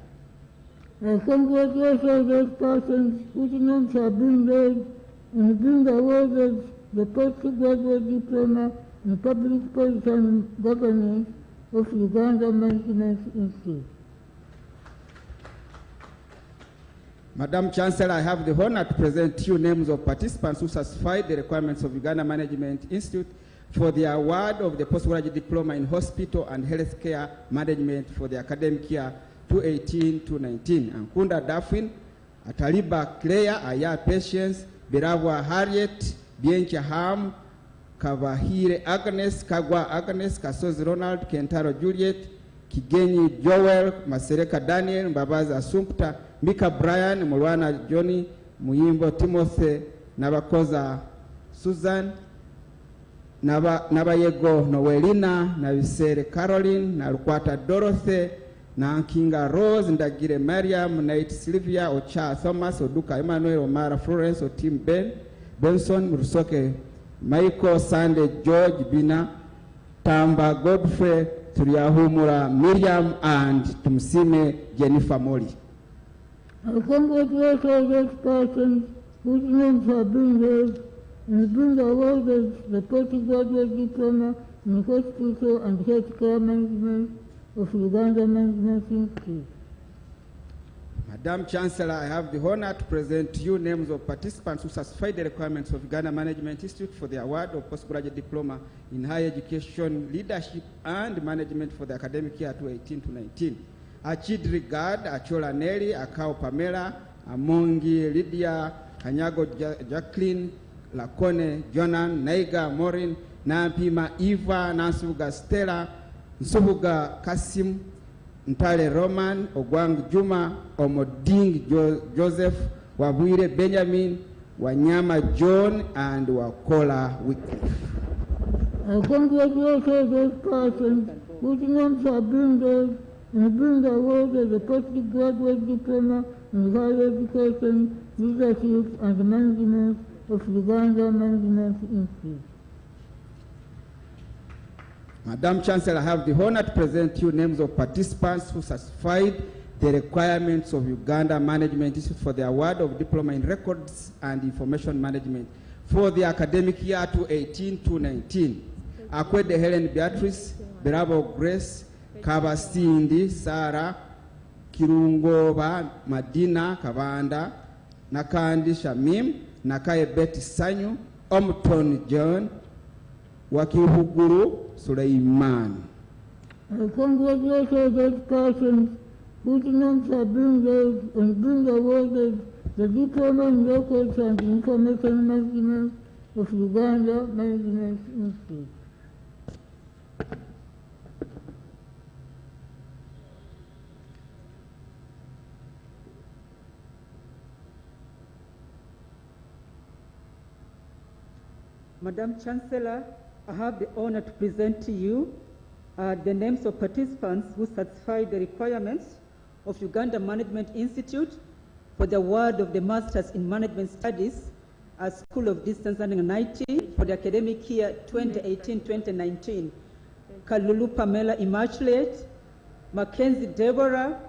I congratulate those persons whose names have been raised and bring awarded the postgraduate diploma in public policy and governance of Uganda Management Institute. Madam Chancellor, I have the honor to present you names of participants who satisfied the requirements of Uganda Management Institute for the award of the postgraduate diploma in hospital and healthcare management for the academic year 2018-2019. Ankunda Dafwin, Ataliba Claire Aya Patience, Biravwa Harriet, Biencha Ham, Kavahire Agnes, Kagwa Agnes, Kasozi Ronald, Kentaro Juliet, Kigenyi Joel, Masereka Daniel, Mbabaza Sumpta, Mika Brian, Mulwana Johnny, Muyimbo Timothy, Nabakoza Susan, Nabayego Noelina, Navisere Caroline, Nalukwata Dorothy, Nankinga Rose, Ndagire Mariam, Nate Sylvia, Ocha Thomas, Oduka Emmanuel, Omara Florence, Otim Benson, Rusoke Michael, Sunday George Bina, Tamba Godfrey, Turiahumura Miriam, and Tumsime Jennifer Mori. I congratulate all those persons whose names have been raised and bring awarded the postgraduate diploma in hospital and healthcare management of Uganda Management Institute. Madam Chancellor, I have the honor to present to you names of participants who satisfy the requirements of Uganda Management Institute for the award of postgraduate diploma in higher education, leadership, and management for the academic year 2018-19. Achid Regard, Achola Nelly, Akao Pamela, Amongi Lydia, Kanyago Jacqueline, Lakone Jonan, Naiga Maureen, Nampima Eva, Nansuga Stella, Nsubuga Kasim, Ntale Roman, Ogwang Juma, Omoding Joseph, Wabwire Benjamin, Wanyama John, and Wakola Wycliffe. I congratulate all those persons whose names have been raised and bring awarded the postgraduate diploma in higher education, leadership, and management of Uganda Management Institute. Madam Chancellor, I have the honor to present you names of participants who satisfied the requirements of Uganda Management Institute for the award of Diploma in Records and Information Management for the academic year 2018-19. Akwede Helen Beatrice, Berabo Grace, Kabastindi Sarah, Kirungoba Madina Kavanda, Nakandi Shamim, Nakaye Betty Sanyu, Omton John, Wakihuguru Suleiman. I congratulate all those persons whose names have been raised and been awarded the Diploma in Records and Information Management of Uganda Management Institute. Madam Chancellor, I have the honor to present to you the names of participants who satisfy the requirements of Uganda Management Institute for the award of the Masters in Management Studies at School of Distance Learning and IT for the academic year 2018-2019. Kalulu Pamela Immaculate, Mackenzie Deborah,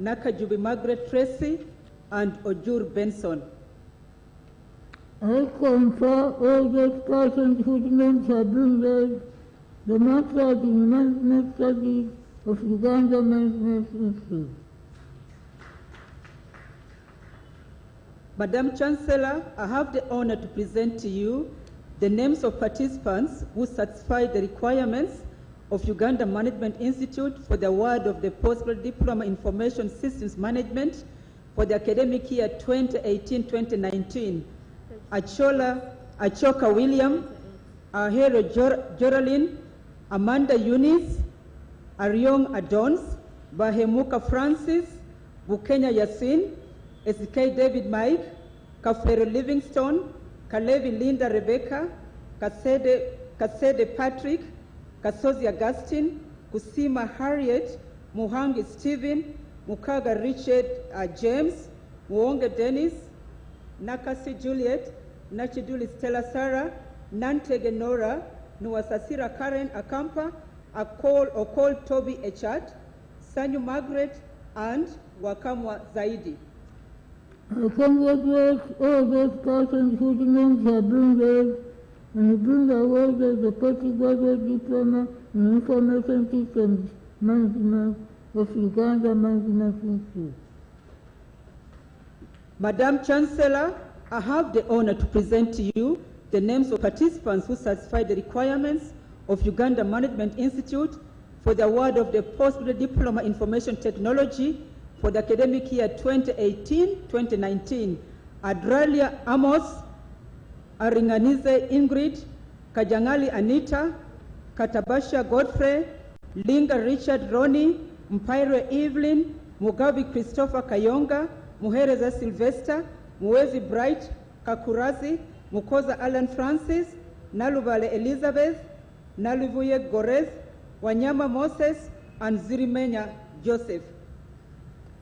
Nakajubi Margaret Tracy, and Ojur Benson. I confer all those persons whose names have been raised the Masters in Management Studies of Uganda Management Institute. Madam Chancellor, I have the honor to present to you the names of participants who satisfy the requirements of Uganda Management Institute for the award of the Postgraduate Diploma Information Systems Management for the academic year 2018-2019. Achoka William, Ahero Joralyn, Amanda Eunice, Ariong Adons, Bahemuka Francis, Bukenya Yasin, SK David Mike, Kafero Livingstone, Kalevi Linda Rebecca, Kasede Patrick, Kasozi Augustine, Kusima Harriet, Muhangi Stephen, Mukaga Richard James, Muonge Dennis, Nakasi Juliet, Nachiduli Stella Sarah, Nantege Nora, Nuwasasira Karen Akampa, Okol Toby Echat, Sanyu Margaret, and Wakamwa Zaidi. I congratulate all those persons whose names have been raised and bring awarded the postgraduate diploma in Information Systems Management of Uganda Management Institute. Madam Chancellor, I have the honor to present to you the names of participants who satisfy the requirements of Uganda Management Institute for the award of the Postgraduate Diploma Information Technology for the academic year 2018-2019. Adralia Amos, Aringanize Ingrid, Kajangali Anita, Katabasha Godfrey, Linga Richard Ronnie, Mpaire Evelyn, Mugabi Christopher Kayonga, Muhereza Sylvester, Muwezi Bright, Kakurazi, Mukoza Alan Francis, Naluvale Elizabeth, Naluvuye Gorez, Wanyama Moses, and Zirimenya Joseph.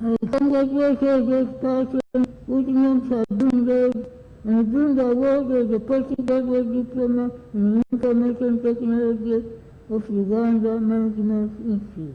I congratulate this person whose names have been read and bring the award of the postgraduate diploma in information technology of Uganda Management Institute.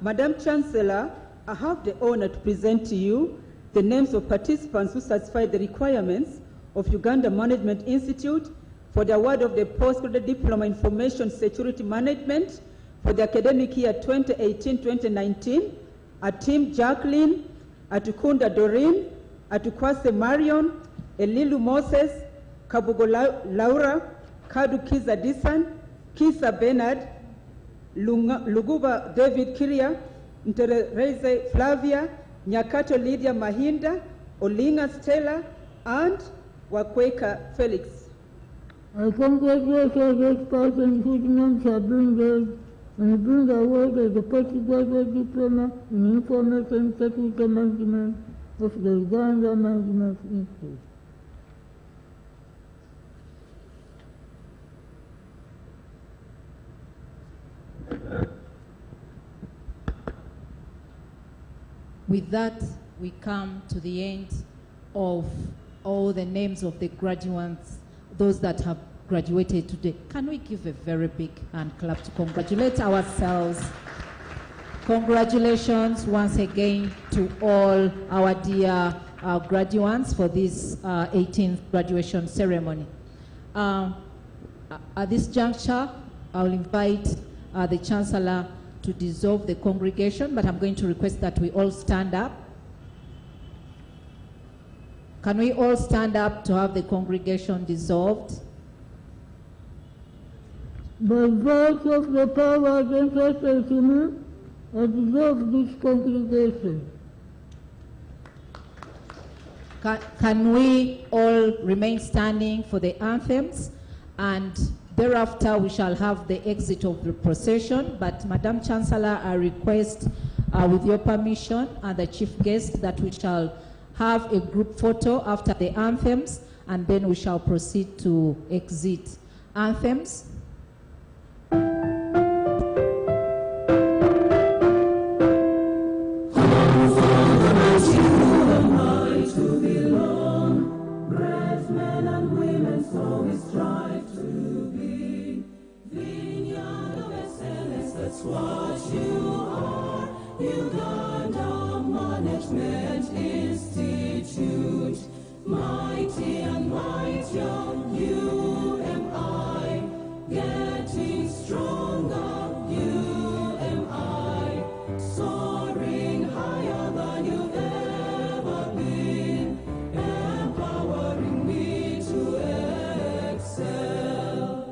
Madam Chancellor, I have the honor to present to you the names of participants who satisfy the requirements of Uganda Management Institute for the award of the postgraduate diploma in information security management for the academic year 2018-2019. Atim Jacqueline, Atukunda Doreen, Atukwase Marion, Elilu Moses, Kabugo Laura, Kadu Kiza Disan, Kisa Bernard, Luguba David Kiria, Ntereze Flavia, Nyakato Lydia Mahinda, Olinga Stella, and Wakweka Felix. I congratulate this person whose names have been read and bring the award of the postgraduate diploma in information security management of the Uganda Management Institute. With that, we come to the end of all the names of the graduates, those that have graduated today. Can we give a very big hand clap to congratulate ourselves? Congratulations once again to all our dear graduates for this 18th graduation ceremony. At this juncture, I'll invite the Chancellor to dissolve the congregation, but I'm going to request that we all stand up. Can we all stand up to have the congregation dissolved? By virtue of the power entrusted to me, I dissolve this congregation. Can we all remain standing for the anthems? And thereafter, we shall have the exit of the procession. But Madam Chancellor, I request, with your permission and the chief guest, that we shall have a group photo after the anthems, and then we shall proceed to exit. Anthems. What you are, Uganda Management Institute, mighty and mightier, you am I, getting stronger, you am I, soaring higher than you've ever been, empowering me to excel.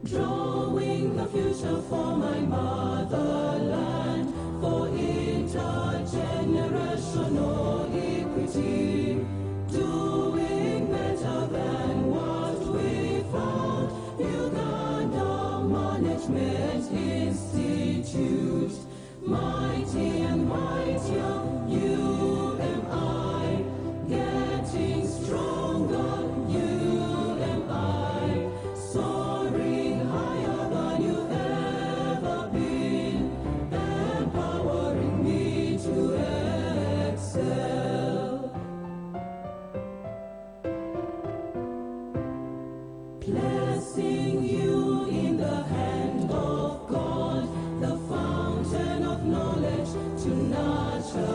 Drawing the future for my motherland, for intergenerational equity, doing better than what we found. Uganda Management Institute, mighty and mightier, you am I, getting stronger, you am I, soaring higher than you've ever been, empowering me to excel. Blessing you in the hand of God, the fountain of knowledge to nurture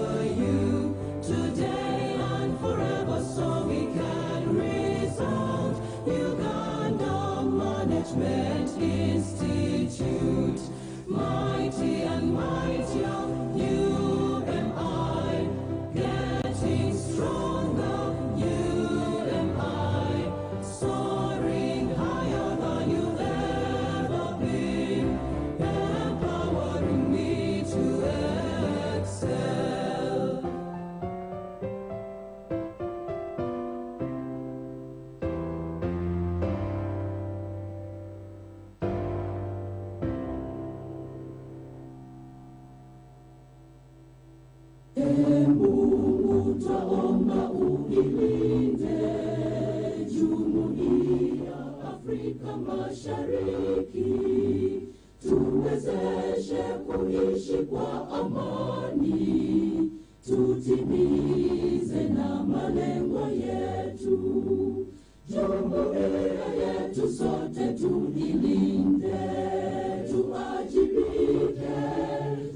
twaomba uilinde Jumuiya Afrika Mashariki, tuwezeshe kuishi kwa amani, tutimize na malengo yetu. Jumuiya yetu sote tuilinde, tuajibike,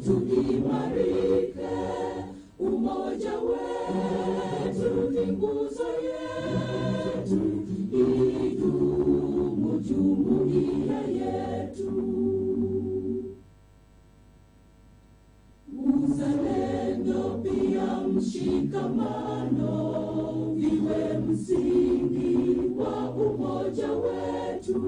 tuimarike. Umoja wetu ni nguzo yetu, idumu jumuiya yetu. Uzalendo pia mshikamano viwe msingi wa umoja wetu,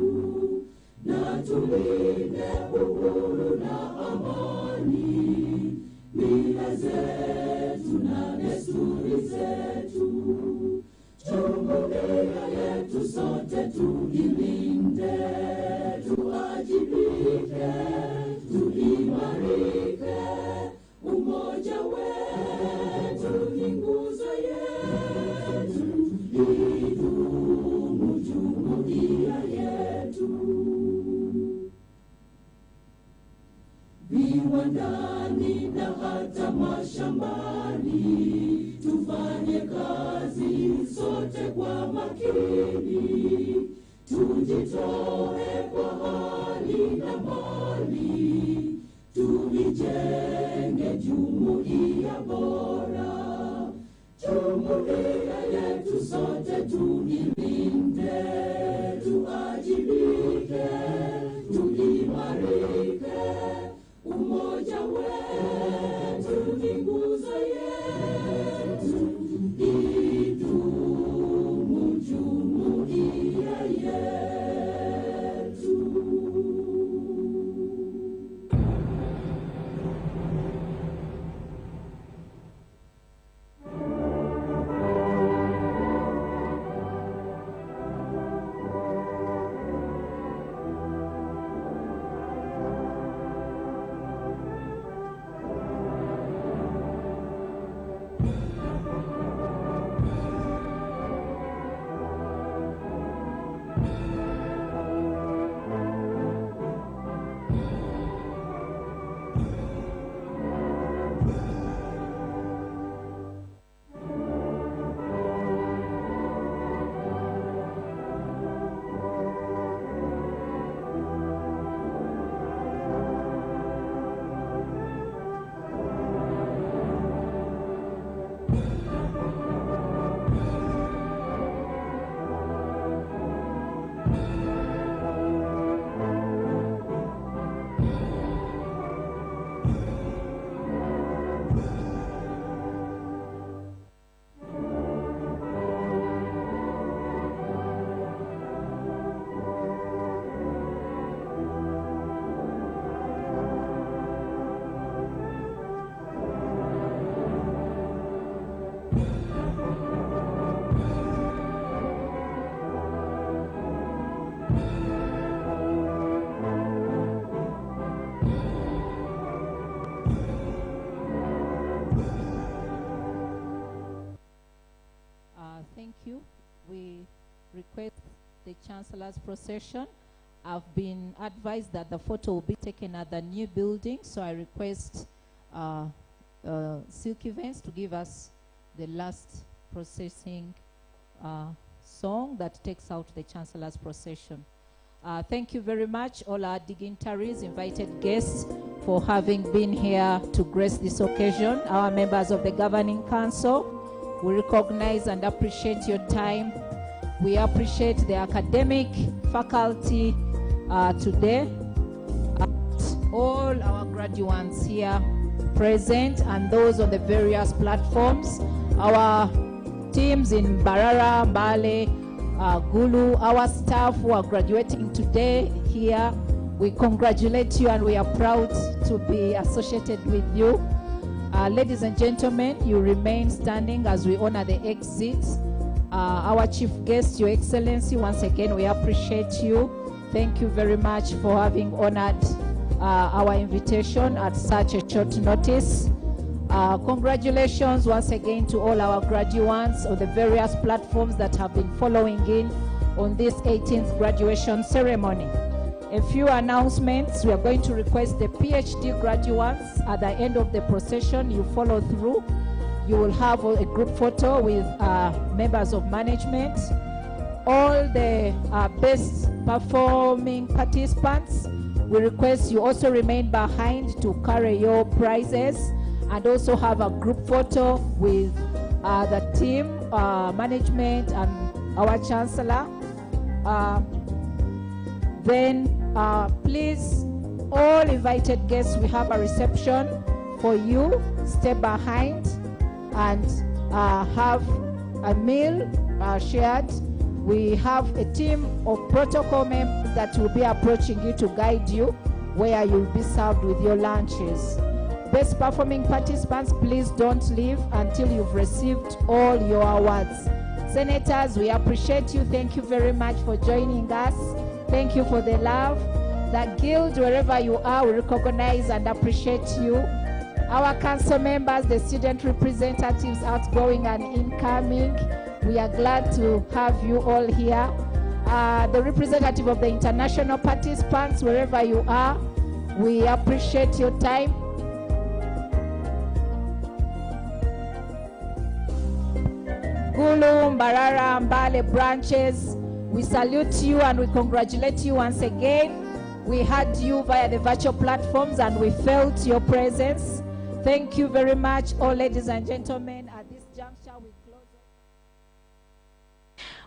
na tulinde uhuru na amani, mila zetu na desturi zetu. Jumuiya yetu sote tuilinde, tuajibike, tuimarike. Umoja wetu ni nguzo yetu, idumu jumuiya yetu. Viwandani na hata mashambani, tufanye kazi sote kwa makini, tujitoe kwa hali na mali, tuijenge jumuiya bora. Jumuiya yetu sote tuilinde, tuajibike, tuimarike. Umoja wetu ni nguzo yetu, idumu jumuiya yetu. Thank you. We request the Chancellor's procession. I've been advised that the photo will be taken at the new building, so I request Silk Events to give us the last processing song that takes out the Chancellor's procession. Thank you very much, all our dignitaries, invited guests, for having been here to grace this occasion. Our members of the Governing Council, we recognize and appreciate your time. We appreciate the academic faculty today, all our graduates here present, and those on the various platforms, our teams in Barara, Mbale, Gulu, our staff who are graduating today here. We congratulate you and we are proud to be associated with you. Ladies and gentlemen, you remain standing as we honor the exits. Our chief guest, Your Excellency, once again, we appreciate you. Thank you very much for having honored our invitation at such a short notice. Congratulations once again to all our graduates on the various platforms that have been following in on this 18th graduation ceremony. A few announcements. We are going to request the PhD graduates at the end of the procession. You follow through. You will have a group photo with members of management. All the best performing participants, we request you also remain behind to carry your prizes and also have a group photo with the team, management, and our Chancellor. Please, all invited guests, we have a reception for you. Stay behind and have a meal shared. We have a team of protocol members that will be approaching you to guide you where you'll be served with your lunches. Best performing participants, please don't leave until you've received all your awards. Senators, we appreciate you. Thank you very much for joining us. Thank you for the love. The Guild, wherever you are, we recognize and appreciate you. Our council members, the student representatives, outgoing and incoming, we are glad to have you all here. The representative of the international participants, wherever you are, we appreciate your time. Gulu, Mbarara, Mbale branches, we salute you and we congratulate you once again. We heard you via the virtual platforms and we felt your presence. Thank you very much, all ladies and gentlemen. At this juncture, we close.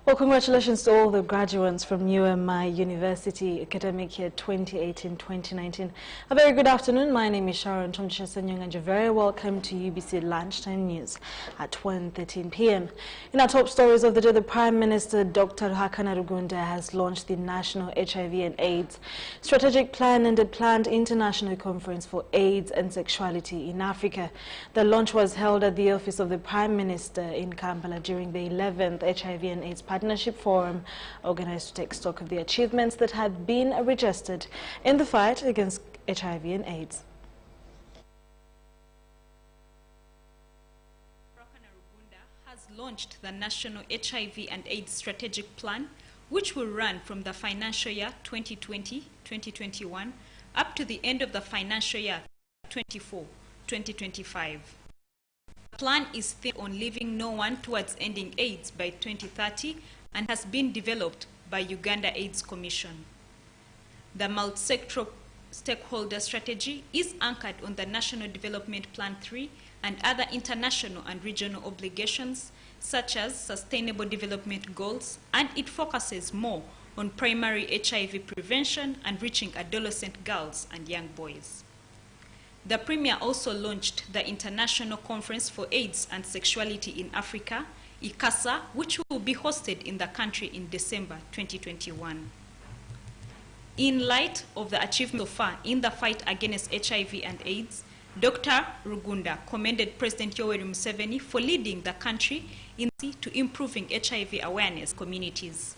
Well, congratulations to all the graduates from UMI University academic year 2018-2019. A very good afternoon. My name is Sharon Tomchesanyong and you're very welcome to UBC Lunchtime News at 1:13 p.m. In our top stories of the day, the Prime Minister, Dr. Ruhakana Rugunda, has launched the National HIV and AIDS Strategic Plan and a planned international conference for AIDS and sexuality in Africa. The launch was held at the office of the Prime Minister in Kampala during the 11th HIV and AIDS Partnership Forum, organized to take stock of the achievements that had been registered in the fight against HIV and AIDS. Ruhakana Rugunda has launched the National HIV and AIDS Strategic Plan, which will run from the financial year 2020-2021 up to the end of the financial year 2024-2025. The plan is themed on leaving no one towards ending AIDS by 2030 and has been developed by Uganda AIDS Commission. The multi-sectoral stakeholder strategy is anchored on the National Development Plan 3 and other international and regional obligations such as Sustainable Development Goals, and it focuses more on primary HIV prevention and reaching adolescent girls and young boys. The Premier also launched the International Conference for AIDS and Sexuality in Africa, ICASA, which will be hosted in the country in December 2021. In light of the achievement so far in the fight against HIV and AIDS, Dr. Rugunda commended President Yoweri Museveni for leading the country to improving HIV awareness communities.